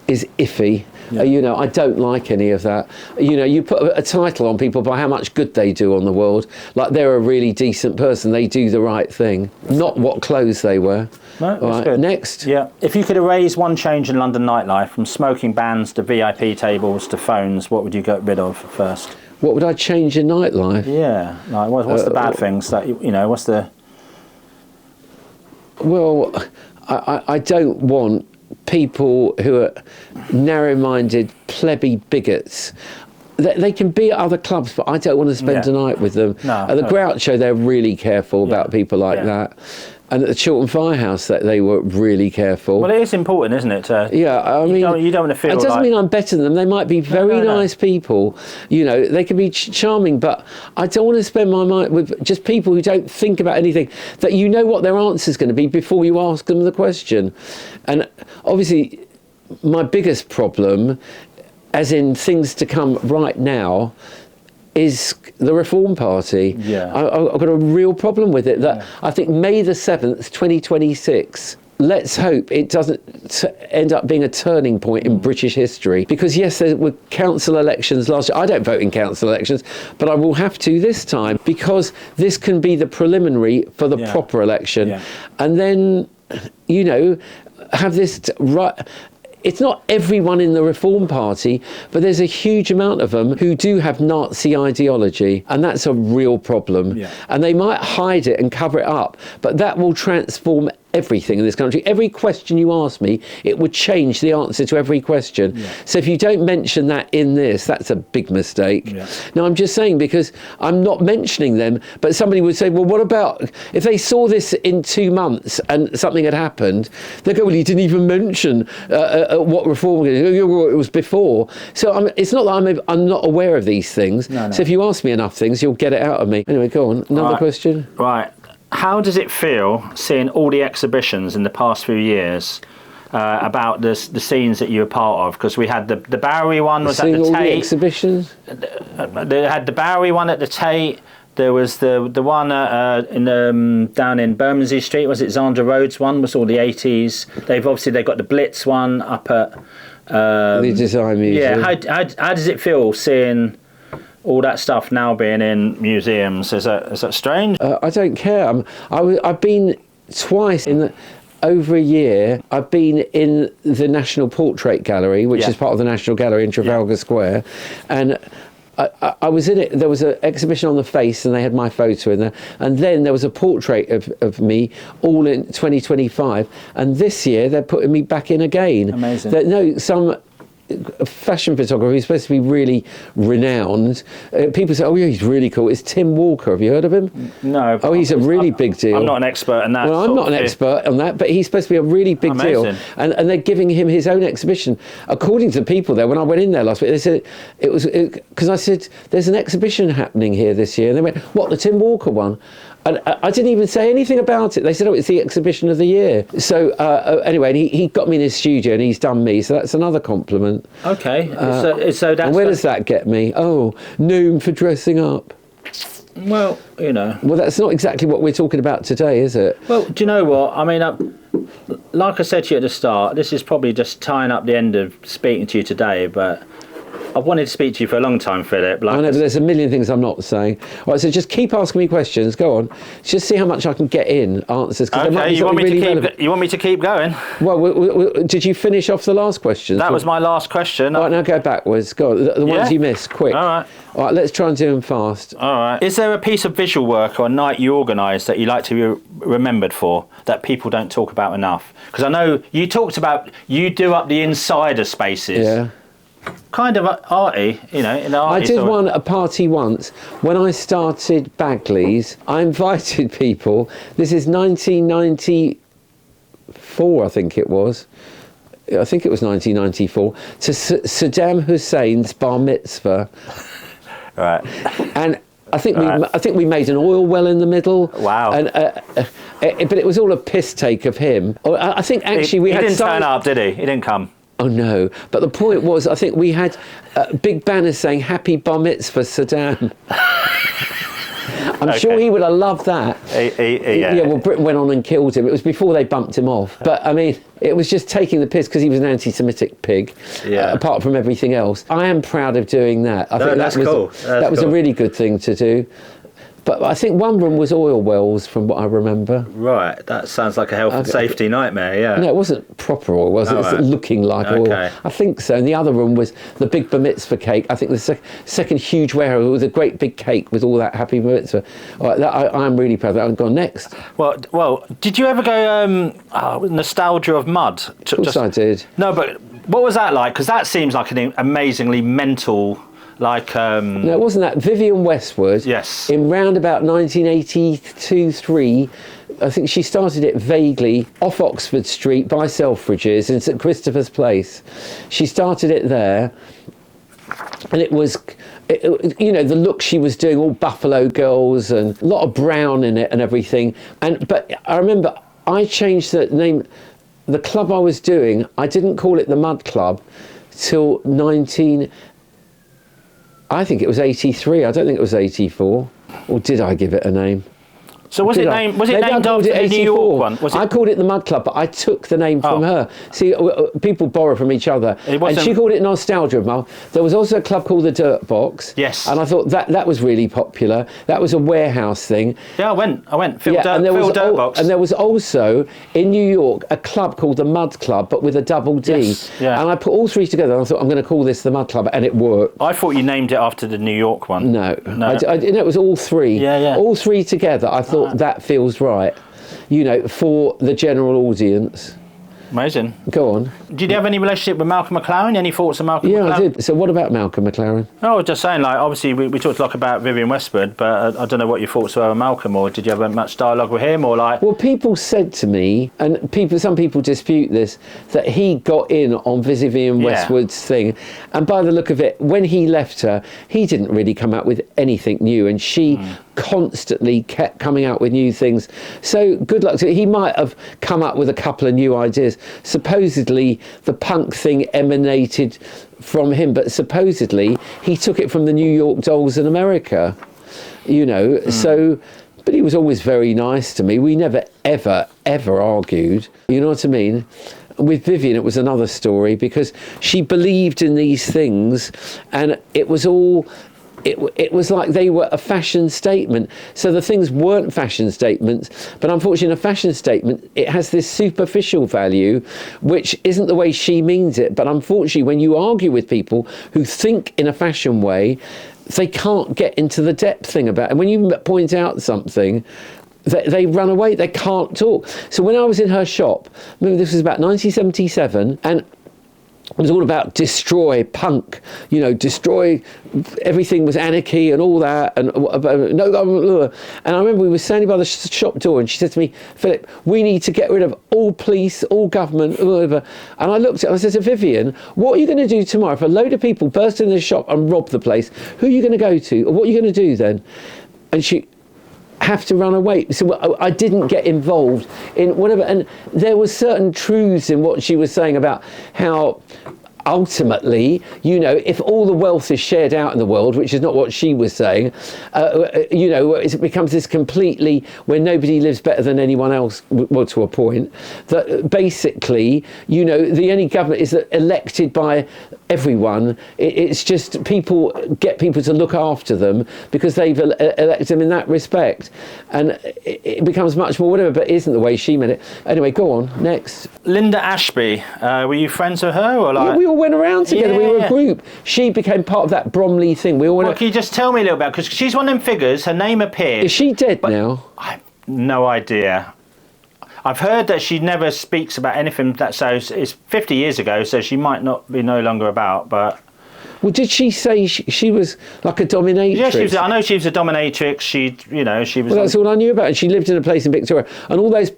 is iffy. You know, I don't like any of that. You know, you put a title on people by how much good they do on the world, like they're a really decent person, they do the right thing, not what clothes they wear. No, that's good. Next. Yeah. If you could erase one change in London nightlife, from smoking bans to VIP tables to phones, what would you get rid of first? What would I change in nightlife? Yeah. Like, what's the bad things that, you know, what's the... Well, I don't want people who are narrow-minded, plebby bigots. They can be at other clubs, but I don't want to spend a night with them. No, at the Groucho, they're really careful about people like that. And at the Chiltern Firehouse, they were really careful. Well, it is important, isn't it? I mean, you don't want to feel it doesn't mean I'm better than them. They might be very nice people. You know, they can be charming, but I don't want to spend my mind with just people who don't think about anything, that you know what their answer is going to be before you ask them the question. And obviously, my biggest problem, as in things to come right now, is the Reform Party. I've got a real problem with it. I think May the 7th, 2026, let's hope it doesn't end up being a turning point in British history. Because yes, there were council elections last year. I don't vote in council elections, but I will have to this time, because this can be the preliminary for the proper election. And then, you know, have this it's not everyone in the Reform Party, but there's a huge amount of them who do have Nazi ideology, and that's a real problem. And they might hide it and cover it up, but that will transform everything in this country. Every question you ask me, it would change the answer to every question. So if you don't mention that in this, that's a big mistake. Now, I'm just saying, because I'm not mentioning them, but somebody would say, well, what about if they saw this in 2 months and something had happened? They go, well, you didn't even mention what reform it was before. So it's not that I'm not aware of these things. So if you ask me enough things, you'll get it out of me. Anyway, go on. Another question. Right. How does it feel seeing all the exhibitions in the past few years about the scenes that you were part of? Because we had the Bowery one was at the Tate. All the exhibitions? They had the Bowery one at the Tate. There was the one down in Bermondsey Street. Was it Zander Roads one? Was all the 80s. They've got the Blitz one up at the Design Museum. Yeah. How does it feel seeing all that stuff now being in museums? Is that strange? I don't care. I've been twice over a year. I've been in the National Portrait Gallery, which is part of the National Gallery in Trafalgar Square, and I was in it. There was an exhibition on the face, and they had my photo in there. And then there was a portrait of me, all in 2025. And this year they're putting me back in again. Amazing. Some fashion photographer who's supposed to be really renowned. People say, "Oh, yeah, he's really cool." It's Tim Walker. Have you heard of him? No. Oh, he's a really big deal. I'm not an expert in that. Well, I'm not an expert on that, but he's supposed to be a really big deal. And they're giving him his own exhibition. According to the people there, when I went in there last week, they said it was because I said there's an exhibition happening here this year, and they went, "What, the Tim Walker one?" And I didn't even say anything about it. They said, "Oh, it's the exhibition of the year." So anyway, and he got me in his studio and he's done me. So that's another compliment. Okay. So that's. And where does that get me? Oh, Noom for dressing up. Well, you know. Well, that's not exactly what we're talking about today, is it? Well, do you know what? I mean, like I said to you at the start, this is probably just tying up the end of speaking to you today, but I've wanted to speak to you for a long time, Philip. I know, but there's a million things I'm not saying. All right, so just keep asking me questions. Go on. Just see how much I can get in answers. Okay, you want me to keep going? Well, did you finish off the last question? That was my last question. All right, now go backwards. Go on. The ones you missed, quick. All right. All right, let's try and do them fast. All right. Is there a piece of visual work or a night you organised that you like to be remembered for that people don't talk about enough? Because I know you talked about you do up the insider spaces. Yeah. Kind of arty, you know. In I did a party once when I started Bagley's. I invited people. This is 1994, I think it was. I think it was 1994 to Saddam Hussein's bar mitzvah. Right. And I think we made an oil well in the middle. Wow. And but it was all a piss take of him. I think actually he didn't turn up, did he? He didn't come. Oh no! But the point was, I think we had big banners saying "Happy Bar Mitzvah, Saddam." I'm sure he would have loved that. Yeah. Well, Britain went on and killed him. It was before they bumped him off. But I mean, it was just taking the piss because he was an anti-Semitic pig. Yeah. Apart from everything else, I am proud of doing that. I think that's cool. That was a really good thing to do. But I think one room was oil wells, from what I remember. Right, that sounds like a health and safety nightmare, yeah. No, it wasn't proper oil, was it? It was looking like oil. I think so. And the other room was the big bar mitzvah cake. I think the second huge warehouse was a great big cake with all that happy bar mitzvah. All right, I'm really proud of that. I've gone next. Well, did you ever go nostalgia of mud? Of course I did. No, but what was that like? Because that seems like an amazingly mental... No, it wasn't that. Vivienne Westwood, yes, in round about 1982-3, I think she started it vaguely off Oxford Street by Selfridges in St Christopher's Place. She started it there, and it was, you know, the look she was doing, all Buffalo Girls and a lot of brown in it and everything. But I remember I changed the name. The club I was doing, I didn't call it the Mud Club till I think it was 83. I don't think it was 84. Or did I give it a name? So was it named after the New York one? I called it the Mud Club, but I took the name from her. See, people borrow from each other. And she called it Nostalgia of Mud. There was also a club called the Dirt Box. Yes. And I thought that was really popular. That was a warehouse thing. Yeah, I went. Phil Dirt Box. And there was also, in New York, a club called the Mud Club, but with a double D. Yes, yeah. And I put all three together, and I thought, I'm going to call this the Mud Club, and it worked. I thought you named it after the New York one. No. It was all three. Yeah. All three together. I thought that feels right, you know, for the general audience. Amazing. Go on. Did you have any relationship with Malcolm McLaren? Any thoughts of Malcolm McLaren? Yeah, I did. So what about Malcolm McLaren? No, I was just saying, like, obviously we talked a lot about Vivienne Westwood, but I don't know what your thoughts were on Malcolm, or did you have much dialogue with him, or like... Well, people said to me, and some people dispute this, that he got in on Vivienne Westwood's thing, and by the look of it, when he left her, he didn't really come out with anything new, and she constantly kept coming out with new things. So good luck to him. He might have come up with a couple of new ideas. Supposedly the punk thing emanated from him, but supposedly he took it from the New York Dolls in America. you know. So, but he was always very nice to me. We never, ever, ever argued. You know what I mean? With Vivienne, it was another story because she believed in these things, and it was all. It was like they were a fashion statement. So the things weren't fashion statements, but unfortunately in a fashion statement, it has this superficial value, which isn't the way she means it. But unfortunately, when you argue with people who think in a fashion way, they can't get into the depth thing about it. And when you point out something, they run away, they can't talk. So when I was in her shop, remember this was about 1977, and it was all about destroy punk, you know, destroy, everything was anarchy and all that, and no government. And I remember we were standing by the shop door, and she said to me, Philip, we need to get rid of all police, all government, whatever. And I looked at her, I said to Vivienne, what are you going to do tomorrow if a load of people burst in the shop and rob the place? Who are you going to go to? Or what are you going to do then? And she have to run away. So I didn't get involved in whatever, and there were certain truths in what she was saying about how ultimately, you know, if all the wealth is shared out in the world, which is not what she was saying, you know, it becomes this completely where nobody lives better than anyone else, well, to a point, that basically, you know, the only government is elected by everyone. It's just people get people to look after them because they've elected them in that respect, and it becomes much more whatever, but it isn't the way she meant it. Anyway, go on, next. Linda Ashby, were you friends with her? Or like? Yeah, we all went around together. Yeah, we were a group. She became part of that Bromley thing. We all went. Well, can you just tell me a little bit? Because she's one of them figures. Her name appeared. Is she dead now? I have no idea. I've heard that she never speaks about anything that, so it's 50 years ago, so she might not be no longer about, but. Well, did she say she was like a dominatrix? Yeah, she was. I know she was a dominatrix. She, you know, she was. Well, that's all I knew about it. She lived in a place in Victoria, and all those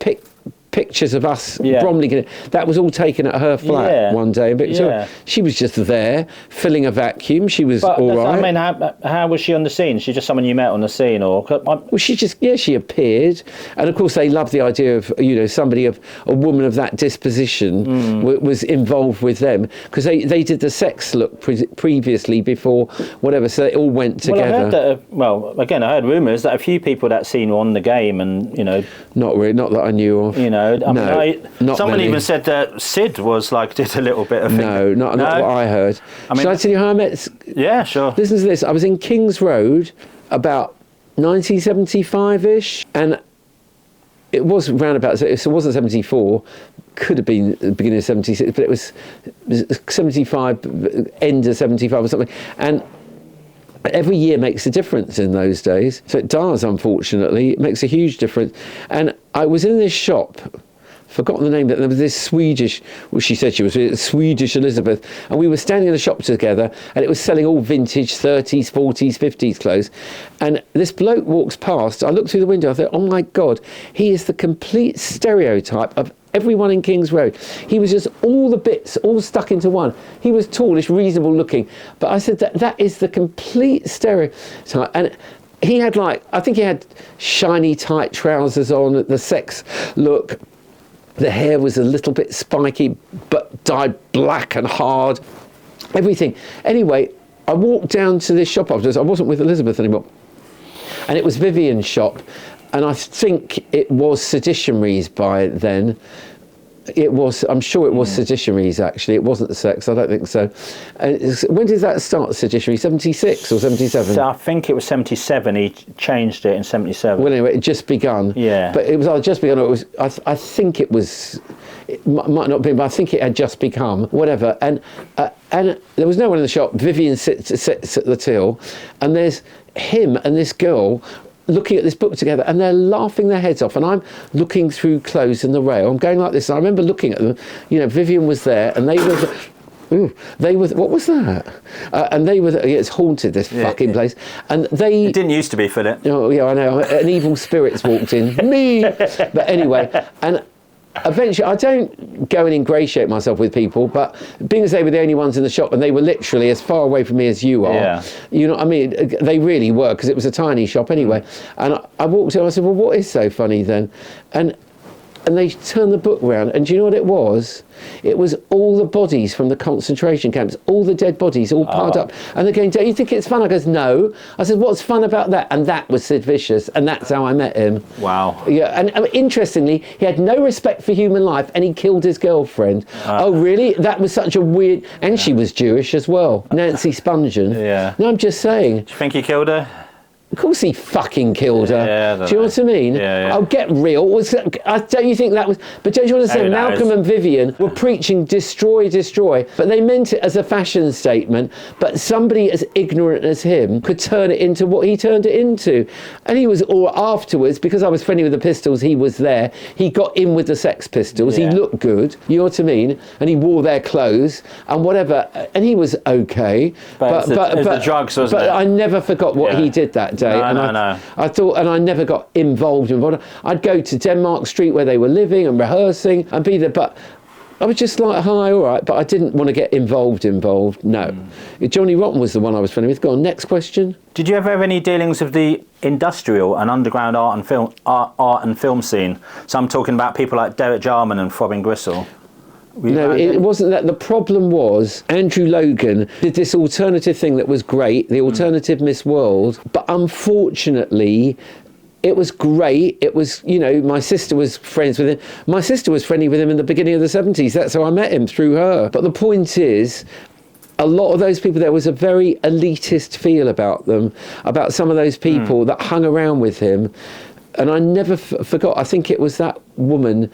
pictures of us, Bromley, that was all taken at her flat one day in Victoria. Yeah. She was just there, filling a vacuum. She was all right. I mean, how was she on the scene? She just someone you met on the scene, or? Well, she appeared, and of course they loved the idea of, you know, a woman of that disposition was involved with them, because they did the sex look previously before whatever, so they all went together. Well, I heard rumours that a few people that scene were on the game, and you know, not really, not that I knew of. You know. Someone many. even said that Sid was did a little bit of thing. No, not what I heard. Shall I tell you how I met? Yeah, sure. Listen to this. I was in King's Road about 1975-ish, and it was roundabout. So it wasn't 74. Could have been the beginning of 76, but it was 75, end of 75 or something. And every year makes a difference in those days. So it does, unfortunately. It makes a huge difference. And I was in this shop, forgotten the name, but there was this Swedish, well, she said she was Swedish Elizabeth, and we were standing in the shop together, and it was selling all vintage 30s, 40s, 50s clothes. And this bloke walks past. I looked through the window, I thought, oh my God, he is the complete stereotype of everyone in King's Road. He was just all the bits, all stuck into one. He was tallish, reasonable looking. But I said that is the complete stereotype. And he had I think he had shiny tight trousers on, the sex look. The hair was a little bit spiky, but dyed black and hard. Everything. Anyway, I walked down to this shop afterwards. I wasn't with Elizabeth anymore. And it was Vivienne's shop. And I think it was Seditionaries by then. I'm sure it was Seditionaries, actually. It wasn't sex, I don't think so. When did that start, Seditionary? 76 or 77? So I think it was 77. He changed it in 77. Well, anyway, it had just begun. Yeah. But it was either just begun, or it was, I think it was, it might not have been, but I think it had just become, whatever. And there was no one in the shop. Vivienne sits at the till, and there's him and this girl looking at this book together, and they're laughing their heads off, and I'm looking through clothes in the rail. I'm going like this, and I remember looking at them. You know, Vivienne was there, and they were, what was that? And they were, it's haunted, this fucking place. And it didn't used to be, Philip. Oh, yeah, I know. An evil spirit's walked in. Me! But anyway, and eventually, I don't go and ingratiate myself with people, but being as they were the only ones in the shop, and they were literally as far away from me as you are, you know what I mean? They really were, because it was a tiny shop anyway. And I walked in, I said, well, what is so funny then? And and they turned the book round, and do you know what it was? It was all the bodies from the concentration camps, all the dead bodies, all piled up. And they're going, don't you think it's fun? I goes, no. I said, what's fun about that? And that was Sid Vicious, and that's how I met him. Wow. Yeah, and interestingly, he had no respect for human life, and he killed his girlfriend. Oh, really? That was such a weird... And she was Jewish as well, Nancy Spungen. Yeah. No, I'm just saying. Do you think he killed her? Of course he fucking killed her. Yeah, do you know what I mean? Yeah. Oh, get real. Don't you think that was... But don't you want to say Malcolm and Vivienne were preaching destroy, destroy, but they meant it as a fashion statement, but somebody as ignorant as him could turn it into what he turned it into. And he was all afterwards, because I was friendly with the Pistols, he was there. He got in with the Sex Pistols. Yeah. He looked good, you know what I mean? And he wore their clothes and whatever, and he was okay. But the drugs, wasn't it? But I never forgot what he did that day. No. I thought, and I never got involved. I'd go to Denmark Street where they were living and rehearsing and be there, but I was just like, hi, all right, but I didn't want to get involved. No. Johnny Rotten was the one I was friendly with. Go on, next question. Did you ever have any dealings with the industrial and underground art and film scene? So I'm talking about people like Derek Jarman and Throbbing Gristle. No, it wasn't that. The problem was Andrew Logan did this alternative thing that was great, the alternative Miss World, but unfortunately it was great. It was, you know, my sister was friends with him. My sister was friendly with him in the beginning of the 70s. That's how I met him, through her. But the point is, a lot of those people, there was a very elitist feel about them, about some of those people that hung around with him. And I never forgot, I think it was that woman,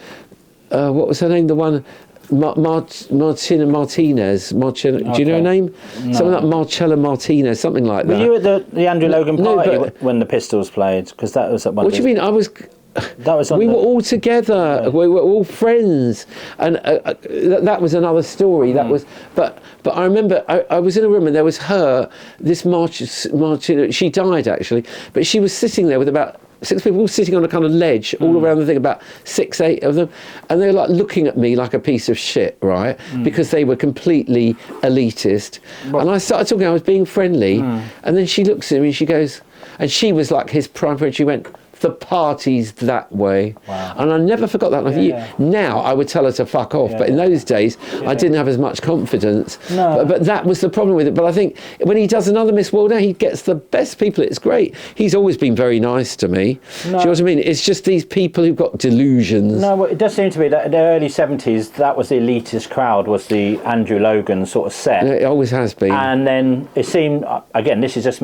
what was her name? The one... Martina Martinez. Do you know her name? No. Something like Marcella Martinez, something like that. Were you at the Andrew Logan party when the Pistols played? Because that was at one. What do you mean? I was. That was. We were all together. Yeah. We were all friends, and that was another story. That was. But I remember I was in a room and there was her. This Martina. She died actually, but she was sitting there with about 6 people all sitting on a kind of ledge all around the thing, about 6, 8 of them, and they were like looking at me like a piece of shit, right? Because they were completely elitist. And I started talking, I was being friendly, and then she looks at me and she goes, and she was like his prime friend, she went, the party's that way. Wow. And I never forgot that. Now I would tell her to fuck off, but in those days I didn't have as much confidence. No. But that was the problem with it. But I think when he does another Miss World now, he gets the best people. It's great. He's always been very nice to me. Do you know what I mean? It's just these people who've got delusions. No, well, it does seem to be that in the early 70s, that was the elitist crowd, was the Andrew Logan sort of set. It always has been. And then it seemed, again, this is just,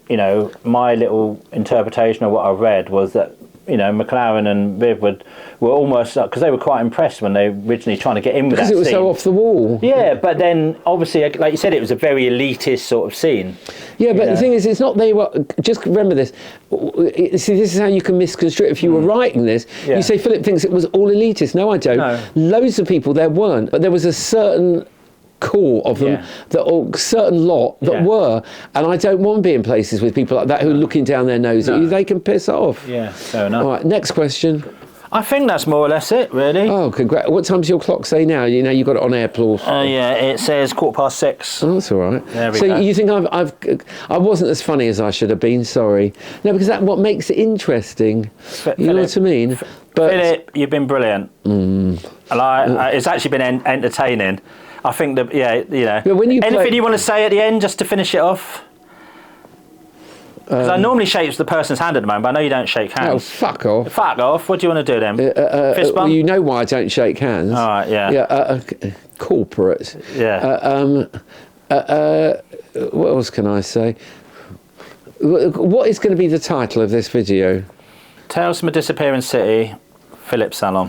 you know, my little interpretation of what I read was that, you know, McLaren and Viv were almost, because they were quite impressed when they originally trying to get in with that scene. Because it was so off the wall. Yeah, but then obviously, like you said, it was a very elitist sort of scene. Yeah, but the thing is, it's not they were, just remember this, see, this is how you can misconstrue it. If you were writing this, you say Philip thinks it was all elitist. No, I don't. No. Loads of people there weren't, but there was a certain core of them, or certain lot that were, and I don't want to be in places with people like that who are looking down their nose at you. They can piss off. Yeah, fair enough. All right, next question. I think that's more or less it, really. Oh, congrats. What time does your clock say now? You know, you got it on air applause. Yeah, it says 6:15. Oh, that's all right. There we so go. You think I wasn't as funny as I should have been? Sorry. No, because that's what makes it interesting. You know what I mean? But Philip, you've been brilliant. It's actually been entertaining. I think that, you know. But when you anything you want to say at the end, just to finish it off? Because I normally shake the person's hand at the moment, but I know you don't shake hands. Oh, fuck off. Fuck off. What do you want to do then? Fist bump? Well, you know why I don't shake hands. All right, yeah. Yeah, corporate. Yeah. What else can I say? What is going to be the title of this video? Tales from a Disappearing City, Philip Sallon.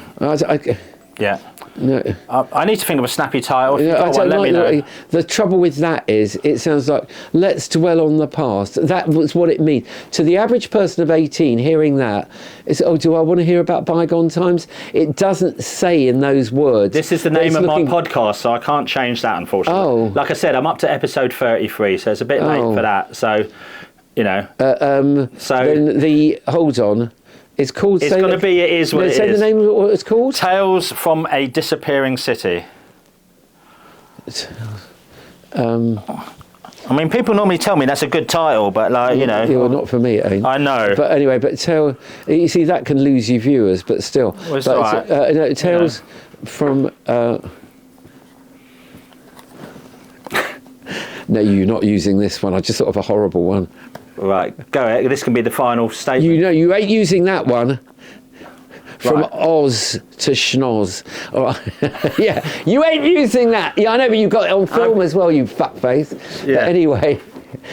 Yeah. No. I need to think of a snappy title. If you've got I one, don't let me know. like the trouble with that is it sounds like let's dwell on the past. That was what it means to the average person of 18. Hearing that, it's do I want to hear about bygone times? It doesn't say in those words. This is the name of my podcast, so I can't change that, unfortunately. Oh. Like I said, I'm up to episode 33, so it's a bit late for that. So, you know. So then hold on. It's called... It's going to be It Is What It Is. Say the name of what it's called? Tales from a Disappearing City. I mean, people normally tell me that's a good title, but like, you know. Yeah, well, not for me, it ain't. I know. But anyway, you see, that can lose you viewers, but still. Well, it's all right. No, Tales from... No, you're not using this one. I just thought of a horrible one. Right, go ahead. This can be the final statement. You know, you ain't using that one. From Right. Oz to schnoz. All right. Yeah, you ain't using that. Yeah, I know, but you got it on film as well, you fuckface. Yeah. But anyway.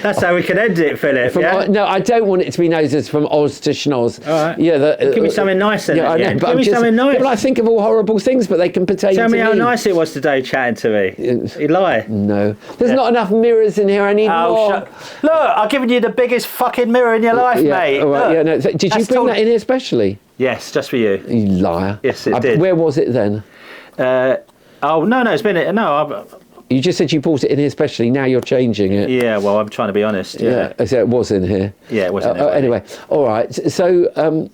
That's how we can end it, Philip. No, I don't want it to be known as from Oz to schnoz. All right. Yeah, Give me something nice then. Yeah, I know, but Give me something nice. Yeah, but I think of all horrible things, but they can pertain to me. Tell me how nice it was today chatting to me. You lie. No. There's not enough mirrors in here. I need more. Look, I've given you the biggest fucking mirror in your life, mate. All right, Look. Did you bring that in here specially? Yes, just for you. You liar. Yes, it did. Where was it then? No, it's been... No, You just said you brought it in here specially. Now you're changing it. yeah, well, I'm trying to be honest. Yeah. So it was in here. Yeah, it was in here. Anyway, all right. So,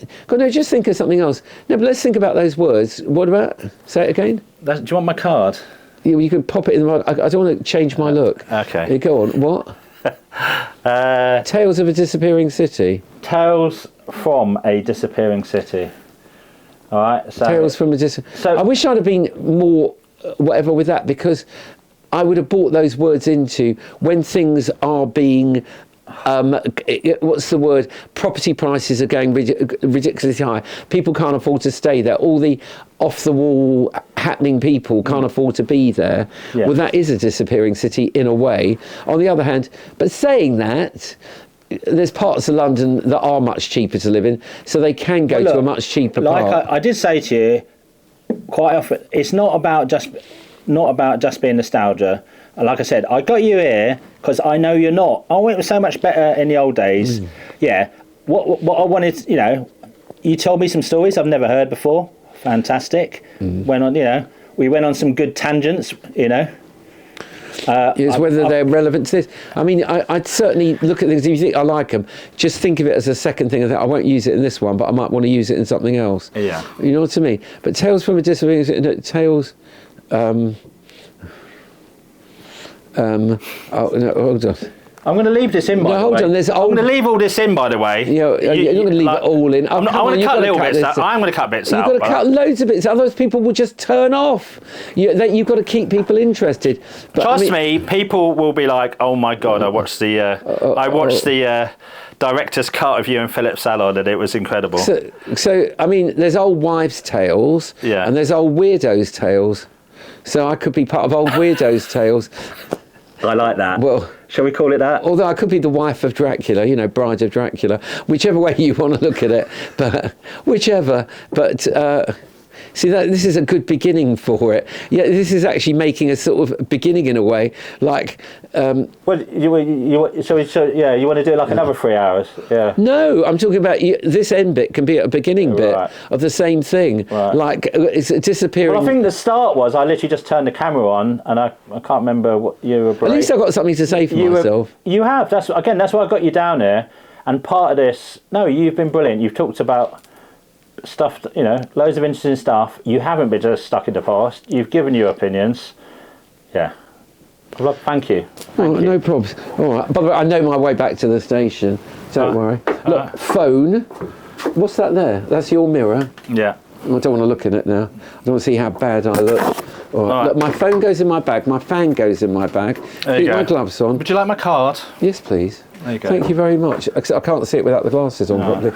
just think of something else. No, but let's think about those words. What about? Say it again. Do you want my card? You can pop it in the. I don't want to change my look. Okay. Go on. What? Tales of a Disappearing City. Tales from a Disappearing City. All right. So, Tales from a I wish I'd have been more whatever with that, because I would have brought those words into when things are being, what's the word? Property prices are going ridiculously high. People can't afford to stay there. All the off-the-wall happening people can't afford to be there. Yeah. Well, that is a disappearing city in a way. On the other hand, but saying that, there's parts of London that are much cheaper to live in, so they can go to a much cheaper part. Like I did say to you, quite often, it's not about just being nostalgia. And like I said, I got you here because I know you're not. Oh, it was so much better in the old days. Yeah. What I wanted, you told me some stories I've never heard before. Fantastic. Went on, we went on some good tangents, It's whether they're relevant to this. I mean, I'd certainly look at things. If you think I like them, just think of it as a second thing. I won't use it in this one, but I might want to use it in something else. Yeah. You know what I mean? But Tales from a Disappearing Tales. Oh no, hold on. I'm going to leave this in, by the way. Hold on. I'm going to leave all this in, by the way. You're not going to leave it all in. I want to cut little bits out. I'm going to cut bits out. You've got to cut loads of bits. Otherwise, people will just turn off. You've got to keep people interested. But, Trust me, people will be like, "Oh my God, I watched the director's cut of you and Philip Sallon, and it was incredible." So I mean, there's old wives' tales, and there's old weirdos' tales. So I could be part of old weirdos' tales. I like that. Well, shall we call it that? Although I could be the wife of Dracula, bride of Dracula, whichever way you want to look at it, but whichever. But see, this is a good beginning for it. Yeah, this is actually making a sort of beginning in a way, like. Well, you want to do like another 3 hours? Yeah. No, I'm talking about this end bit can be a beginning bit of the same thing. Right. Like it's disappearing. Well, I think the start was I literally just turned the camera on, and I can't remember what you were. At least I got something to say for myself. You have. That's why I got you down here. And part of this, you've been brilliant. You've talked about stuff, loads of interesting stuff. You haven't been just stuck in the past. You've given your opinions. Yeah. Well, thank you. Thank you. No problems. All right. But I know my way back to the station. Don't worry. Look, phone. What's that there? That's your mirror. Yeah. I don't want to look in it now. I don't want to see how bad I look. All right. Look, my phone goes in my bag. My fan goes in my bag. Keep my gloves on. Would you like my card? Yes, please. There you go. Thank you very much. I can't see it without the glasses on properly.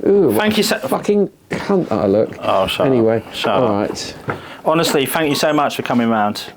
Ooh, thank you so fucking cunt that I look. Oh, shut anyway, up. Shut all up. right. Honestly, thank you so much for coming round.